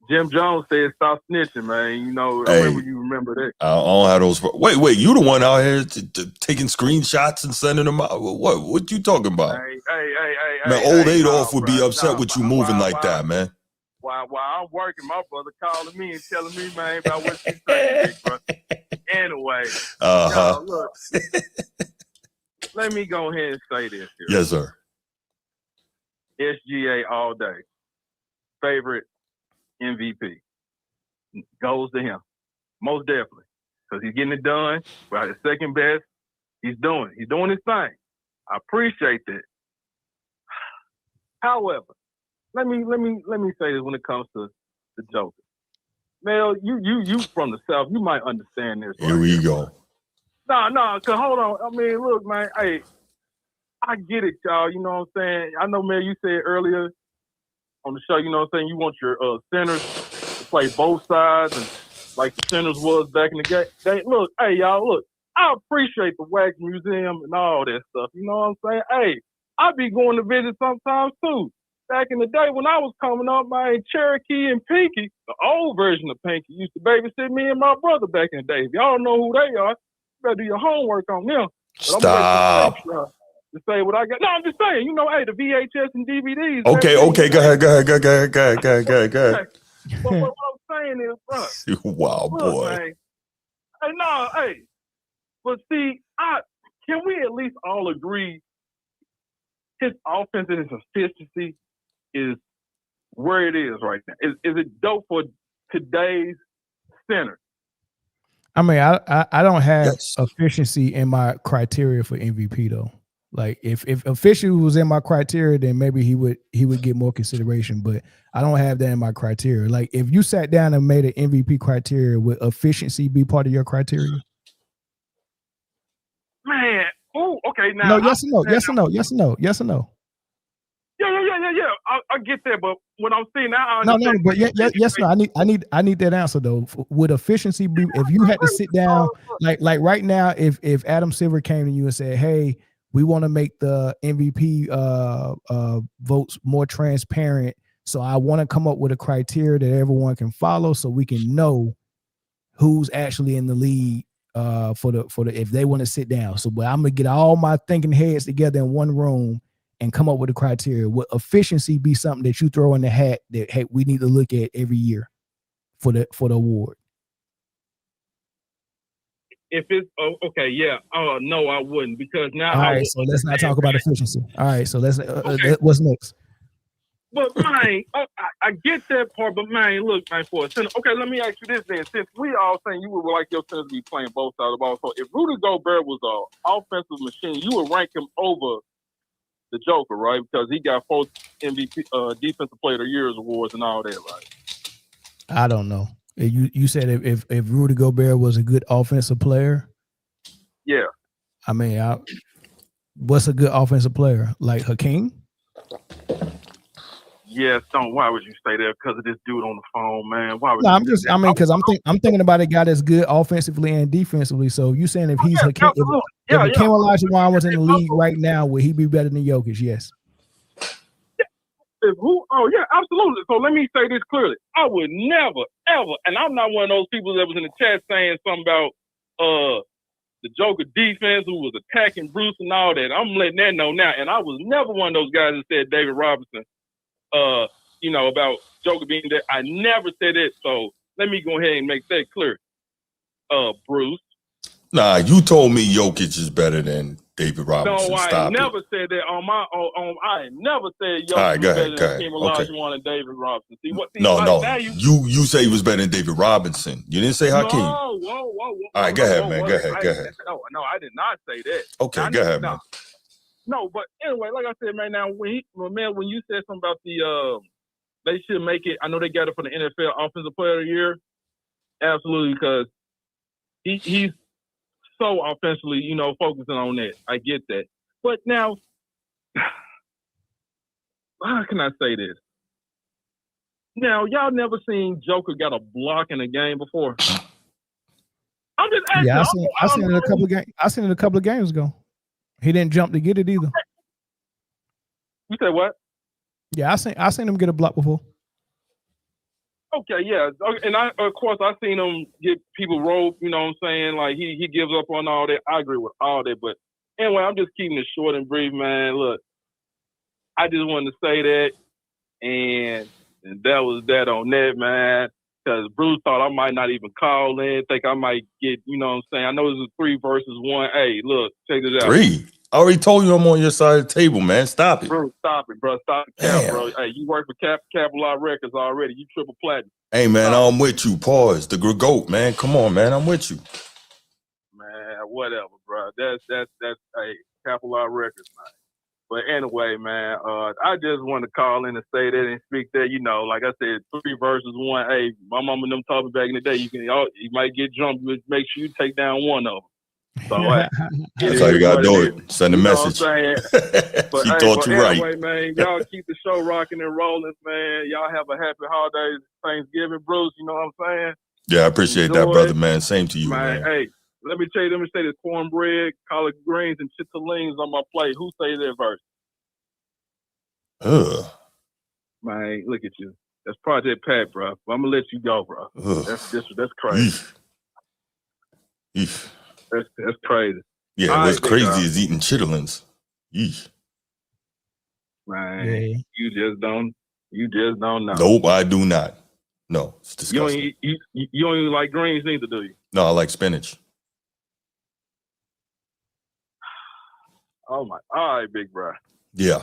Jim Jones said stop snitching, man. You know, I remember that. I don't have those. Wait, you the one out here taking screenshots and sending them out? What you talking about? Man, old Adolf would be upset with you moving like that, man. While I'm working, my brother calling me and telling me, man, about what you saying, bro. Anyway, look, let me go ahead and say this here. Yes, sir. SGA all day. Favorite MVP goes to him, most definitely, because he's getting it done. We're the second best. He's doing his thing. I appreciate that. However, let me say this when it comes to the Joker. Mel, you from the South, you might understand this. Here we go. No, cause hold on. I mean, look, man. Hey, I get it, y'all. You know what I'm saying? I know, Mel, you said earlier on the show, you know what I'm saying, you want your centers to play both sides and like the centers was back in the day. Look, hey, y'all, look, I appreciate the Wax Museum and all that stuff. You know what I'm saying? Hey, I be going to visit sometimes too. Back in the day when I was coming up, my Cherokee and Pinky, the old version of Pinky, used to babysit me and my brother back in the day. If y'all don't know who they are, you better do your homework on them. Stop. To say what I got. No, I'm just saying, you know, hey, the VHS and DVDs. Okay, go ahead. But what I'm saying is, bro. Wow, look, boy. Man, but see, can we at least all agree his offense and his efficiency is where it is right now? Is it dope for today's center? I mean, I don't have efficiency in my criteria for MVP though. Like if efficiency was in my criteria, then maybe he would get more consideration. But I don't have that in my criteria. Like if you sat down and made an MVP criteria, would efficiency be part of your criteria? Man, okay. Now, no, yes or no, yes or no, yes or no, yes or no. Yeah. I get that, but what I'm seeing now, no, but yes, no. I need that answer though. Would efficiency be if you had to sit down, like right now, if Adam Silver came to you and said, "Hey, we want to make the MVP votes more transparent. So I want to come up with a criteria that everyone can follow, so we can know who's actually in the lead for the if they want to sit down. So, but I'm gonna get all my thinking heads together in one room and come up with a criteria. Would efficiency be something that you throw in the hat that hey, we need to look at every year for the award? If it's okay, yeah. No, I wouldn't, because now. All right, so let's not talk about efficiency. All right, so let's. What's next? But man, I get that part. But man, look, man, for a center. Okay, let me ask you this then. Since we all saying you would like your center to be playing both sides of the ball, so if Rudy Gobert was an offensive machine, you would rank him over the Joker, right? Because he got 4 MVP, Defensive Player of the Year's awards and all that, right? I don't know. You said if Rudy Gobert was a good offensive player, yeah. I mean, what's a good offensive player? Like Hakeem? Yes, don't. Why would you say that? Because of this dude on the phone, man. Why would No, you I'm say just. that? I mean, because I'm thinking about a guy that's good offensively and defensively. So you saying if he's absolutely. if Hakeem Olajuwon was in the league right now, would he be better than Jokic? Yes. Who? Oh yeah, absolutely. So let me say this clearly: I would never, ever, and I'm not one of those people that was in the chat saying something about the Joker defense who was attacking Bruce and all that. I'm letting that know now. And I was never one of those guys that said David Robinson, about Joker being there. I never said it. So let me go ahead and make that clear. Bruce. Nah, you told me Jokic is better than David Robinson. No, I Stop never said that I never said Jokic All right, go was ahead, better than Hakeem Olajuwon and David Robinson. No. You say he was better than David Robinson. You didn't say Hakeem. Whoa. All right, go ahead, man. Go ahead. No, I did not say that. Okay, go ahead, man. No, but anyway, like I said, man, now when you said something about they should make it, I know they got it for the NFL Offensive Player of the Year. Absolutely, because he's so offensively, focusing on that. I get that. But now, how can I say this? Now, y'all never seen Joker got a block in a game before? I'm just asking. Yeah, I seen it a couple of games. I seen it a couple of games ago. He didn't jump to get it either. You said what? Yeah, I seen him get a block before. Okay, yeah, and of course I seen him get people rope. You know what I'm saying? Like he gives up on all that. I agree with all that, but anyway, I'm just keeping it short and brief, man. Look, I just wanted to say that, and that was that on that, man. Because Bruce thought I might not even call in, think I might get, you know what I'm saying? I know this is 3 versus 1. Hey, look, check this out. 3? I already told you I'm on your side of the table, man. Stop it. Bro, stop it, bro. Stop the cap, bro. Hey, you work for Capital Records already. You triple platinum. Hey, man, I'm with you. Pause. The GOAT, man. Come on, man. I'm with you. Man, whatever, bro. That's hey, Capital Records, man. But anyway, man, I just want to call in and say that and speak that, like I said, 3 versus 1. Hey, my mama and them taught me back in the day, you might get jumped, but make sure you take down one of them. So that's how you gotta do it. Send a message. She thought you right. Anyway, man, y'all keep the show rocking and rolling, man. Y'all have a happy holidays, Thanksgiving, Bruce. You know what I'm saying? Yeah, I appreciate that, brother, man. Same to you, man. Hey, let me say this: cornbread, collard greens, and chitterlings on my plate. Who say that verse? Man, look at you. That's Project Pat, bro. But I'm gonna let you go, bro. That's crazy. That's crazy. Yeah, what's crazy is eating chitterlings. Yeesh. Man, you just don't know. Nope, I do not. No, it's disgusting. You don't even like greens neither, do you? No, I like spinach. Oh my! All right, big bro. Yeah.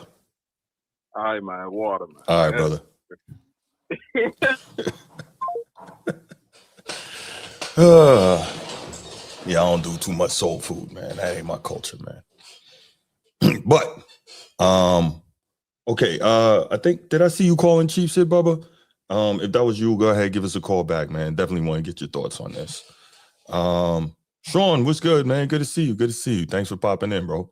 All right, man. Water, man. All right, brother. Yeah, I don't do too much soul food, man. That ain't my culture, man. But, okay. I think, did I see you calling Chief Sid, Bubba? If that was you, go ahead, give us a call back, man. Definitely want to get your thoughts on this. Sean, what's good, man? Good to see you. Good to see you. Thanks for popping in, bro.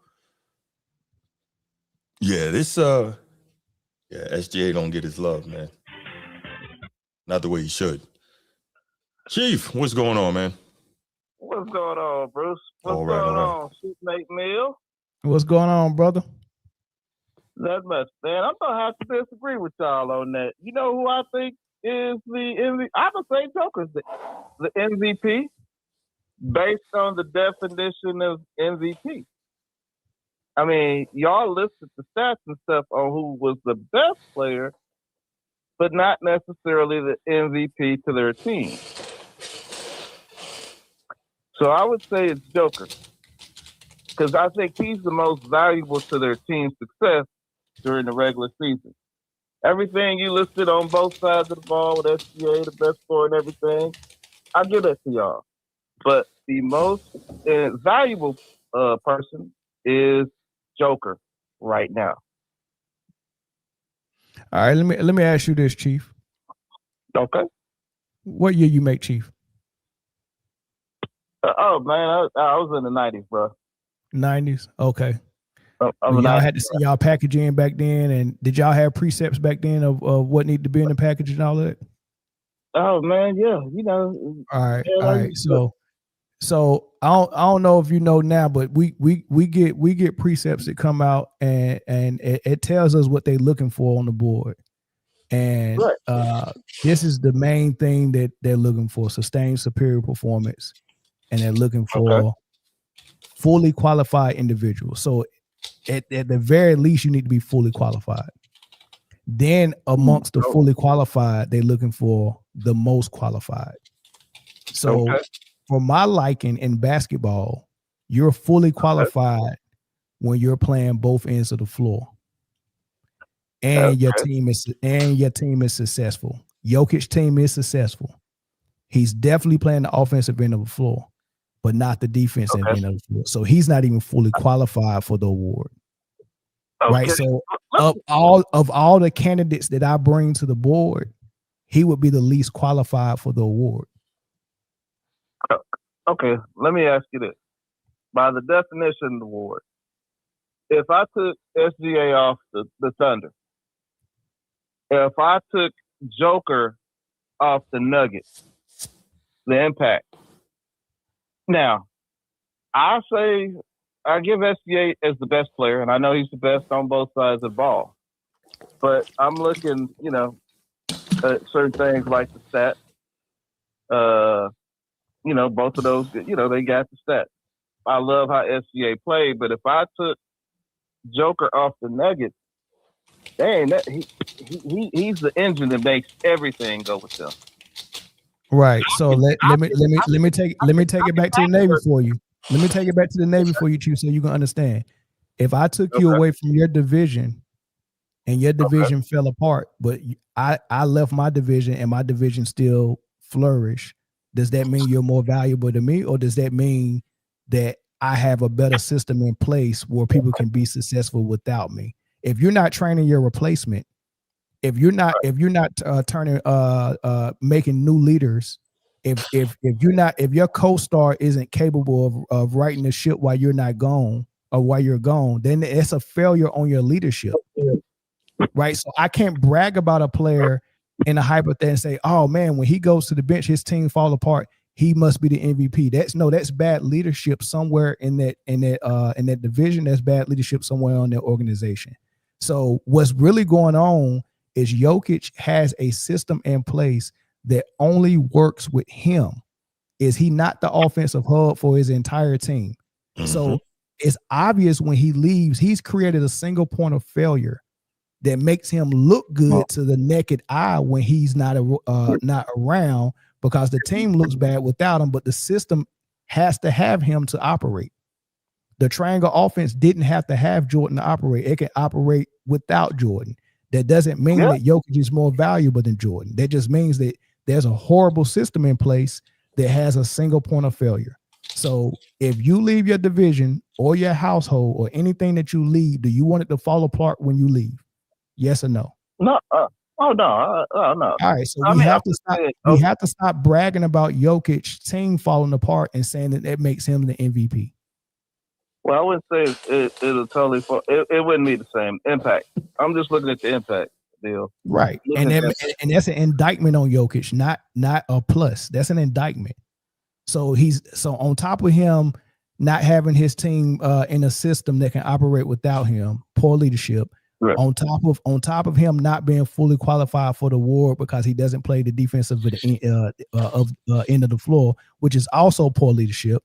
Yeah, SGA don't get his love, man. Not the way he should. Chief, what's going on, man? What's going on, Bruce? What's going on, Shipmate Mill? What's going on, brother? Not much, man. I'm gonna have to disagree with y'all on that. You know who I think is the MVP? I would say Joker's the MVP based on the definition of MVP. I mean, y'all listed the stats and stuff on who was the best player, but not necessarily the MVP to their team. So I would say it's Joker, because I think he's the most valuable to their team's success during the regular season. Everything you listed on both sides of the ball with SGA, the best scorer and everything, I give that to y'all. But the most valuable person is Joker right now. All right, let me ask you this, Chief. Okay. What year you make, Chief? Oh man, I was in the 90s, bro. 90s. Okay. Y'all had to see y'all packaging back then, and did y'all have precepts back then of what needed to be in the package and all that? Oh man, yeah, All right. So I don't know if you know now, but we get precepts that come out and it tells us what they're looking for on the board, and this is the main thing that they're looking for: sustained superior performance, and they're looking for fully qualified individuals. So at the very least, you need to be fully qualified. Then amongst the fully qualified, they're looking for the most qualified. So for my liking in basketball, you're fully qualified when you're playing both ends of the floor. And your team is successful. Jokic's team is successful. He's definitely playing the offensive end of the floor, but not the defensive end of the floor. So he's not even fully qualified for the award. Right. So of all the candidates that I bring to the board, he would be the least qualified for the award. Okay, let me ask you this. By the definition of the award, if I took SGA off the Thunder, if I took Joker off the Nuggets, the Impact. Now, I give SGA as the best player, and I know he's the best on both sides of the ball. But I'm looking, at certain things like the stats. Both of those, they got the stats. I love how SGA played, but if I took Joker off the Nuggets, dang, he's the engine that makes everything go with them. Right. So let me take it back to the Navy for you. Let me take it back to the Navy for you, Chief, so you can understand. If I took you away from your division and your division fell apart, but I left my division and my division still flourished, does that mean you're more valuable to me, or does that mean that I have a better system in place where people can be successful without me? If you're not training your replacement, if you're not making new leaders, if your co-star isn't capable of righting the ship while you're not gone or while you're gone, then it's a failure on your leadership. Right. So I can't brag about a player in a hypothetical and say, oh man, when he goes to the bench, his team fall apart. He must be the MVP. That's bad leadership somewhere in that division. That's bad leadership somewhere on their organization. So what's really going on is Jokic has a system in place that only works with him. Is he not the offensive hub for his entire team? Mm-hmm. So it's obvious when he leaves, he's created a single point of failure that makes him look good to the naked eye when he's not around, because the team looks bad without him, but the system has to have him to operate. The triangle offense didn't have to have Jordan to operate. It can operate without Jordan. That doesn't mean that Jokic is more valuable than Jordan. That just means that there's a horrible system in place that has a single point of failure. So if you leave your division or your household or anything that you leave, do you want it to fall apart when you leave? Yes or no? No. No. No. All right. So we have to stop bragging about Jokic's team falling apart and saying that makes him the MVP. Well, I wouldn't say it'll totally fall. It wouldn't be the same impact. I'm just looking at the impact deal. Right. And that's an indictment on Jokic, not a plus. That's an indictment. So on top of him not having his team in a system that can operate without him, poor leadership. Right. On top of him not being fully qualified for the award because he doesn't play the defensive end of the floor, which is also poor leadership.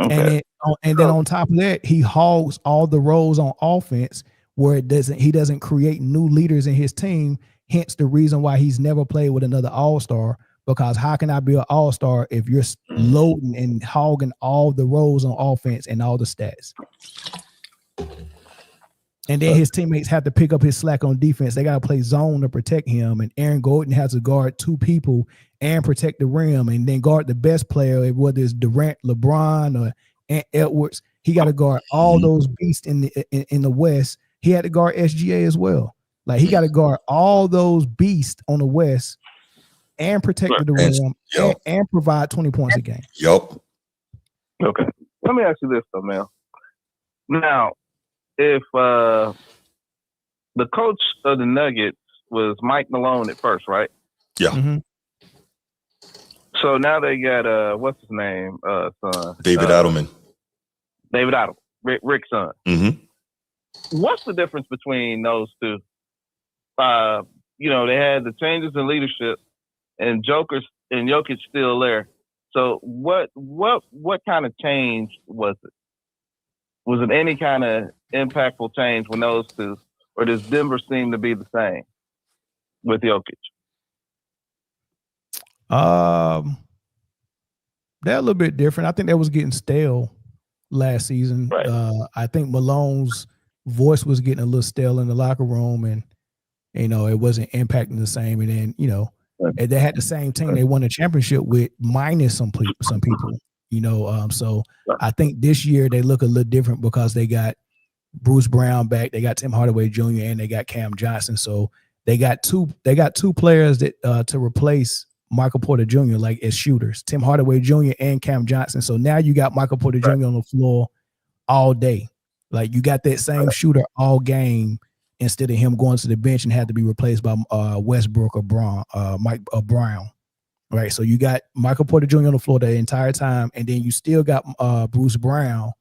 Okay. And then on top of that, he hogs all the roles on offense where he doesn't create new leaders in his team. Hence the reason why he's never played with another all-star, because how can I be an all-star if you're loading and hogging all the roles on offense and all the stats? And then his teammates have to pick up his slack on defense. They got to play zone to protect him. And Aaron Gordon has to guard two people and protect the rim, and then guard the best player, whether it's Durant, LeBron, or Edwards. He got to guard all those beasts in the West. He had to guard SGA as well. Like, he got to guard all those beasts on the West and protect the rim and provide 20 points a game. Yup. Okay. let me ask you this though, Mel. Now, if the coach of the Nuggets was Mike Malone at first, right? Yeah. Mm-hmm. So now they got what's his name? Son. David Adelman. David Adelman, Rick's son. Mm-hmm. What's the difference between those two? You know, they had the changes in leadership, and Jokic still there. So what kind of change was it? Was it any kind of impactful change when those two, or does Denver seem to be the same with Jokic? They're a little bit different. I think that was getting stale last season. Right. I think Malone's voice was getting a little stale in the locker room, and you know it wasn't impacting the same. And then you know they had the same team they won a championship with, minus some people. You know, so I think this year they look a little different because they got Bruce Brown back, they got Tim Hardaway Jr. and they got Cam Johnson. So they got two players that to replace Michael Porter Jr. like as shooters, Tim Hardaway Jr. and Cam Johnson. So now you got Michael Porter Jr. on the floor all day. Like you got that same shooter all game instead of him going to the bench and had to be replaced by Westbrook or Brown. Right. So you got Michael Porter Jr. on the floor the entire time, and then you still got Bruce Brown,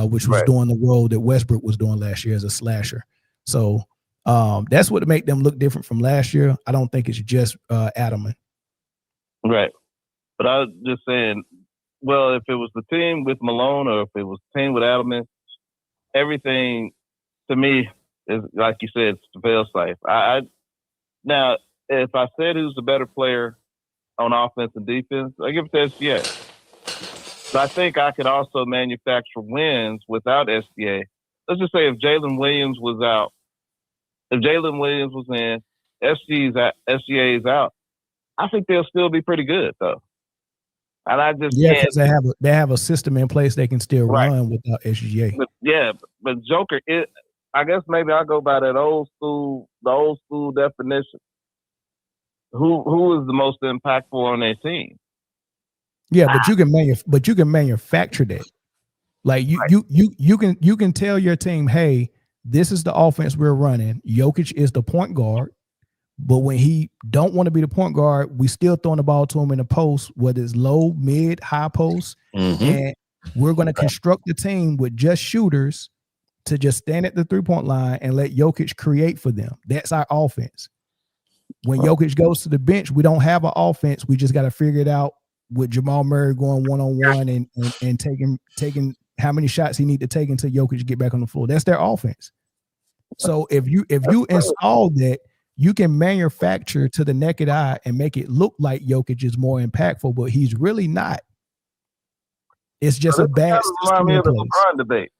which was doing the role that Westbrook was doing last year as a slasher. So that's what make them look different from last year. I don't think it's just Adelman. Right. But I was just saying, well, if it was the team with Malone or if it was the team with Adelman, everything to me is, like you said, it's the fail safe. Now, if I said who's the better player on offense and defense, I give it to SGA. But I think I could also manufacture wins without SGA. Let's just say if Jalen Williams was out, if Jalen Williams was in, SGA is out, I think they'll still be pretty good though. And I just because they have a system in place they can still run without SGA. But Joker, I guess maybe I'll go by that the old school definition. Who is the most impactful on their team? Yeah, but you can manufacture that. Like you can tell your team, hey, this is the offense we're running. Jokic is the point guard, but when he don't want to be the point guard, we still throwing the ball to him in the post, whether it's low, mid, high post, and we're going to construct the team with just shooters to just stand at the 3-point line and let Jokic create for them. That's our offense. When Jokic goes to the bench, we don't have an offense. We just got to figure it out with Jamal Murray going one-on-one and taking how many shots he need to take until Jokic get back on the floor. That's their offense. So if you install that, you can manufacture to the naked eye and make it look like Jokic is more impactful, but he's really not. It's just a bad system in place. LeBron debate.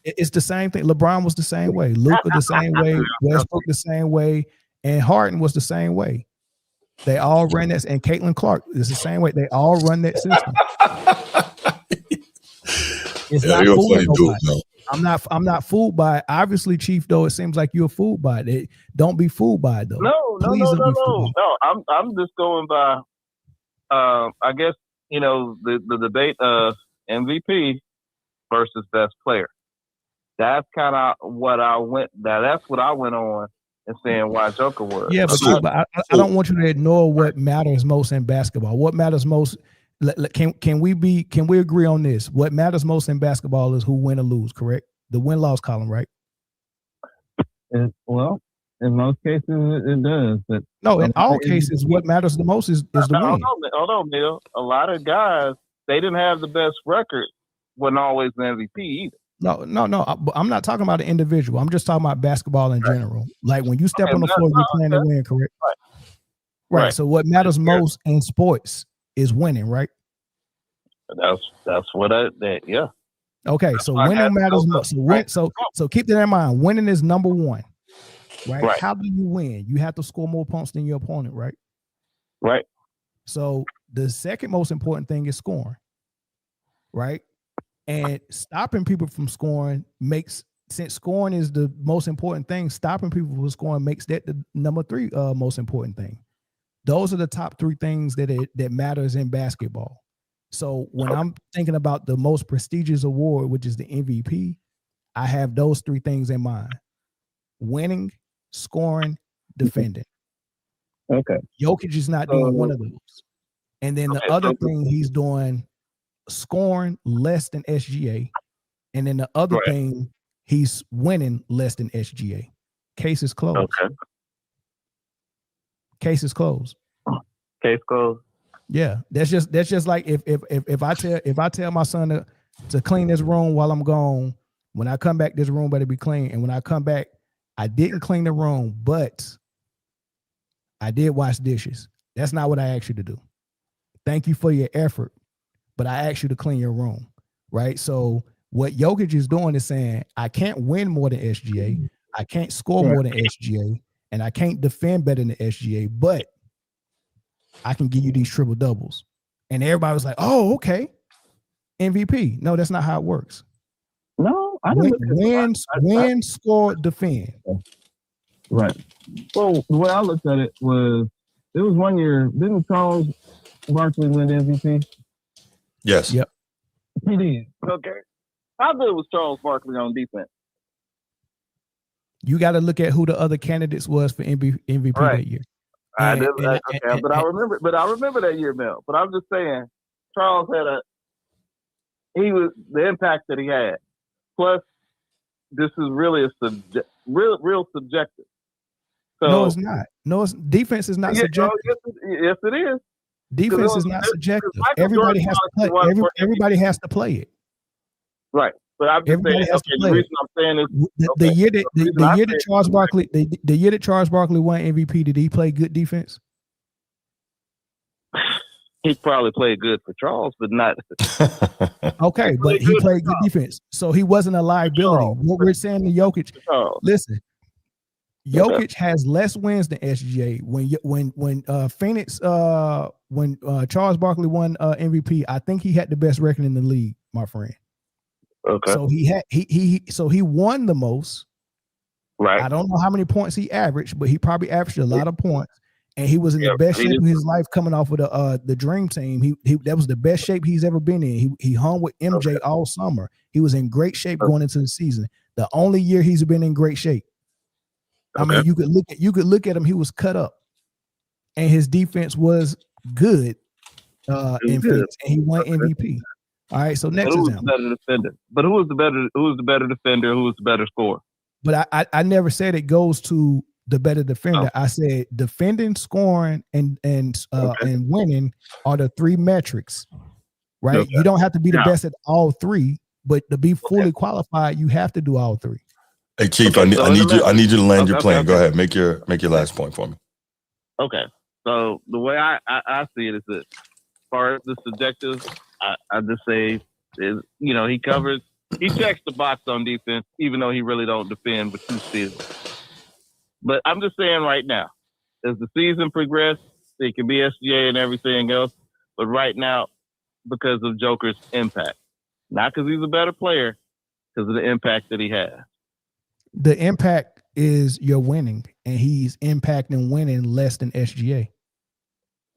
It's the same thing. LeBron was the same way. Luka the same way. Westbrook the same way. And Harden was the same way. They all ran that, and Caitlin Clark is the same way. They all run that system. It's not fooling nobody. I'm not fooled by it. Obviously, Chief, though, it seems like you're fooled by it. Don't be fooled by it, though. No. I'm just going by. I guess the debate of MVP versus best player. That's kind of what I went. That's what I went on and saying why Joker was. Yeah, but I don't want you to ignore what matters most in basketball. What matters most? Can we agree on this? What matters most in basketball is who win or lose, correct? The win-loss column, right? Well, in most cases it does, but no, in all cases, what matters the most is the win. Hold on, Neil. A lot of guys, they didn't have the best record, wasn't always the MVP either. No. I'm not talking about an individual. I'm just talking about basketball in general. Like when you step on the floor, you're playing to win, correct? Right. So what matters most in sports is winning, right? That's what yeah. Okay, so winning matters most. So keep that in mind. Winning is number one, right? How do you win? You have to score more points than your opponent, right? Right. So the second most important thing is scoring, right? And stopping people from scoring since scoring is the most important thing, stopping people from scoring makes that the number 3 most important thing. Those are the top 3 things that matters in basketball. So when I'm thinking about the most prestigious award, which is the MVP, I have those three things in mind: winning, scoring, defending. Okay. Jokic is not doing one of those. And then the other thing he's doing, scoring less than SGA. And then the other thing, he's winning less than SGA. Case is closed. Okay. Case is closed. Case closed. Yeah, that's just like if I tell my son to clean this room while I'm gone, when I come back, this room better be clean. And when I come back, I didn't clean the room, but I did wash dishes. That's not what I asked you to do. Thank you for your effort, but I asked you to clean your room, right? So what Jokic is doing is saying, I can't win more than SGA, I can't score more than SGA, and I can't defend better than SGA, but I can give you these triple doubles. And everybody was like, oh, okay. MVP. No, that's not how it works. No, I didn't win, score, defend. Right. Well, the way I looked at it was 1 year. Didn't Charles Barkley win the MVP? Yes. Yep. He did. Okay. How good was Charles Barkley on defense? You got to look at who the other candidates was for MVP that year. I remember that year, Mel. But I'm just saying, Charles had the impact that he had. Plus, this is really real subjective. So, no, it's not. No, defense is not subjective. Yes, it is. Defense is not subjective. Everybody has to play. Everybody has to play it. Right. But I'm just saying. The reason I'm saying is the year that Charles Barkley won MVP, did he play good defense? He probably played good for Charles, but not. Okay, but he played good defense, so he wasn't a liability. What we're saying to Jokic, listen, Jokic has less wins than SGA. When Charles Barkley won MVP, I think he had the best record in the league, my friend. Okay. So he won the most. Right. I don't know how many points he averaged, but he probably averaged a lot of points. And he was in the best shape of his life coming off of the Dream Team. That was the best shape he's ever been in. He hung with MJ all summer. He was in great shape going into the season. The only year he's been in great shape. I mean, you could look at him. He was cut up, and his defense was good. In Phoenix, and he won MVP. All right. So next example. Better defender? But who was the better defender? Who was the better scorer? But I never said it goes to the better defender. I said defending, scoring, and winning are the three metrics, right? Okay. You don't have to be the best at all three, but to be fully qualified, you have to do all three. Hey, Chief, I need you to land your plane. Go ahead, make your last point for me. Okay, so the way I see it is that, as far as the subjective, I just say is he checks the box on defense, even though he really don't defend with 2 steals. But I'm just saying right now, as the season progresses, it can be SGA and everything else. But right now, because of Joker's impact, not because he's a better player, because of the impact that he has. The impact is you're winning, and he's impacting winning less than SGA.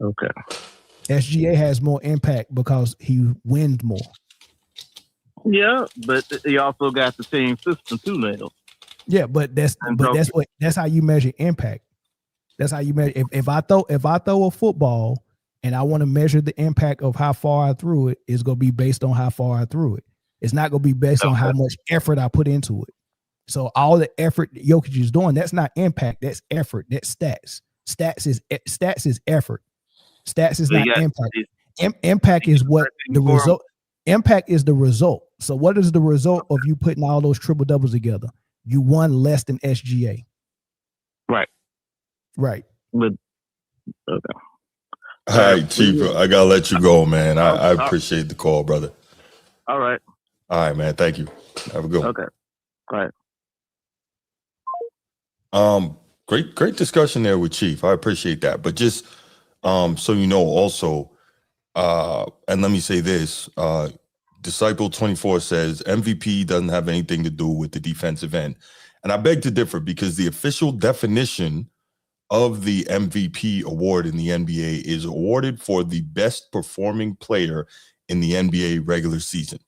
Okay. SGA has more impact because he wins more. Yeah, but he also got the team system too now. Yeah, but that's how you measure impact. That's how you measure. If I throw a football and I want to measure the impact of how far I threw it, it's gonna be based on how far I threw it. It's not gonna be based on how much effort I put into it. So all the effort that Jokic is doing, that's not impact, that's effort, that's stats. Stats is effort. Stats is not impact. Impact is what the result. Impact is the result. So what is the result of you putting all those triple doubles together? You won less than SGA. Right. But okay. All right, Chief. I gotta let you go, man. I appreciate the call, brother. All right, man. Thank you. Have a good one. Okay. All right. Great discussion there with Chief. I appreciate that. But just so you know, also, and let me say this: Disciple 24 says MVP doesn't have anything to do with the defensive end, and I beg to differ because the official definition of the MVP award in the NBA is awarded for the best performing player in the NBA regular season.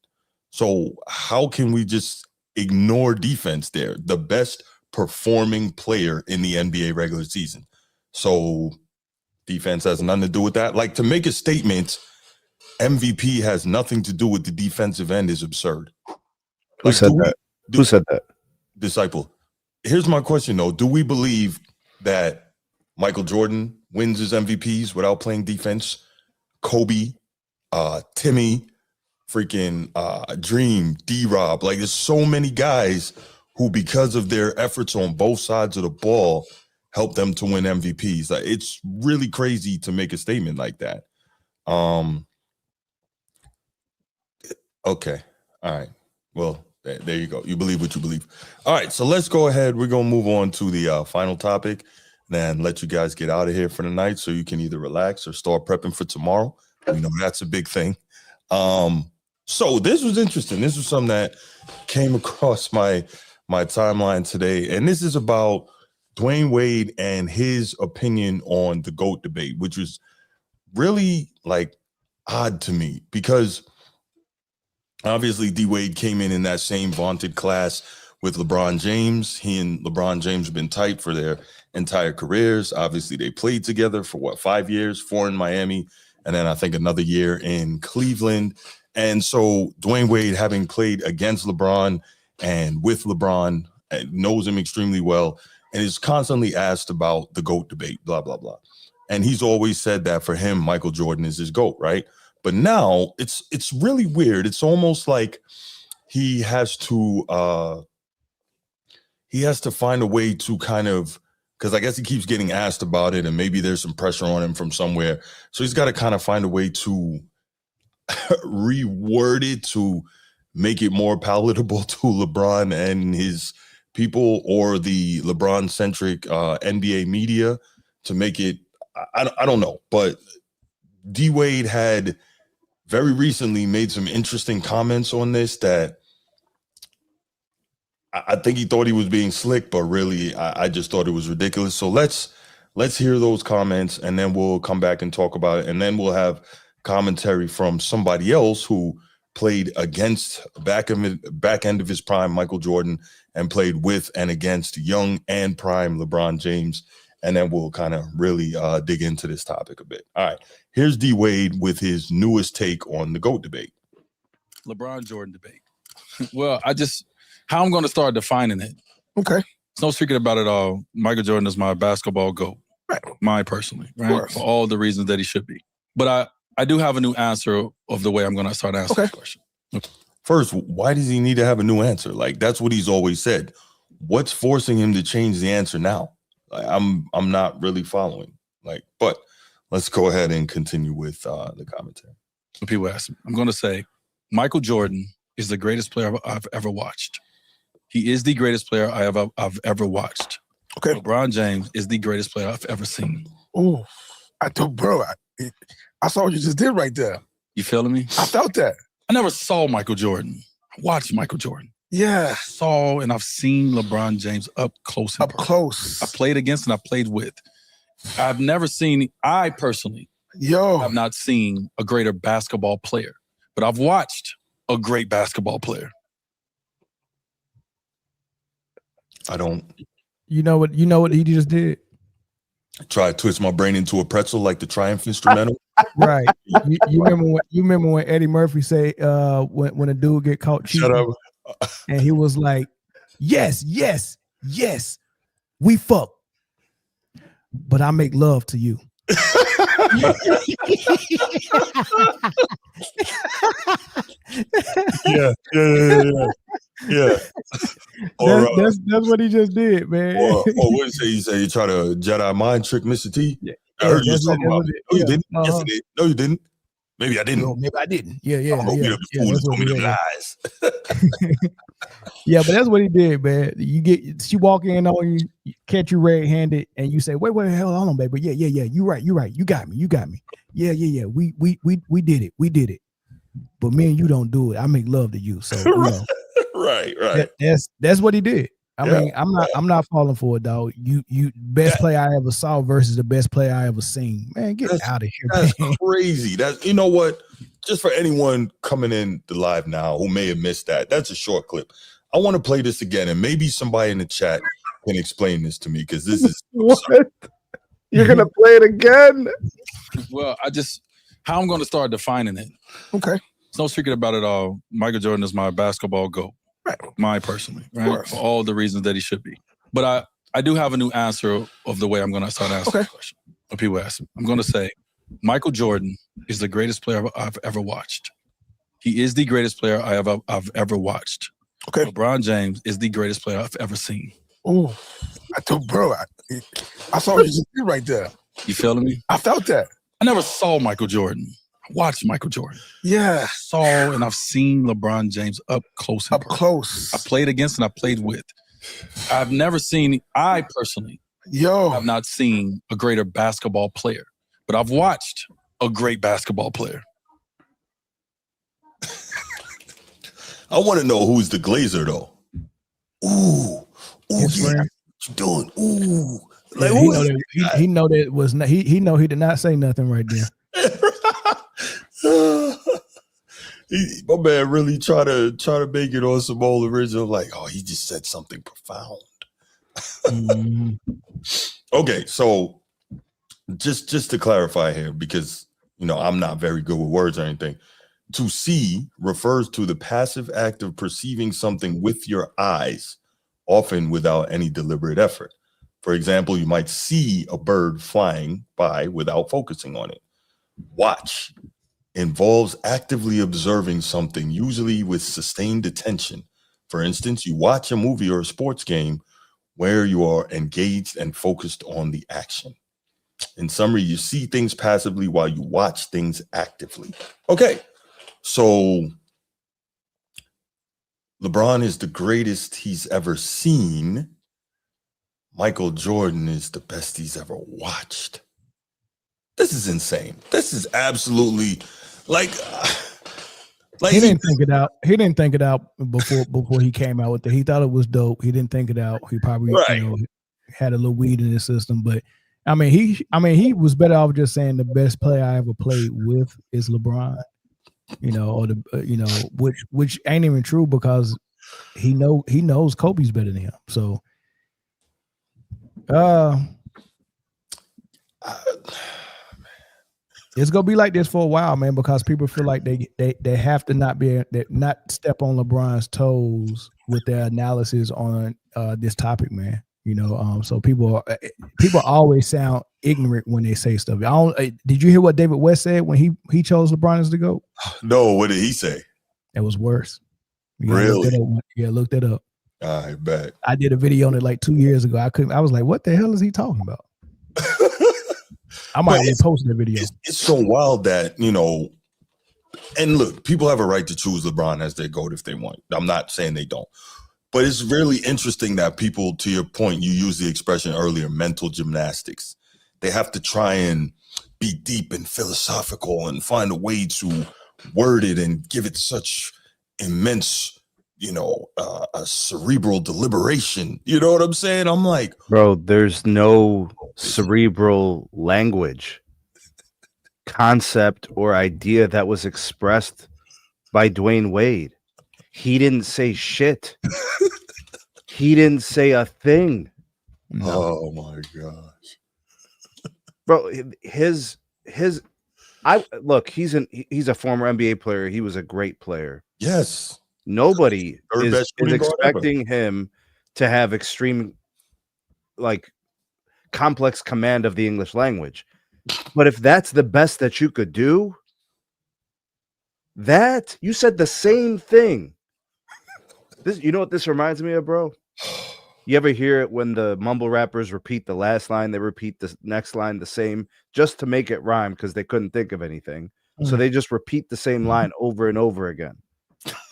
So how can we just ignore defense there? The best performing player in the NBA regular season. So defense has nothing to do with that. Like, to make a statement, MVP has nothing to do with the defensive end is absurd. Who said that? Who said that? Disciple. Here's my question, though. Do we believe that Michael Jordan wins his MVPs without playing defense? Kobe, Timmy, freaking Dream, D-Rob. Like, there's so many guys who, because of their efforts on both sides of the ball, help them to win MVPs. Like, it's really crazy to make a statement like that. Okay. All right. Well, there you go. You believe what you believe. All right. So let's go ahead. We're going to move on to the final topic, then let you guys get out of here for the night so you can either relax or start prepping for tomorrow. We know that's a big thing. So this was interesting. This was something that came across my timeline today. And this is about Dwyane Wade and his opinion on the GOAT debate, which was really like odd to me because obviously D Wade came in that same vaunted class with LeBron James. He and LeBron James have been tight for their entire careers. Obviously they played together for 5 years, 4 in Miami, and then I think another year in Cleveland. And so Dwyane Wade, having played against LeBron and with LeBron, knows him extremely well and is constantly asked about the GOAT debate, blah, blah, blah. And he's always said that for him, Michael Jordan is his GOAT, right? But now it's really weird. It's almost like he has to find a way to kind of, because I guess he keeps getting asked about it and maybe there's some pressure on him from somewhere. So he's got to kind of find a way to reword it to make it more palatable to LeBron and his people or the LeBron-centric NBA media to make it, I don't know. But D Wade had very recently made some interesting comments on this that I think he thought he was being slick, but really I just thought it was ridiculous. So let's hear those comments and then we'll come back and talk about it. And then we'll have commentary from somebody else who played against back end of his prime Michael Jordan and played with and against young and prime LeBron James. And then we'll kind of really dig into this topic a bit. All right, here's D Wade with his newest take on the GOAT debate. LeBron Jordan debate. Well, how I'm going to start defining it. Okay. There's no secret about it all. Michael Jordan is my basketball GOAT. Right. Mine personally, right? For all the reasons that he should be. But I do have a new answer of the way I'm going to start answering the question. Okay. First, why does he need to have a new answer? Like, that's what he's always said. What's forcing him to change the answer now? Like, I'm not really following. Like, but let's go ahead and continue with the commentary. When people ask me, I'm going to say Michael Jordan is the greatest player I've ever watched. He is the greatest player I've ever watched. Okay. LeBron James is the greatest player I've ever seen. Oh, I saw what you just did right there. You feeling me? I felt that. I never saw Michael Jordan. I watched Michael Jordan. Yeah. I saw and I've seen LeBron James up close. Up close. I played against and I played with. I've never seen, I personally have not seen a greater basketball player, but I've watched a great basketball player. I don't. You know what he just did? Try to twist my brain into a pretzel like the Triumph instrumental. Right. You remember when Eddie Murphy say when a dude get caught cheating? Shut up. And he was like, yes, we fuck, but I make love to you. Yeah. That's what he just did, man. Or what did he say? He tried to Jedi mind trick Mr. T. Yeah. I heard you talking about it. No, you didn't. Yes, I did. No, you didn't. Maybe I didn't. No, maybe I didn't. Yeah. Told me them lies. Yeah, but that's what he did, man. She walk in on you, catch you red-handed, and you say, wait, hold on, baby. Yeah. You right. You got me. Yeah. We did it. But me and you don't do it. I make love to you. So right. That's what he did. I mean, I'm not falling for it, dog. You best player I ever saw versus the best player I ever seen. Man, get out of here. That's crazy. You know what? just for anyone coming in the live now who may have missed that's a short clip. I want to play this again, and maybe somebody in the chat can explain this to me because this is what? You're gonna play it again? Well, how I'm going to start defining it. Okay. There's no secret about it all. Michael Jordan is my basketball GOAT. Right. My personally, right? For all the reasons that he should be. But I do have a new answer of the way I'm going to start asking the question. When people ask me, I'm going to say, Michael Jordan is the greatest player I've ever watched. He is the greatest player I've ever watched. Okay. LeBron James is the greatest player I've ever seen. Oh, I told bro, I saw what you just did right there. You feeling me? I felt that. I never saw Michael Jordan. I watched Michael Jordan. Yeah. I saw and I've seen LeBron James up close. Up close. I played against and I played with. I've never seen, I personally have not seen a greater basketball player, but I've watched a great basketball player. I want to know who's the Glazer though. Ooh, yeah. What you doing? Ooh, like he know that it was not, he know he did not say nothing right there. My man really try to make it on some old original. Like, oh, he just said something profound. Okay, so just to clarify here, because I'm not very good with words or anything. To see refers to the passive act of perceiving something with your eyes, often without any deliberate effort. For example, you might see a bird flying by without focusing on it. Watch involves actively observing something, usually with sustained attention. For instance, you watch a movie or a sports game where you are engaged and focused on the action. In summary, you see things passively while you watch things actively. Okay. So LeBron is the greatest he's ever seen. Michael Jordan is the best he's ever watched. This is insane. This is absolutely like he didn't think it out. He didn't think it out before he came out with it. He thought it was dope. He didn't think it out. He probably had a little weed in his system, but I mean he was better off just saying the best player I ever played with is LeBron. Or which ain't even true because he knows Kobe's better than him. So it's gonna be like this for a while, man, because people feel like they have to not step on LeBron's toes with their analysis on this topic, man. So people always sound ignorant when they say stuff. Did you hear what David West said when he chose LeBron as the GOAT? No, what did he say? It was worse. Really? Look that up. I bet. I did a video on it like 2 years ago. I was like, what the hell is he talking about? I might repost the video. It's so wild that, and look, people have a right to choose LeBron as their GOAT if they want. I'm not saying they don't. But it's really interesting that people, to your point, you used the expression earlier, mental gymnastics. They have to try and be deep and philosophical and find a way to word it and give it such immense, a cerebral deliberation. You know what I'm saying? I'm like, bro, there's no cerebral language, concept, or idea that was expressed by Dwyane Wade. He didn't say shit. He didn't say a thing. Oh my gosh. Bro, he's a former NBA player. He was a great player. Yes. Nobody is expecting him to have extreme, complex command of the English language. But if that's the best that you could do, you said the same thing. You know what this reminds me of, bro? You ever hear it when the mumble rappers repeat the last line, they repeat the next line the same just to make it rhyme because they couldn't think of anything. So they just repeat the same line over and over again.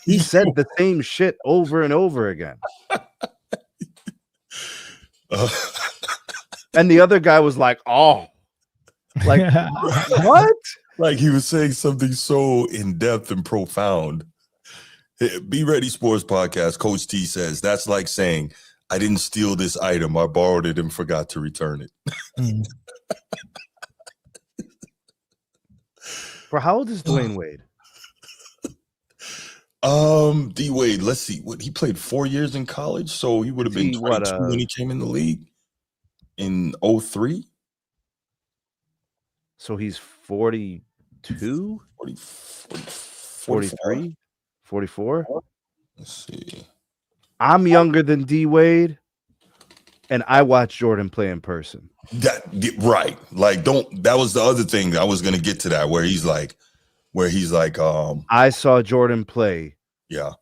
He said the same shit over and over again. And the other guy was like, oh. Like, what? Like he was saying something so in-depth and profound. Be Ready Sports Podcast, Coach T says, that's like saying, I didn't steal this item. I borrowed it and forgot to return it. Bro, how old is Dwyane Wade? D Wade, let's see. What he played 4 years in college, so he would have been 22 when he came in the league in 03. So he's 42? 43? 44? Let's see. I'm younger than D Wade, and I watched Jordan play in person. Right. Like, that was the other thing. I was gonna get to that where he's like, I saw Jordan play yeah,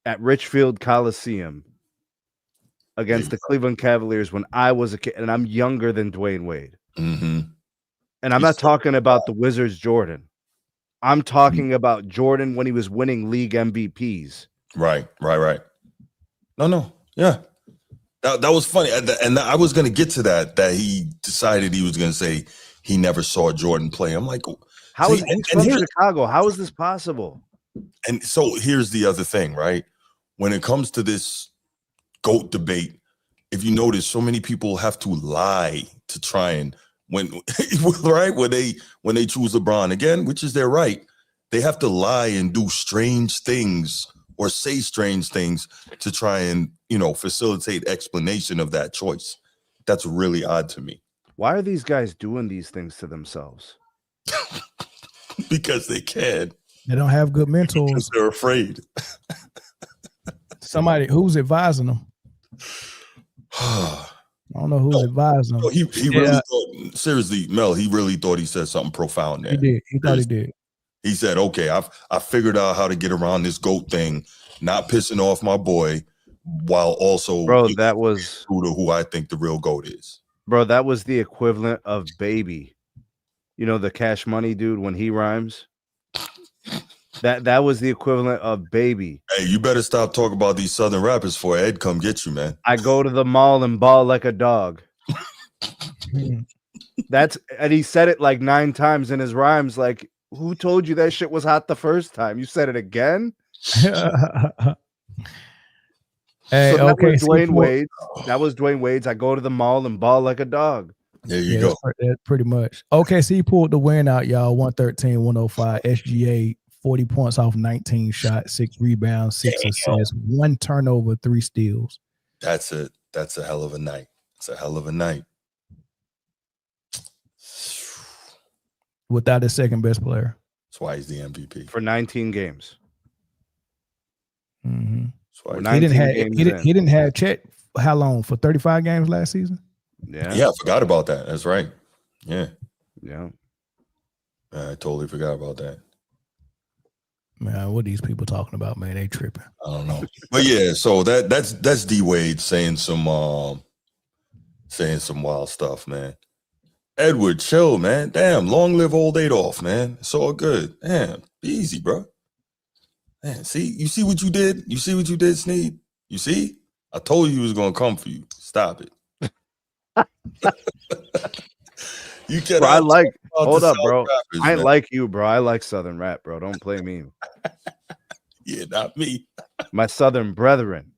at Richfield Coliseum against the Cleveland Cavaliers when I was a kid, and I'm younger than Dwyane Wade. Mm-hmm. And I'm not talking about the Wizards Jordan. I'm talking about Jordan when he was winning league MVPs. Right. No. Yeah. That was funny. And I was going to get to that he decided he was going to say he never saw Jordan play. I'm like, how is he's from Chicago? How is this possible? And so here's the other thing, right? When it comes to this GOAT debate, if you notice, so many people have to lie to try and when they choose LeBron again, which is their right, they have to lie and do strange things or say strange things to try and, facilitate explanation of that choice. That's really odd to me. Why are these guys doing these things to themselves? Because they can. They don't have good mentors. Because they're afraid. Somebody who's advising them. I don't know who's advising them. He really thought, seriously, Mel, he really thought he said something profound there. He did. He thought he did. He said, okay, I figured out how to get around this GOAT thing, not pissing off my boy, while also that was who I think the real GOAT is. Bro, that was the equivalent of Baby. The Cash Money dude when he rhymes. That was the equivalent of Baby. Hey, you better stop talking about these Southern rappers before Ed come get you, man. I go to the mall and ball like a dog. And he said it like 9 times in his rhymes. Like, who told you that shit was hot the first time? You said it again? Hey, so okay, was Dwyane Wade's. That was Dwyane Wade's. I go to the mall and ball like a dog. There you go. That's pretty much. Okay, so he pulled the win out, y'all. 113-105. SGA, 40 points off 19 shots, 6 rebounds, 6 assists, 1 turnover, 3 steals. That's it. That's a hell of a night. It's a hell of a night. Without his second best player. That's why he's the MVP. For 19 games. Mm-hmm. He didn't have Chet how long? For 35 games last season? Yeah. Yeah, I forgot about that. That's right. Yeah. Yeah. I totally forgot about that. Man, what are these people talking about, man? They tripping. I don't know. But yeah, so that's D Wade saying some wild stuff, man. Edward, chill, man. Damn, long live old Adolf, man. It's all good. Damn, be easy, bro. Man, you see what you did? You see what you did, Sneed? You see? I told you he was gonna come for you. Stop it. You can. Hold up, bro. Rappers, I ain't like you, bro. I like Southern rap, bro. Don't play me. Yeah, not me. My Southern brethren.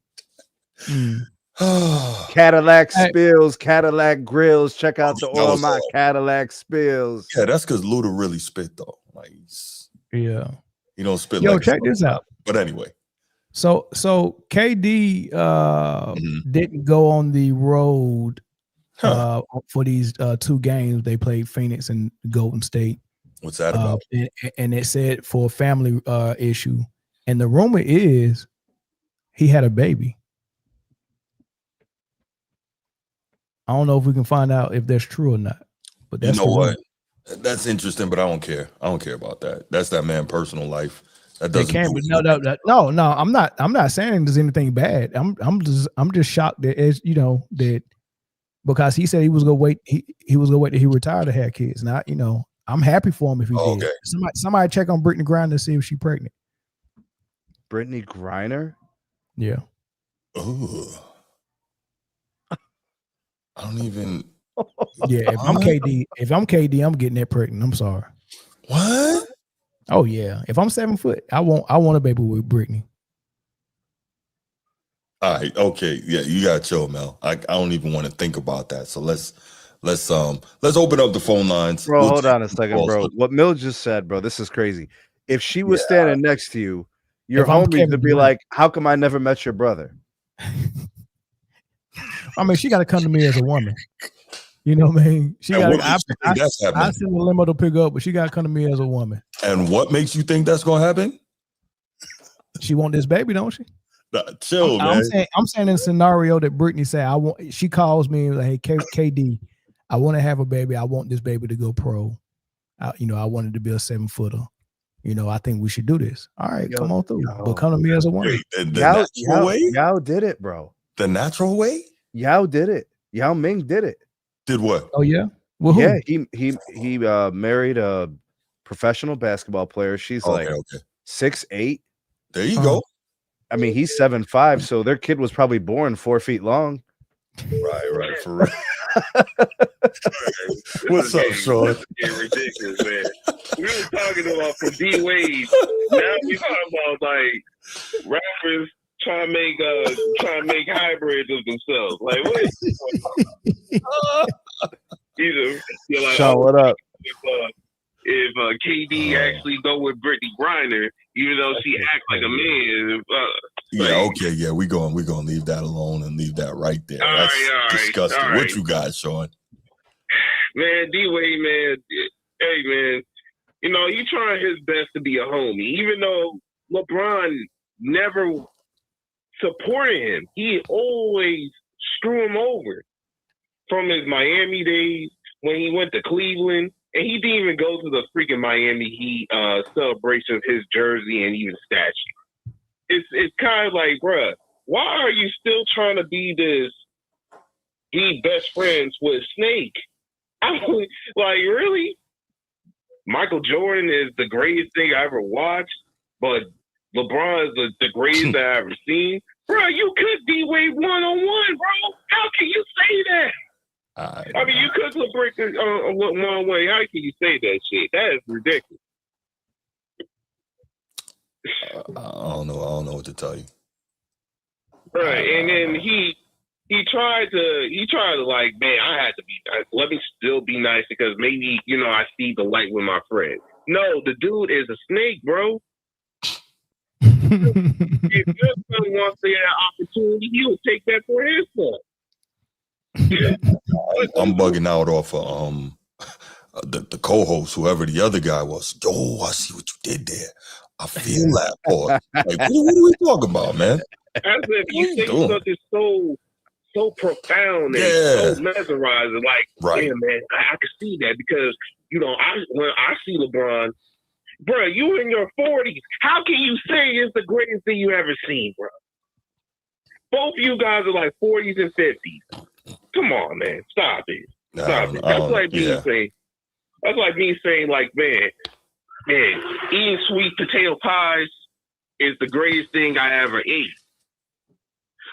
Cadillac spills, Cadillac grills. Check out all my Cadillac spills. Yeah, that's because Luda really spit though. Like, yeah, he don't spit. Yo, check this out. But anyway, so KD didn't go on the road for these 2 games. They played Phoenix and Golden State. What's that about? And it said for a family issue. And the rumor is he had a baby. I don't know if we can find out if that's true or not. But that's what? That's interesting, but I don't care. I don't care about that. That's that man's personal life. That doesn't. No. I'm not saying there's anything bad. I'm just shocked that that because he said he was gonna wait. He was gonna wait till he retired to have kids. Now I'm happy for him if he did. Okay. Somebody check on Brittany Griner to see if she's pregnant. Brittany Griner? Yeah. Ooh. I don't even. Yeah, if I'm KD, I'm getting that pregnant. I'm sorry. What? Oh yeah. If I'm 7 foot, I want a baby with Brittany. All right. Okay. Yeah, you gotta chill, Mel. I don't even want to think about that. So let's open up the phone lines. Bro, hold on a second, bro. What Mill just said, bro, this is crazy. If she was standing next to you, your If I'm homies Kevin to be Durant. like, how come I never met your brother? I mean, she got to come to me as a woman. You know what I mean? She And got. what makes you think that's I happening? send the limo to pick up, but she got to come to me as a woman. And what makes you think that's gonna happen? She want this baby, don't she? Nah, chill, man. I'm saying in a scenario that Brittany said, she calls me and like, hey, KD, I want to have a baby. I want this baby to go pro. I wanted to be a 7-footer. I think we should do this. All right, come on through. But come to me as a woman. Wait, the natural way? Yao did it, bro. The natural way? Yao did it. Yao Ming did it. Did what? Oh yeah. Well, yeah, he married a professional basketball player. She's like 6'8". There you go. I mean, he's 7'5", so their kid was probably born 4 feet long. Right, for real. What's up, Sean? It's ridiculous, man. We were talking about from D Wade. Now we talking about like rappers trying to make hybrids of themselves. Like what? Like, Sean, what up? If KD actually go with Brittany Griner, even though she acts like a man. Okay, we're gonna leave that alone and leave that right there. That's disgusting. all What right. you got, Sean? Man, D-Wade, man, hey, man, he trying his best to be a homie. Even though LeBron never supported him, he always screw him over. From his Miami days, when he went to Cleveland, and he didn't even go to the freaking Miami Heat celebration of his jersey and even statue. It's kind of like, bruh, why are you still trying to be best friends with Snake? Like, really? Michael Jordan is the greatest thing I ever watched, but LeBron is the greatest I ever seen. Bro, you could D-Wade one-on-one, bro. How can you say that? I mean, you could LeBron one-on-one. How can you say that shit? That is ridiculous. I don't know what to tell you. Right, and then he tried to like, man, I had to be nice. Let me still be nice because maybe, I see the light with my friend. No, the dude is a snake, bro. If your son wants to get an opportunity, he will take that for his son. I'm bugging out off of the co-host, whoever the other guy was. Yo, I see what you did there. I feel that part. Like, what are we talking about, man? As if you say something so profound and so mesmerizing, like, yeah, man, I can see that because when I see LeBron, bro, you in your 40s. How can you say it's the greatest thing you ever seen, bro? Both of you guys are like 40s and 50s. Come on, man, stop it. Stop it. That's like me saying. That's like me saying, like, man, eating sweet potato pies is the greatest thing I ever ate.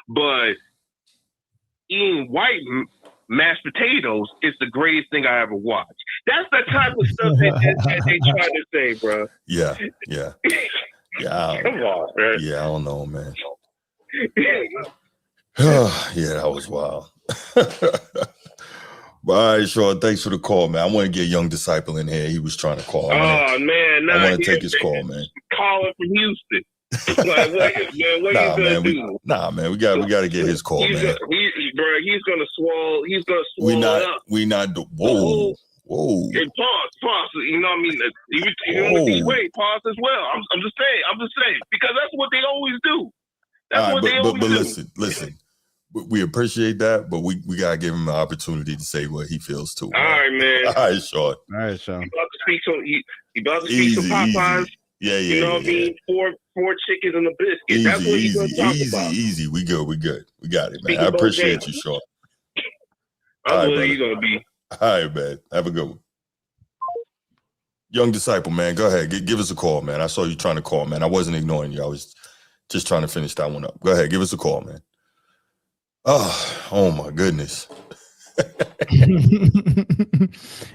But eating white mashed potatoes is the greatest thing I ever watched. That's the type of stuff that they try to say, bro. Yeah. Come on, man. Yeah, I don't know, man. Yeah, that was wild. All right, Sean, thanks for the call, man. I want to get Young Disciple in here. He was trying to call. I want to take his call, man. Calling from Houston. Like, what you gonna do? Man, we got to get his call, man. He's gonna swallow. He's gonna swallow up. Whoa. And pause. You know what I mean? Even with D-Wade, pause as well. I'm just saying because that's what they always do. That's what they always do. Listen. We appreciate that, but we gotta give him an opportunity to say what he feels too. All right, man. All right, Sean. All right, Sean. You about to speak some Popeyes. Yeah. You know what I mean? Four chickens and a biscuit. That's what he's gonna talk about. Easy. We good. We got it, man. I appreciate you, Sean. That's what he's gonna be. All right, man. Have a good one. Young Disciple, man. Go ahead. Give us a call, man. I saw you trying to call, man. I wasn't ignoring you. I was just trying to finish that one up. Go ahead. Give us a call, man. Oh my goodness.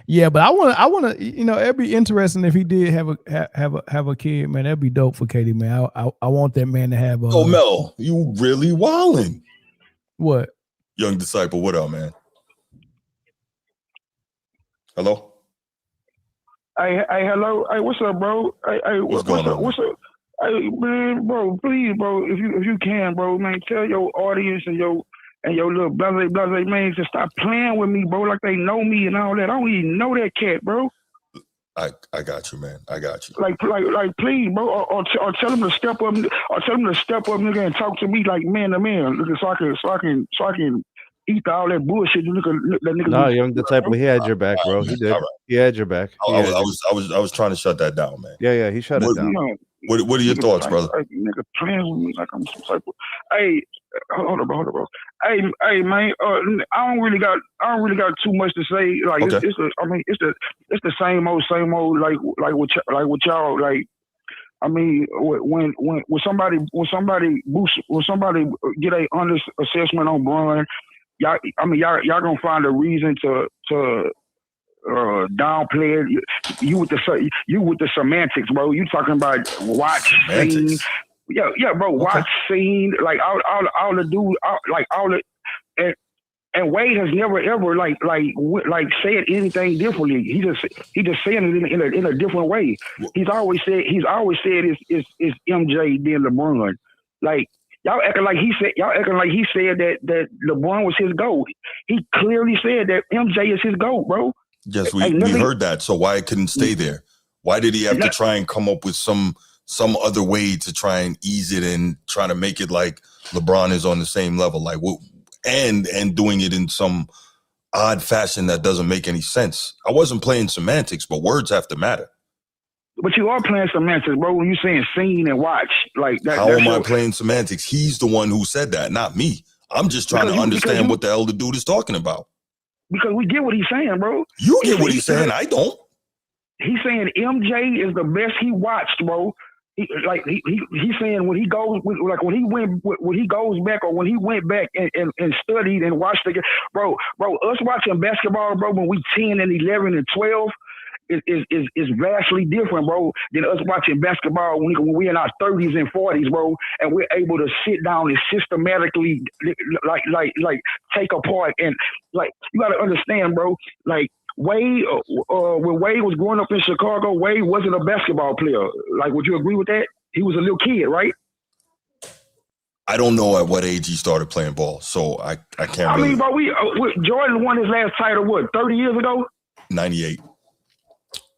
Yeah, but I want to, it'd be interesting if he did have a kid, man. That'd be dope for Katie, man. I want that man to have. Oh, Mel, you really wildin'. What? Young Disciple, what up, man? Hello. Hey, hello. Hey, what's up, bro? Hey, what's going on? What's up? Hey man, bro, please, bro, if you can, bro, man, tell your audience and your little blase man to stop playing with me, bro, like they know me and all that. I don't even know that cat, bro. I got you, man. I got you. Like, please, bro, or tell them to step up, nigga, and talk to me like man to man, nigga, so I can eat all that bullshit. That nigga. No, young disciple, he had your back, bro. He did. Right. He had your back. I was trying to shut that down, man. Yeah, he shut it down. What are your thoughts, brother? Nigga playing with me like I'm some type of. Hey, hold on, bro. Hey, man. I don't really got too much to say. Like, okay. It's the same old. Like with y'all. Like, I mean, when somebody get a honest assessment on Bron, y'all gonna find a reason to downplay it. You with the semantics, bro. You talking about watch scene. Yeah, bro. Okay. Watch scene. Like all the dude, like all the and Wade has never ever like said anything differently. He just saying it in a different way. He's always said it's MJ then LeBron. Like y'all acting like he said that LeBron was his GOAT. He clearly said that MJ is his GOAT, bro. Yes, we heard that. So why it couldn't stay there? Why did he have to try and come up with some other way to try and ease it and try to make it like LeBron is on the same level? Like what? And doing it in some odd fashion that doesn't make any sense. I wasn't playing semantics, but words have to matter. But you are playing semantics, bro, when you saying seen and watch. Like that. How am I playing semantics? He's the one who said that, not me. I'm just trying to understand what the hell the dude is talking about. Because we get what he's saying, bro. You get what he's saying. I don't. He's saying MJ is the best he watched, bro. He's saying when he goes back or when he went back and studied and watched the game, bro, us watching basketball, bro, when we 10 and 11 and 12 is vastly different, bro, than us watching basketball when we're in our 30s and 40s, bro, and we're able to sit down and systematically like take apart and like you gotta understand, bro, like Wade, when Wade was growing up in Chicago, Wade wasn't a basketball player. Like, would you agree with that? He was a little kid, right? I don't know at what age he started playing ball, so I can't. I mean, bro, Jordan won his last title 30 years ago? 98.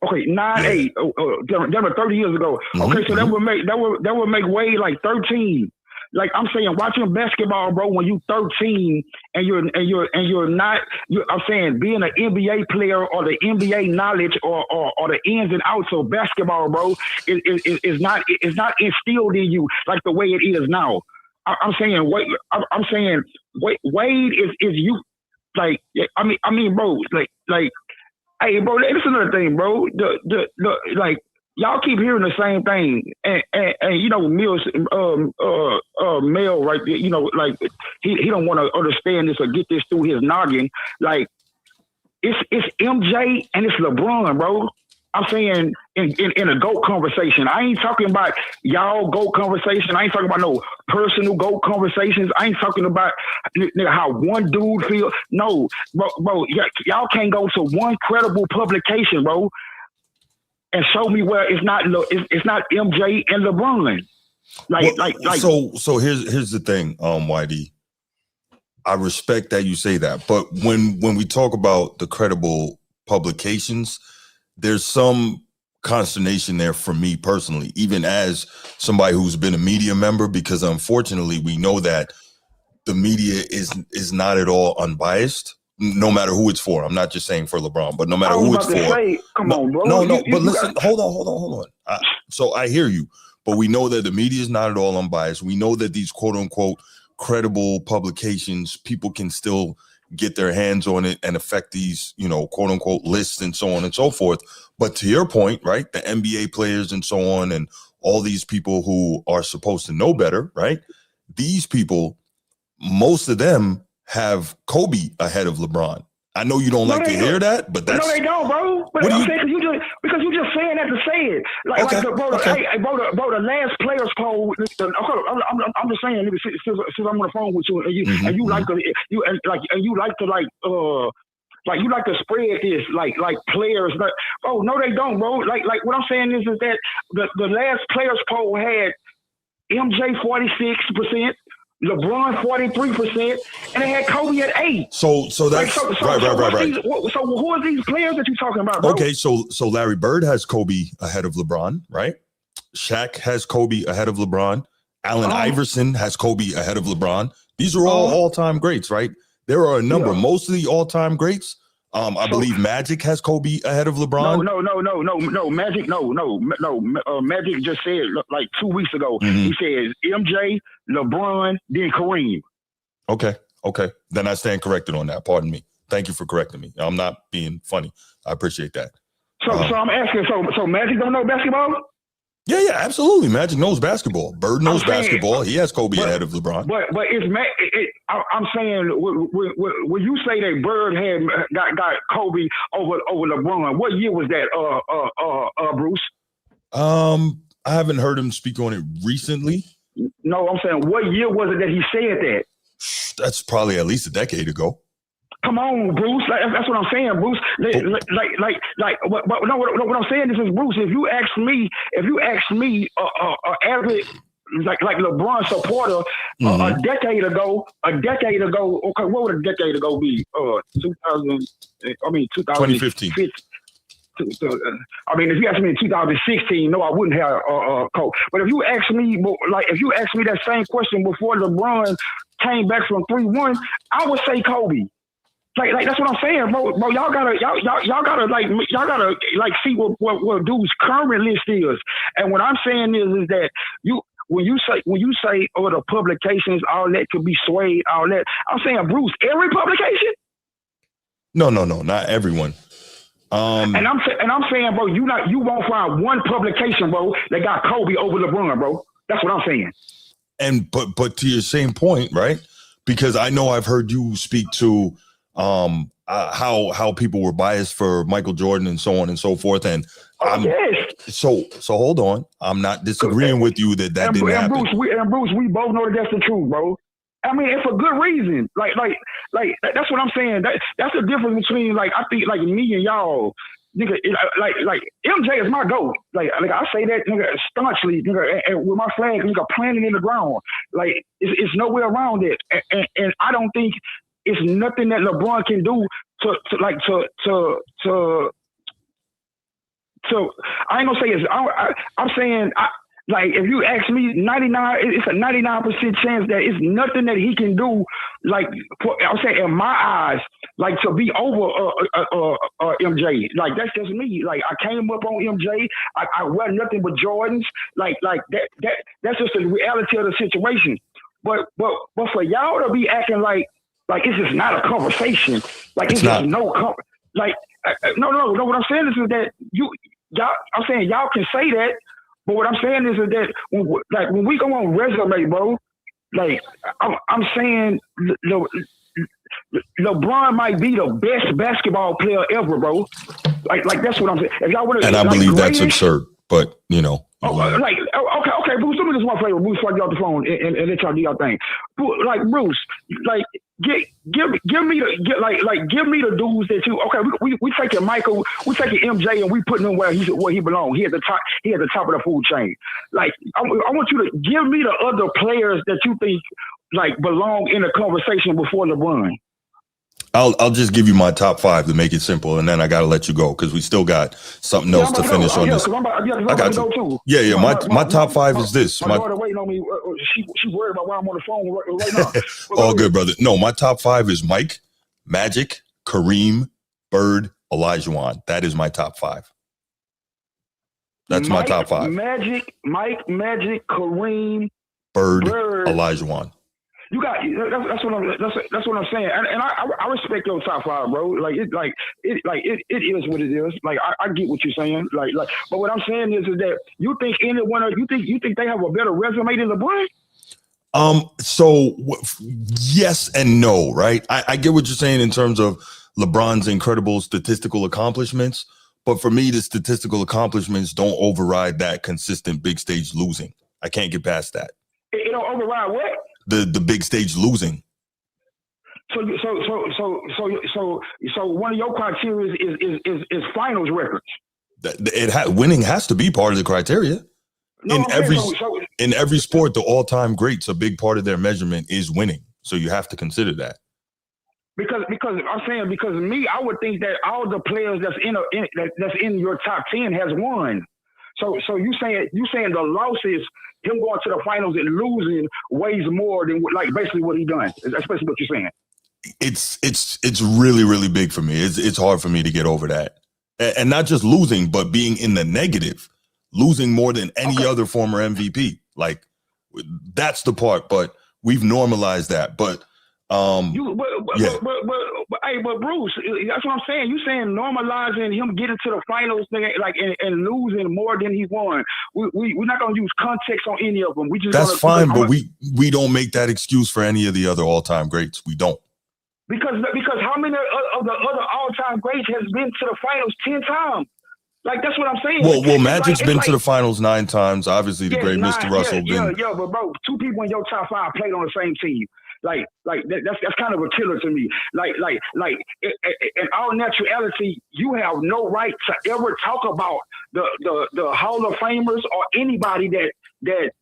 Okay, 98. 30 years ago. Mm-hmm. Okay, so that would make Wade like 13. Like I'm saying, watching basketball, bro, when you 13 and you're not, I'm saying being an NBA player or the NBA knowledge or the ins and outs of basketball, bro, is not instilled in you like the way it is now. I'm saying Wade is you like I mean, bro, like hey, bro, this is another thing, bro. The like. Y'all keep hearing the same thing, and you know, Mills, Mel, right? You know, like he don't want to understand this or get this through his noggin. Like it's MJ and it's LeBron, bro. I'm saying in a GOAT conversation. I ain't talking about y'all GOAT conversation. I ain't talking about no personal GOAT conversations. I ain't talking about how one dude feel. No, bro, y'all can't go to one credible publication, bro, and show me where it's not MJ and LeBron. Like. So here's the thing, YD. I respect that you say that, but when we talk about the credible publications, there's some consternation there for me personally, even as somebody who's been a media member, because unfortunately we know that the media is not at all unbiased. No matter who it's for. I'm not just saying for LeBron, but no matter who it's for. Come on, bro. No, but listen, hold on. So I hear you, but we know that the media is not at all unbiased. We know that these quote unquote credible publications, people can still get their hands on it and affect these, you know, quote unquote lists and so on and so forth. But to your point, right, the NBA players and so on, and all these people who are supposed to know better, right? These people, most of them have Kobe ahead of LeBron. I know you don't like to hear that, but that's... No, they don't, bro. But I'm saying because you just saying that to say it. Like, okay. Bro, the last players poll. I'm just saying, since I'm on the phone with you, and you like to Like you like to spread this, like players. But oh no, they don't, bro. Like what I'm saying is that the last players poll had MJ 46%, LeBron 43%, and they had Kobe at 8%. So that's right. So who are these players that you're talking about, bro? Okay, so Larry Bird has Kobe ahead of LeBron, right? Shaq has Kobe ahead of LeBron. Allen Iverson has Kobe ahead of LeBron. These are all all-time greats, right? There are a number. Yeah. Most of the all-time greats, I believe Magic has Kobe ahead of LeBron. No, Magic, no. Magic just said like 2 weeks ago. He says MJ, LeBron, then Kareem. Okay. Then I stand corrected on that. Pardon me. Thank you for correcting me. I'm not being funny. I appreciate that. So I'm asking. So Magic don't know basketball? Yeah, absolutely. Magic knows basketball. Bird knows basketball. He has Kobe ahead of LeBron. But I'm saying when you say that Bird got Kobe over LeBron, what year was that, Bruce? I haven't heard him speak on it recently. No, I'm saying what year was it that he said that? That's probably at least a decade ago. Come on, Bruce. That's what I'm saying, Bruce. What I'm saying is, Bruce. If you ask me, average like LeBron supporter a decade ago. Okay, what would a decade ago be? 2015. I mean, if you ask me in 2016, no, I wouldn't have Kobe. But if you ask me, that same question before LeBron came back from 3-1, I would say Kobe. Like that's what I'm saying, bro. Y'all gotta see what dude's current list is. And what I'm saying is that when you say the publications, all that could be swayed, all that. I'm saying, Bruce, every publication? No, not everyone. And I'm saying, bro, you won't find one publication, bro, that got Kobe over LeBron, bro. That's what I'm saying. And but to your same point, right? Because I know I've heard you speak to how people were biased for Michael Jordan and so on and so forth. And so hold on. I'm not disagreeing with you that didn't happen. Bruce, we both know that that's the truth, bro. I mean, it's for good reason. Like that's what I'm saying. That's the difference between I think me and y'all. Nigga, like MJ is my GOAT. Like I say that nigga staunchly, nigga, and with my flag, nigga, planted in the ground. Like it's nowhere around it. And I don't think it's nothing that LeBron can do to I ain't gonna say it's. I'm saying if you ask me, 99, it's a 99% chance that it's nothing that he can do. I'm saying in my eyes, to be over MJ. That's just me. I came up on MJ. I wear nothing but Jordans. That's just the reality of the situation. But for y'all to be acting like it's just not a conversation. It's just no. No. What I'm saying is that I'm saying y'all can say that, but what I'm saying is that when we go on resume, bro, I'm saying LeBron might be the best basketball player ever, bro. That's what I'm saying. If y'all want to, and I believe that's absurd, but you know. Okay, Bruce, let me just one flavor, Bruce, before I get off the phone and let y'all do y'all thing. Bruce, give me the dudes that you. We taking Michael, we taking MJ, and we putting him where he belongs. He at the top of the food chain. I want you to give me the other players that you think belong in the conversation before LeBron. I'll just give you my top 5 to make it simple, and then I gotta let you go because we still got something else to finish on this. I got you. Yeah. My top 5 is this. My daughter waiting on me. She's worried about why I'm on the phone right now. All good, brother. No, my top 5 is Mike, Magic, Kareem, Bird, Olajuwon. That is my top 5. That's my top 5. Magic, Kareem, Bird. Olajuwon. You got that's what I'm saying, and I respect your top 5, bro. It is what it is. I get what you're saying. But what I'm saying is that you think you think they have a better resume than LeBron? So yes and no, right? I get what you're saying in terms of LeBron's incredible statistical accomplishments, but for me, the statistical accomplishments don't override that consistent big stage losing. I can't get past that. It don't override what? The big stage losing. So one of your criteria is finals records. Winning has to be part of the criteria. In every sport, the all-time greats, a big part of their measurement is winning. So you have to consider that. Because I'm saying, because me, I would think that all the players that's in your top 10 has won. So you saying the losses, him going to the finals and losing, weighs more than basically what he done. That's basically what you're saying. It's really, really big for me. It's hard for me to get over that, and not just losing, but being in the negative, losing more than any other former MVP. Like that's the part. But we've normalized that. But But Bruce, that's what I'm saying. You saying normalizing him getting to the finals, and losing more than he won. We're not gonna use context on any of them. That's fine, but we don't make that excuse for any of the other all-time greats. We don't. Because how many of the other all-time greats has been to the finals 10 times? Like that's what I'm saying. Well, Magic's been to the finals 9 times. Obviously, the great Mr. Russell. Yeah, but bro, 2 people in your top 5 played on the same team. Like that's kind of a killer to me. Like in all naturality, you have no right to ever talk about the Hall of Famers or anybody that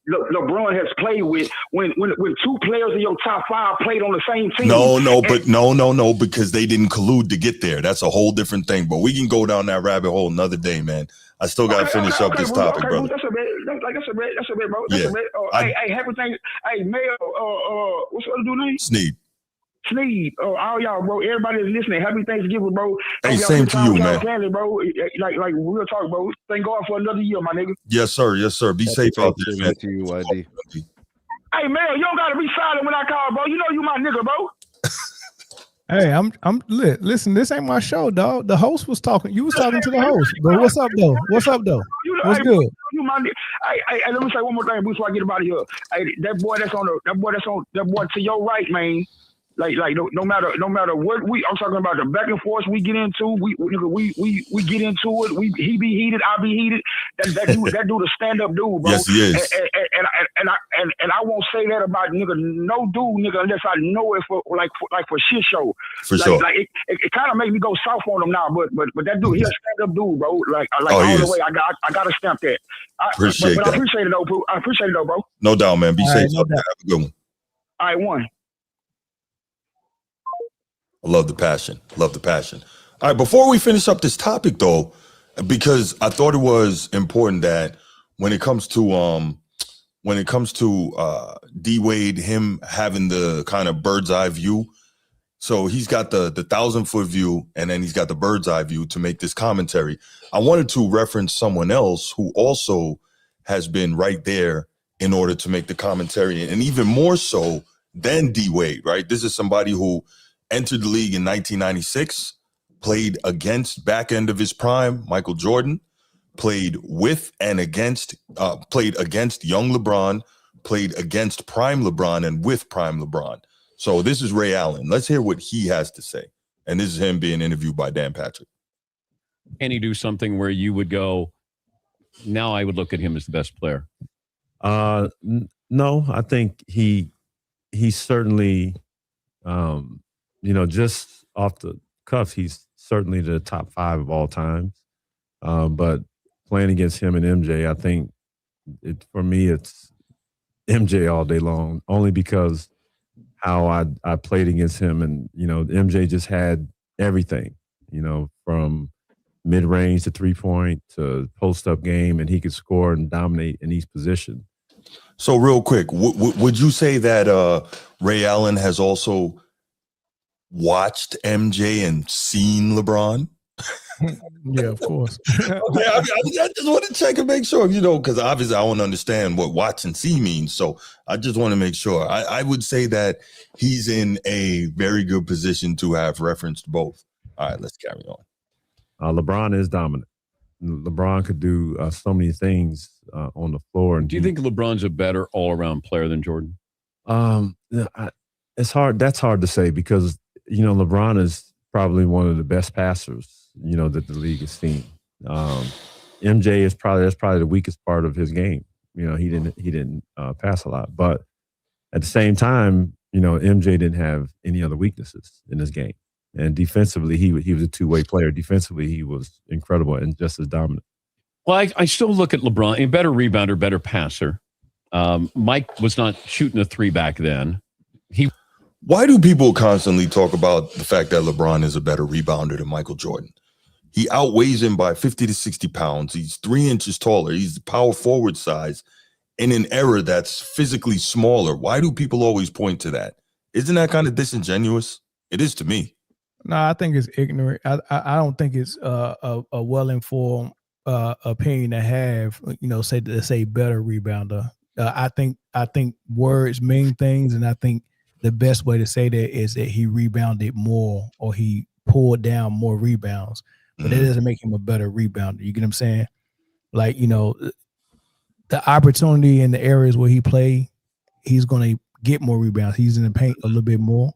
LeBron has played with when 2 players in your top 5 played on the same team. No, because they didn't collude to get there. That's a whole different thing. But we can go down that rabbit hole another day, man. I still got to finish up this topic, brother. That's a bit, bro. That's a bit. Hey, happy thing. Hey, Mayor, what's the other dude's name? Sneed. All y'all, bro. Everybody is listening. Happy Thanksgiving, bro. Hey, same to you, man. Family, bro. Like real talk, bro. Thank God for another year, my nigga. Yes, sir. Be safe out there, man. To you, YD. Hey, man, you don't gotta be silent when I call, bro. You know you my nigga, bro. Hey, I'm lit. Listen, this ain't my show, dog. The host was talking. You was talking to the host. But what's up, though? What's good? You my nigga. Hey, let me say one more thing before I get about here. Hey, that boy to your right, man. Like no matter what I'm talking about, the back and forth we get into, we get into it. He be heated, I be heated. That dude a stand up dude, bro. Yes, he is. And I won't say that about no dude, unless I know it for shit show. For sure. Like it kind of makes me go soft on him now, but that dude, he a stand up dude, bro. Like all the way. I gotta stamp that. I appreciate it though, bro. I appreciate it though, bro. No doubt, man. Be safe. Have a good one. All right, one. I love the passion. All right, before we finish up this topic, though, because I thought it was important that when it comes to D Wade, him having the kind of bird's eye view. So he's got the 1,000-foot view, and then he's got the bird's eye view to make this commentary. I wanted to reference someone else who also has been right there in order to make the commentary, and even more so than D Wade. Right, this is somebody who entered the league in 1996, played against back end of his prime, Michael Jordan, played against young LeBron, played against prime LeBron and with prime LeBron. So this is Ray Allen. Let's hear what he has to say. And this is him being interviewed by Dan Patrick. Can he do something where you would go, now I would look at him as the best player? No, I think he certainly, just off the cuff, he's certainly the top 5 of all time. But playing against him and MJ, I think for me, it's MJ all day long, only because how I played against him. And, MJ just had everything, from mid-range to 3-point to post-up game, and he could score and dominate in each position. So real quick, would you say that Ray Allen has also watched MJ and seen LeBron? Yeah, of course. Okay, I just want to check and make sure, because obviously I don't understand what watch and see means. So I just want to make sure. I would say that he's in a very good position to have referenced both. All right, let's carry on. LeBron is dominant. LeBron could do so many things on the floor. And do you think LeBron's a better all-around player than Jordan? It's hard. That's hard to say because, LeBron is probably one of the best passers, that the league has seen. MJ is probably the weakest part of his game. He didn't pass a lot, but at the same time, MJ didn't have any other weaknesses in this game. And defensively, he was a two-way player. Defensively, he was incredible and just as dominant. Well, I still look at LeBron, a better rebounder, better passer. Mike was not shooting a three back then. Why do people constantly talk about the fact that LeBron is a better rebounder than Michael Jordan? He outweighs him by 50 to 60 pounds. He's 3 inches taller. He's power forward size in an era that's physically smaller. Why do people always point to that? Isn't that kind of disingenuous? It is to me. No, I think it's ignorant. I don't think it's a well-informed opinion to have. Say better rebounder. I think words mean things, and I think the best way to say that is that he rebounded more or he pulled down more rebounds. But that doesn't make him a better rebounder. You get what I'm saying? Like, the opportunity in the areas where he play, he's going to get more rebounds. He's in the paint a little bit more,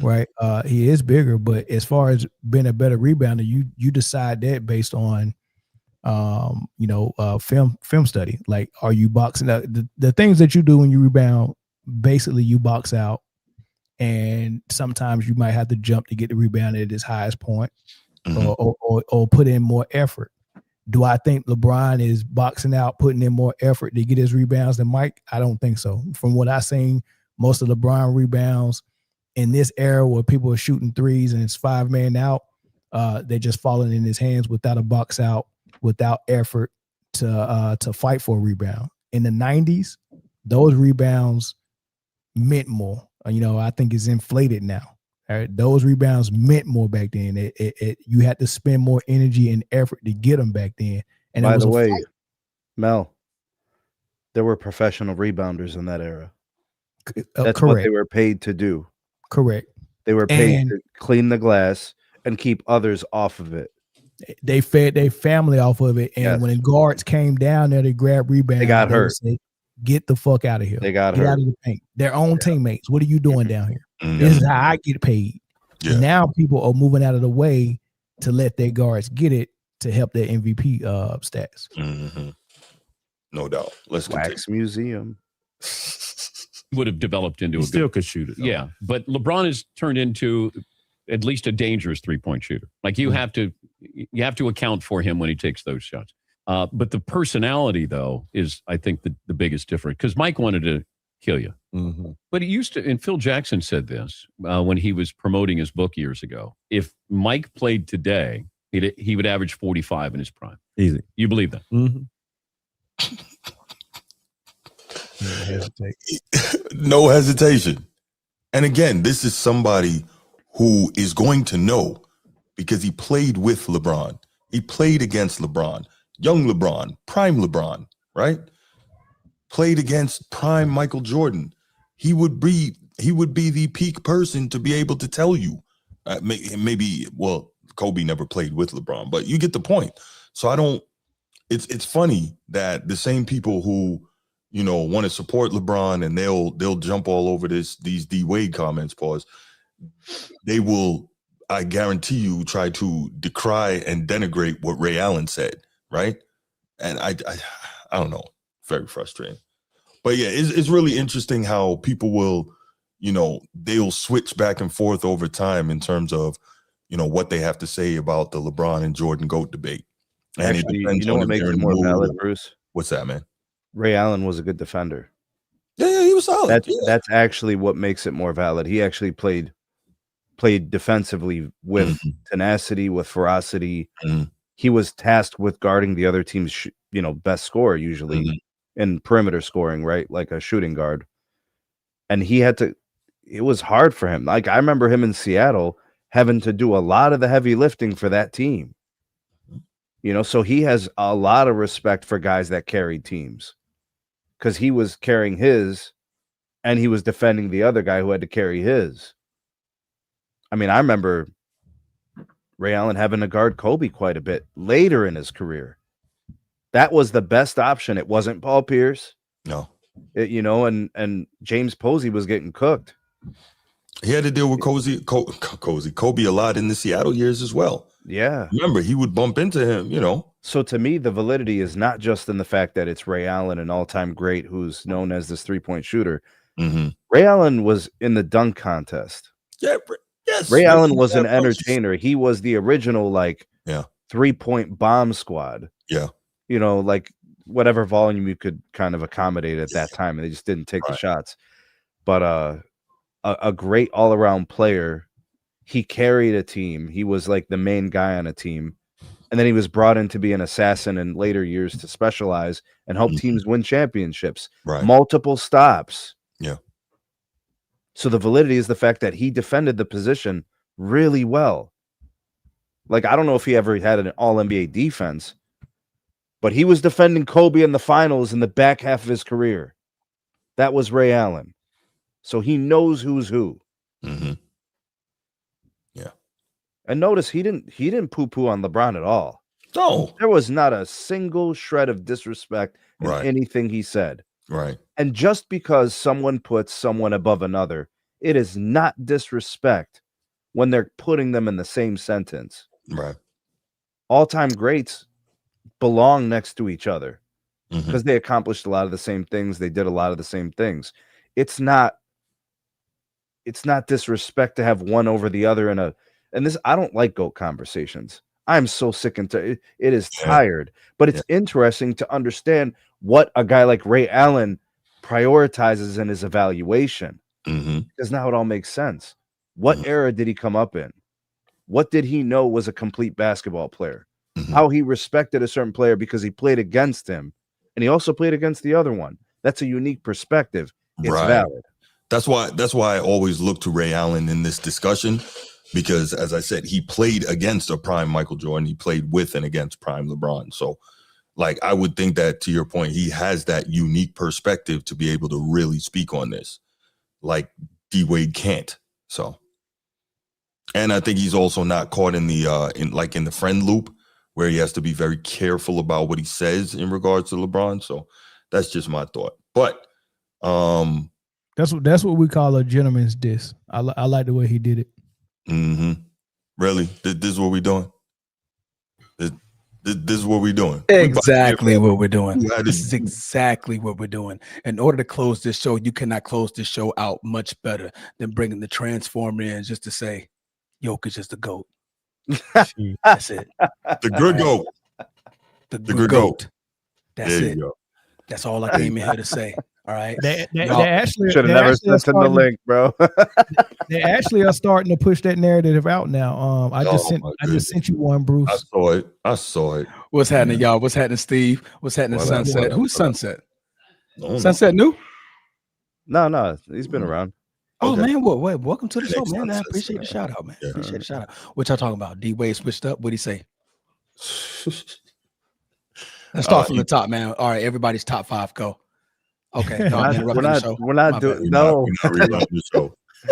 right? He is bigger, but as far as being a better rebounder, you decide that based on, film study. Like, are you boxing out? The things that you do when you rebound, basically you box out, and sometimes you might have to jump to get the rebound at his highest point. Or put in more effort. Do I think LeBron is boxing out, putting in more effort to get his rebounds than Mike? I don't think so. From what I've seen, most of LeBron rebounds in this era where people are shooting threes and it's 5-man out, they're just falling in his hands without a box out, without effort to fight for a rebound. In the 90s, those rebounds meant more. I think it's inflated now. Those rebounds meant more back then. You had to spend more energy and effort to get them back then. And by the way, Mel, there were professional rebounders in that era. That's correct. what they were paid to do. Correct. They were paid to clean the glass and keep others off of it. They fed their family off of it. And when the guards came down there to grab rebounds, they got hurt. Say, get the fuck out of here. They got hurt. Get out of the paint. Their own teammates. What are you doing down here? This is how I get paid. Yeah. Now people are moving out of the way to let their guards get it to help their MVP stats. No doubt. Let's Wax Museum. Would have developed into he still could shoot it. Though. Yeah, but LeBron has turned into at least a dangerous 3-point shooter. Like you have to account for him when he takes those shots. But the personality, though, is I think the biggest difference, because Mike wanted to kill you. But he used to, and Phil Jackson said this when he was promoting his book years ago. If Mike played today, he would average 45 in his prime. Easy. You believe that? No hesitation. And again, this is somebody who is going to know because he played with LeBron. He played against LeBron, young LeBron, prime LeBron, right? Played against prime Michael Jordan. He would be the peak person to be able to tell you. Maybe Kobe never played with LeBron, but you get the point. So it's funny that the same people who, want to support LeBron and they'll jump all over these D Wade comments, they will, I guarantee you, try to decry and denigrate what Ray Allen said, right? And I don't know, very frustrating. But yeah, it's really interesting how people will, they'll switch back and forth over time in terms of, what they have to say about the LeBron and Jordan GOAT debate. And actually, you know what makes it more valid, Bruce? What's that, man? Ray Allen was a good defender. Yeah, he was solid. That's actually what makes it more valid. He actually played defensively with tenacity, with ferocity. He was tasked with guarding the other team's, best scorer usually in perimeter scoring, right? Like a shooting guard. And it was hard for him. Like I remember him in Seattle having to do a lot of the heavy lifting for that team. So he has a lot of respect for guys that carry teams because he was carrying his and he was defending the other guy who had to carry his. I mean, I remember Ray Allen having to guard Kobe quite a bit later in his career. That was the best option. It wasn't Paul Pierce. No. And James Posey was getting cooked. He had to deal with Kobe a lot in the Seattle years as well. Yeah. Remember, he would bump into him, So to me, the validity is not just in the fact that it's Ray Allen, an all-time great who's known as this 3-point shooter. Ray Allen was in the dunk contest. Yeah, yes. Ray Allen was an entertainer. He was the original, like, 3-point bomb squad. Yeah. You know, like whatever volume you could kind of accommodate at that time, and they just didn't take the shots. But a great all-around player. He carried a team. He was like the main guy on a team. And then he was brought in to be an assassin in later years to specialize and help teams win championships. Multiple stops. Yeah. So the validity is the fact that he defended the position really well. Like, I don't know if he ever had an all-NBA defense, but he was defending Kobe in the finals in the back half of his career. That was Ray Allen. So he knows who's who. Yeah. And notice he didn't poo-poo on LeBron at all. No. There was not a single shred of disrespect in anything he said. Right. And just because someone puts someone above another, it is not disrespect when they're putting them in the same sentence. Right. All-time greats belong next to each other because they accomplished a lot of the same things. They did a lot of the same things. It's not disrespect to have one over the other and this, I don't like GOAT conversations. I'm so sick and tired. It is tired, but it's interesting to understand what a guy like Ray Allen prioritizes in his evaluation. Because now it all makes sense. What era did he come up in? What did he know was a complete basketball player? How he respected a certain player because he played against him, and he also played against the other one. That's a unique perspective. It's valid. That's why I always look to Ray Allen in this discussion, because as I said, he played against a prime Michael Jordan. He played with and against prime LeBron. So, like, I would think that, to your point, he has that unique perspective to be able to really speak on this, like D Wade can't. So, and I think he's also not caught in the in the friend loop where he has to be very careful about what he says in regards to LeBron. So that's just my thought. But that's what we call a gentleman's diss. I like the way he did it. Really? This is what we're doing? This is what we're doing? Exactly what we're doing. This is exactly what we're doing. In order to close this show, you cannot close this show out much better than bringing the Transformer in just to say, Jokic is the GOAT. That's it. The good GOAT. The good GOAT. That's there it. You go. That's all I came in here to say. All right. They actually should have never sent him the link, bro. They actually are starting to push that narrative out now. I just sent you one, Bruce. I saw it. What's happening, y'all? What's happening, Steve? What's happening, Sunset? Who's Sunset? Sunset new? No, he's been around. Oh man, welcome to the show, man. I appreciate the shout out, man. Appreciate the shout out. What y'all talking about? D Wade switched up. What'd he say? Let's start from the top, man. All right, everybody's top 5 go. Okay, no, we're not doing no.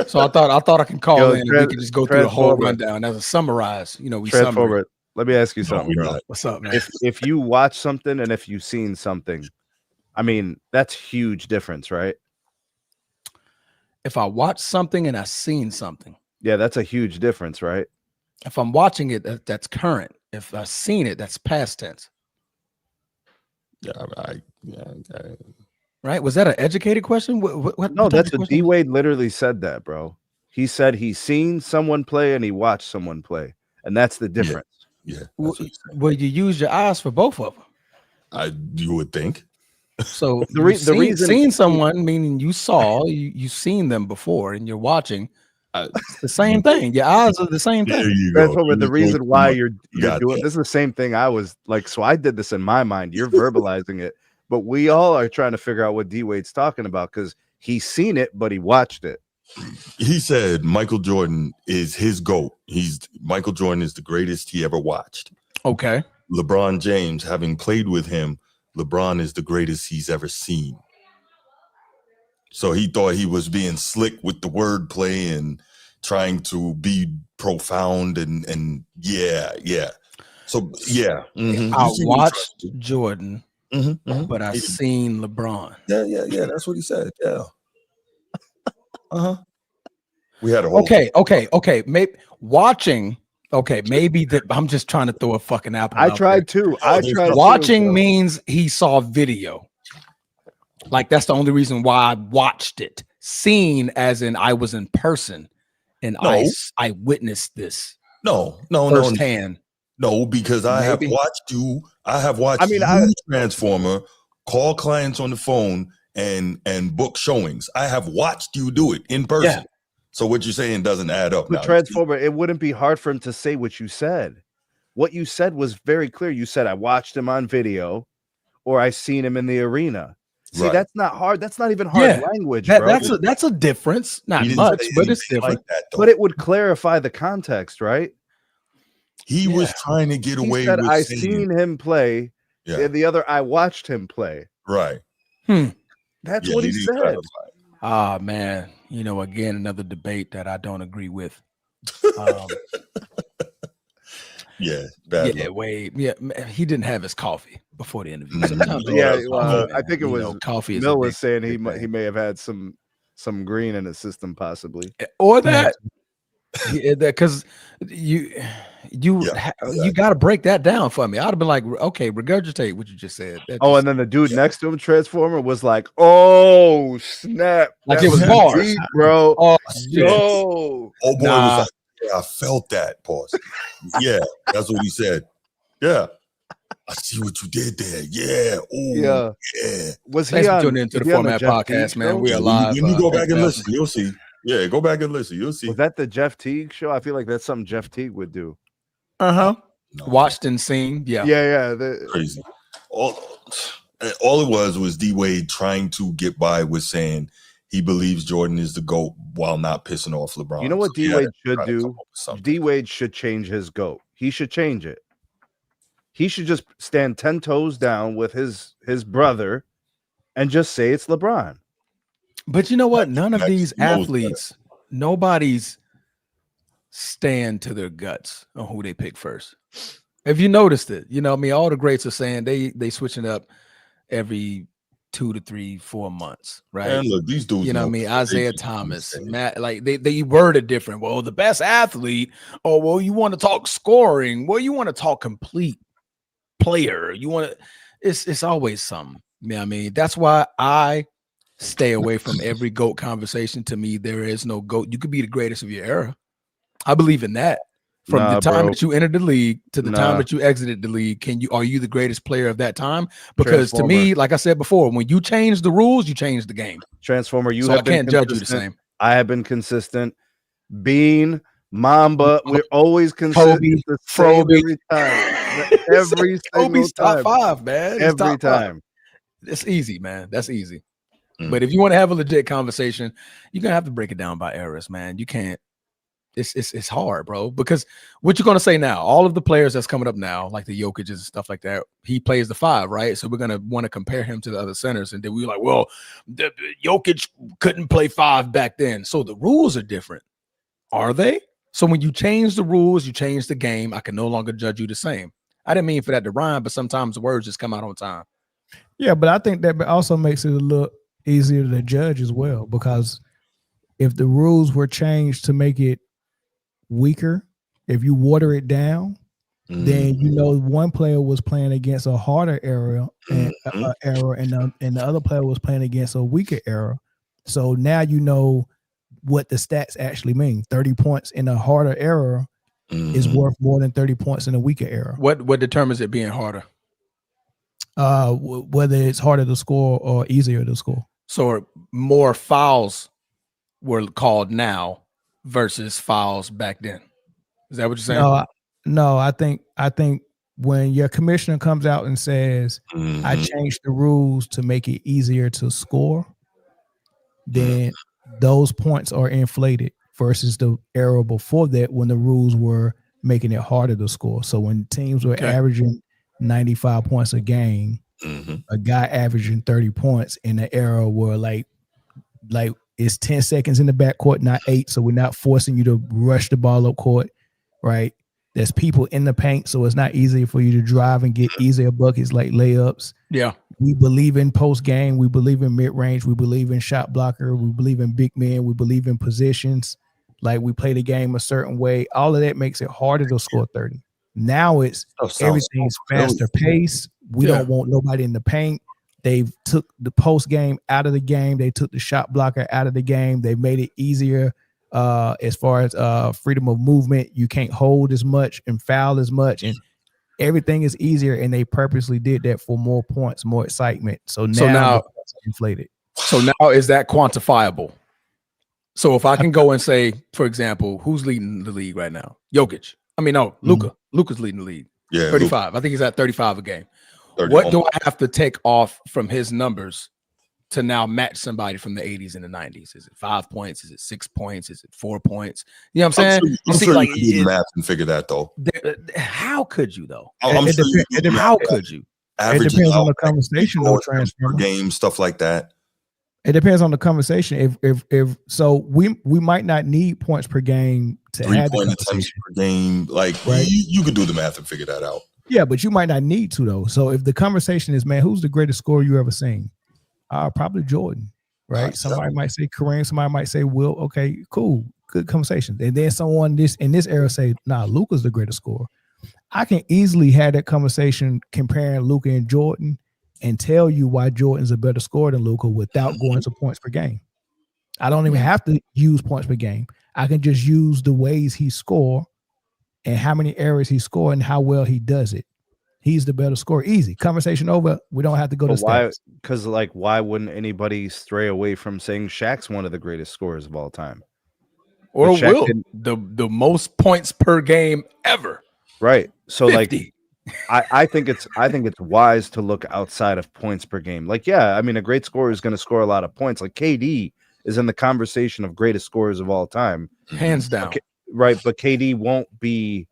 So I thought I can call in and we can just go through the whole rundown as a summarize. You know, we summarize. Let me ask you something, bro. What's up, man? If you watch something and if you've seen something, I mean, that's huge difference, right? If I watch something and I've seen something. Yeah, that's a huge difference, right? If I'm watching it, that's current. If I've seen it, that's past tense. Yeah, right? Was that an educated question? What no, that's what D Wade literally said that, bro. He said he's seen someone play and he watched someone play, and that's the difference. Yeah. Well, you use your eyes for both of them. You would think. So the reason seeing someone, meaning you saw, you've seen them before, and you're watching. The same thing. Your eyes are the same thing. The reason why you're doing this is the same thing I was like. So I did this in my mind. You're verbalizing it, but we all are trying to figure out what D Wade's talking about because he's seen it, but he watched it. He said Michael Jordan is his GOAT. Michael Jordan is the greatest he ever watched. Okay. LeBron James, having played with him, LeBron is the greatest he's ever seen. So he thought he was being slick with the wordplay and trying to be profound and yeah. So yeah. I watched Jordan, but I seen LeBron. Yeah. That's what he said. Yeah. We had a whole Okay. Maybe watching. Okay, maybe that I'm just trying to throw a fucking apple. I tried too. Watching means he saw video. Like that's the only reason why I watched it. seen as in I was in person and No. I witnessed this. No, firsthand. No, because I have Maybe. watched you. I have watched Transformer call clients on the phone and book showings. I have watched you do it in person. Yeah. So what you're saying doesn't add up. The Now. Transformer, it wouldn't be hard for him to say what you said. What you said was very clear. You said, I watched him on video or I seen him in the arena. See, Right. that's not hard. That's not even hard language, bro. That's a difference. Not He didn't much, say but it's anything different. like that, though. But it would clarify the context, right? He was trying to get away said, with I saying, seen him play. Yeah. And the other, I watched him play. Right. That's Yeah, what he didn't said. clarify. Ah, man. You know, again, another debate that I don't agree with. Yeah, bad yeah, luck. Wade. Yeah, he didn't have his coffee before the interview. Mm-hmm. Sometimes I think it was coffee. Is Mill a was big, saying big thing. he may have had some green in his system, possibly, or that. Because you got to break that down for me. I'd have been like, okay, regurgitate what you just said. and then the dude next to him, Transformer, was like, "Oh snap!" Like That it was bars, deep, bro. Oh, Yo, Old boy was like, yeah, I felt that. Pause. Yeah, that's what he said. Yeah. I see what you did there. Yeah. Oh, yeah. Was Thanks he for on? tuning into the was he on Format Jeff Podcast, Teague man. show? We are live. When you go back and at listen, you'll see. Yeah, go back and listen. You'll see. Was that the Jeff Teague show? I feel like that's something Jeff Teague would do. Watched and seen. Yeah. Crazy. All it was D Wade trying to get by with saying he believes Jordan is the GOAT while not pissing off LeBron. You know what So D Wade should try to come do? up with something. D Wade should change his GOAT. He should change it. He should just stand 10 toes down with his brother and just say it's LeBron. But you know what? None of these athletes, nobody's stand to their guts on who they pick first. If you noticed it, you know, I mean, all the greats are saying they switching up every 2 to 3, 4 months, right? And look, these dudes, you know what I mean? Isaiah Thomas, Matt, like they word it different. Well, the best athlete, or well, you want to talk scoring, well, you want to talk complete player. You want to, it's always something. You know what I mean? That's why I stay away from every GOAT conversation. To me, there is no GOAT. You could be the greatest of your era. I believe in that. From the time that you entered the league to the time that you exited the league, are you the greatest player of that time? Because to me, like I said before, when you change the rules, you change the game. Transformer, I can't judge you the same. I have been consistent. Bean, Mamba, we're always consistent. Every time. Every single Kobe's time. top 5, man. Every time. It's easy, man. That's easy. But if you want to have a legit conversation, you're gonna have to break it down by eras, man. You can't. It's hard, bro. Because what you're gonna say now, all of the players that's coming up now, like the Jokic's and stuff like that, he plays the 5, right? So we're gonna want to compare him to the other centers, and then we're like, well, the Jokic couldn't play 5 back then, so the rules are different. Are they? So when you change the rules, you change the game. I can no longer judge you the same. I didn't mean for that to rhyme, but sometimes the words just come out on time. Yeah, but I think that also makes it a little easier to judge as well, because if the rules were changed to make it weaker, if you water it down, then you know one player was playing against a harder era and the other player was playing against a weaker era. So now you know what the stats actually mean. 30 points in a harder era is worth more than 30 points in a weaker era. What determines it being harder? Whether it's harder to score or easier to score. So more fouls were called now versus fouls back then. Is that what you're saying? No, I think when your commissioner comes out and says, I changed the rules to make it easier to score, then those points are inflated versus the era before that when the rules were making it harder to score. So when teams were averaging 95 points a game, a guy averaging 30 points in the era where like it's 10 seconds in the backcourt, not 8. So we're not forcing you to rush the ball up court, right? There's people in the paint, so it's not easy for you to drive and get easier buckets like layups. Yeah. We believe in post game. We believe in mid range. We believe in shot blocker. We believe in big men. We believe in positions. Like we play the game a certain way. All of that makes it harder to score 30. Now it's everything's faster pace. We don't want nobody in the paint. They've took the post game out of the game. They took the shot blocker out of the game. They made it easier as far as freedom of movement. You can't hold as much and foul as much, and everything is easier. And they purposely did that for more points, more excitement. So now the points are inflated. So now is that quantifiable? So if I can go and say, for example, who's leading the league right now? Jokic. I mean, no, Luka. Mm-hmm. Luka's leading the league. Yeah, 35. Luka. I think he's at 35 a game. 30 What do I have to take off from his numbers to now match somebody from the 80s and the 90s? Is it 5 points? Is it 6 points? Is it 4 points? You know what I'm saying? I'm sure you can do the math and figure that though. How could you though? I'm sure you can do How that. could you? It depends on the conversation, though. Per game, stuff like that. It depends on the conversation. If so, we might not need points per game to add the 3-point attempts conversation per game. Like Right. you could do the math and figure that out. Yeah, but you might not need to though. So if the conversation is, man, who's the greatest scorer you ever seen? Probably Jordan, right? Somebody might say Kareem, somebody might say Will. Okay, cool, good conversation. And then someone in this era say, nah, Luka's the greatest scorer. I can easily have that conversation comparing Luka and Jordan and tell you why Jordan's a better scorer than Luka without going to points per game. I don't even have to use points per game. I can just use the ways he score and how many areas he scored and how well he does it. He's the better scorer. Easy. Conversation over. We don't have to go to stats. Because why wouldn't anybody stray away from saying Shaq's one of the greatest scorers of all time? Or But Shaq Will, didn't- the most points per game ever. Right. So 50. I think it's wise to look outside of points per game. Like, yeah, I mean, a great scorer is going to score a lot of points. Like KD is in the conversation of greatest scorers of all time. Hands down. Right, but KD won't be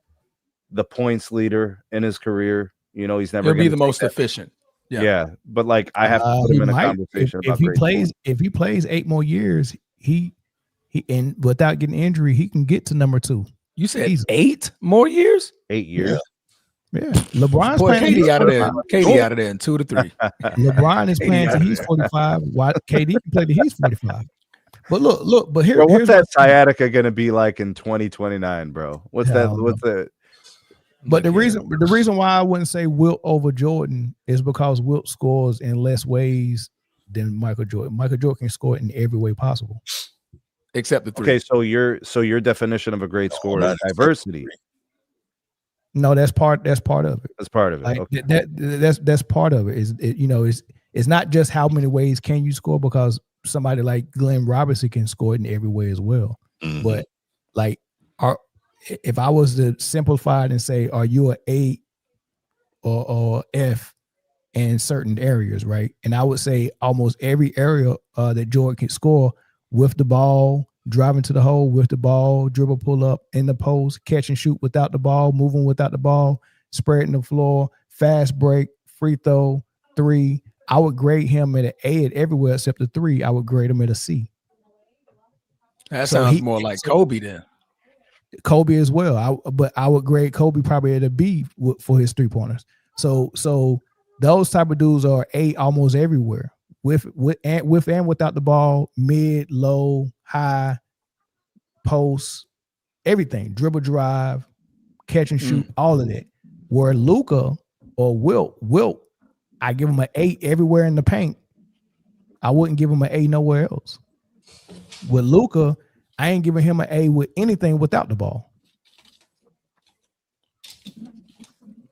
the points leader in his career. You know, he's never He'll be gonna the take most that. efficient. Yeah, but like I have to put him in a conversation if about he great plays. scoring. If he plays 8 more years, he and without getting injury, he can get to number 2. You said 8 more years? 8 years. Yeah, LeBron's Boy, playing. KD out of there. KD out of there in 2 to 3. LeBron is playing till he's 45. Why KD can play till he's 45? But look. But Bro, here's what's that sciatica going to be like in 2029, bro? What's that? Hell What's the? But the reason why I wouldn't say Wilt over Jordan is because Wilt scores in less ways than Michael Jordan. Michael Jordan can score in every way possible, except the 3. Okay, so your definition of a great scorer is diversity. No, that's part of it. That's part of it. Like, Okay. that's part of it. It's not just how many ways can you score, because somebody like Glenn Robinson can score it in every way as well. Mm-hmm. But like, if I was to simplify it and say, are you an A or F in certain areas, right? And I would say almost every area that Jordan can score with the ball, driving to the hole with the ball, dribble, pull up in the post, catch and shoot without the ball, moving without the ball, spreading the floor, fast break, free throw, 3. I would grade him at an A at everywhere except the 3. I would grade him at a C. That sounds more like Kobe then. Kobe as well. But I would grade Kobe probably at a B for his 3-pointers. So those type of dudes are A almost everywhere. With and without the ball, mid, low, high, post, everything, dribble, drive, catch and shoot, all of that. Where Luka or Wilt, I give him an 8 everywhere in the paint. I wouldn't give him an A nowhere else. With Luka, I ain't giving him an A with anything without the ball.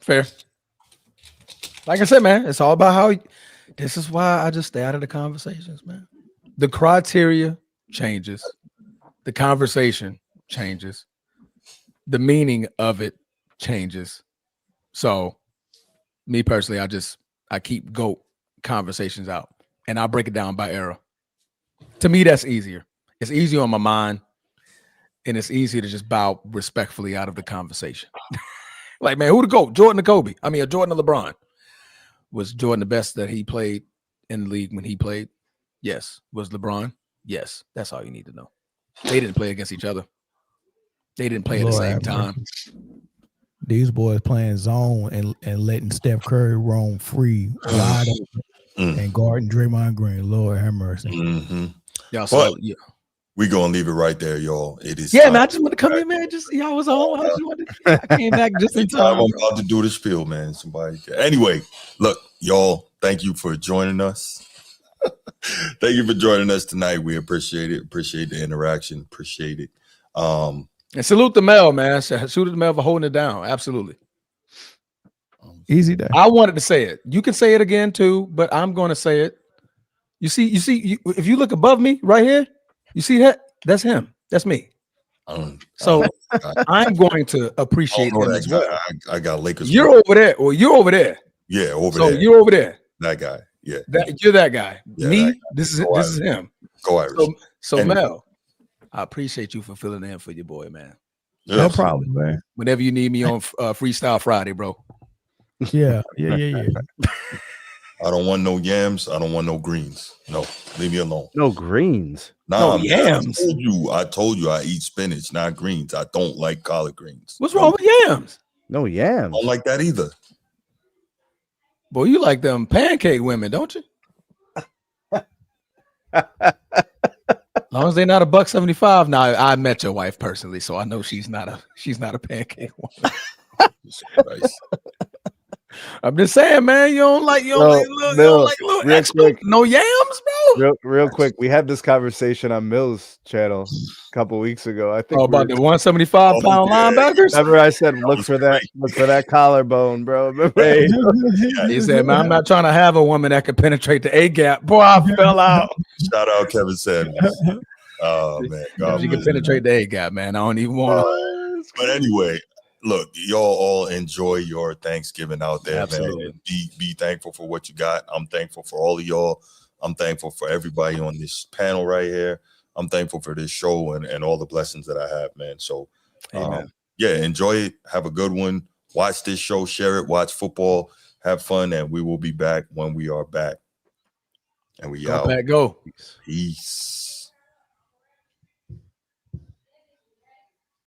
Fair. Like I said, man, it's all about how. This is why I just stay out of the conversations, man. The criteria changes. The conversation changes. The meaning of it changes. So, me personally, I keep GOAT conversations out, and I break it down by era. To me, that's easier. It's easier on my mind, and it's easier to just bow respectfully out of the conversation. Like, man, who the GOAT? Jordan or Kobe? I mean, Jordan or LeBron? Was Jordan the best that he played in the league when he played? Yes. Was LeBron? Yes. That's all you need to know. They didn't play against each other. They didn't play at the same time. These boys playing zone and letting Steph Curry roam free, wide open, and guarding Draymond Green. Lord have mercy. Mm-hmm. Y'all saw, yeah. We gonna leave it right there, y'all. It is. Yeah, man. I just want to come in, man. Just y'all was on. I came back just in time. I'm about to do the spiel, man. Somebody. Anyway, look, y'all. thank you for joining us. Thank you for joining us tonight. We appreciate it. Appreciate the interaction. Appreciate it. And salute the Mel, man. Salute the Mel for holding it down. Absolutely. Easy day. I wanted to say it. You can say it again too, but I'm going to say it. You see, if you look above me right here, you see that? That's him. That's me. So I'm going to appreciate him as well. I got Lakers. You're over there. Well, you're over there. Yeah, over so there. You're over there. That guy. Yeah. You're that guy. Yeah, me, that guy. this is him. Go Irish. So Mel, I appreciate you for filling in for your boy, man. No problem, man. Whenever you need me on Freestyle Friday, bro. Yeah. I don't want no yams. I don't want no greens. No, leave me alone. No greens. Nah, no yams. I told you I eat spinach, not greens. I don't like collard greens. What's wrong with yams? No yams. I don't like that either. Boy, you like them pancake women, don't you? As long as they're not $1.75. Now I met your wife personally, so I know she's not a pancake woman. I'm just saying, man. You don't like no yams, bro. Real quick, we had this conversation on Mill's channel a couple weeks ago. I think about the 175 pound linebackers. Remember, I said look for that collarbone, bro. Hey, he said, man, I'm not trying to have a woman that can penetrate the A gap. Boy, I fell out. Shout out Kevin Sanders. Oh man, God, she can penetrate the A gap, man. I don't even want to. But anyway. Look, y'all all enjoy your Thanksgiving out there, Absolutely. man. Be thankful for what you got. I'm thankful for all of y'all. I'm thankful for everybody on this panel right here. I'm thankful for this show and all the blessings that I have, man. So, yeah, enjoy it. Have a good one. Watch this show, share it, watch football, have fun, and we will be back when we are back. And we out. Go. Peace.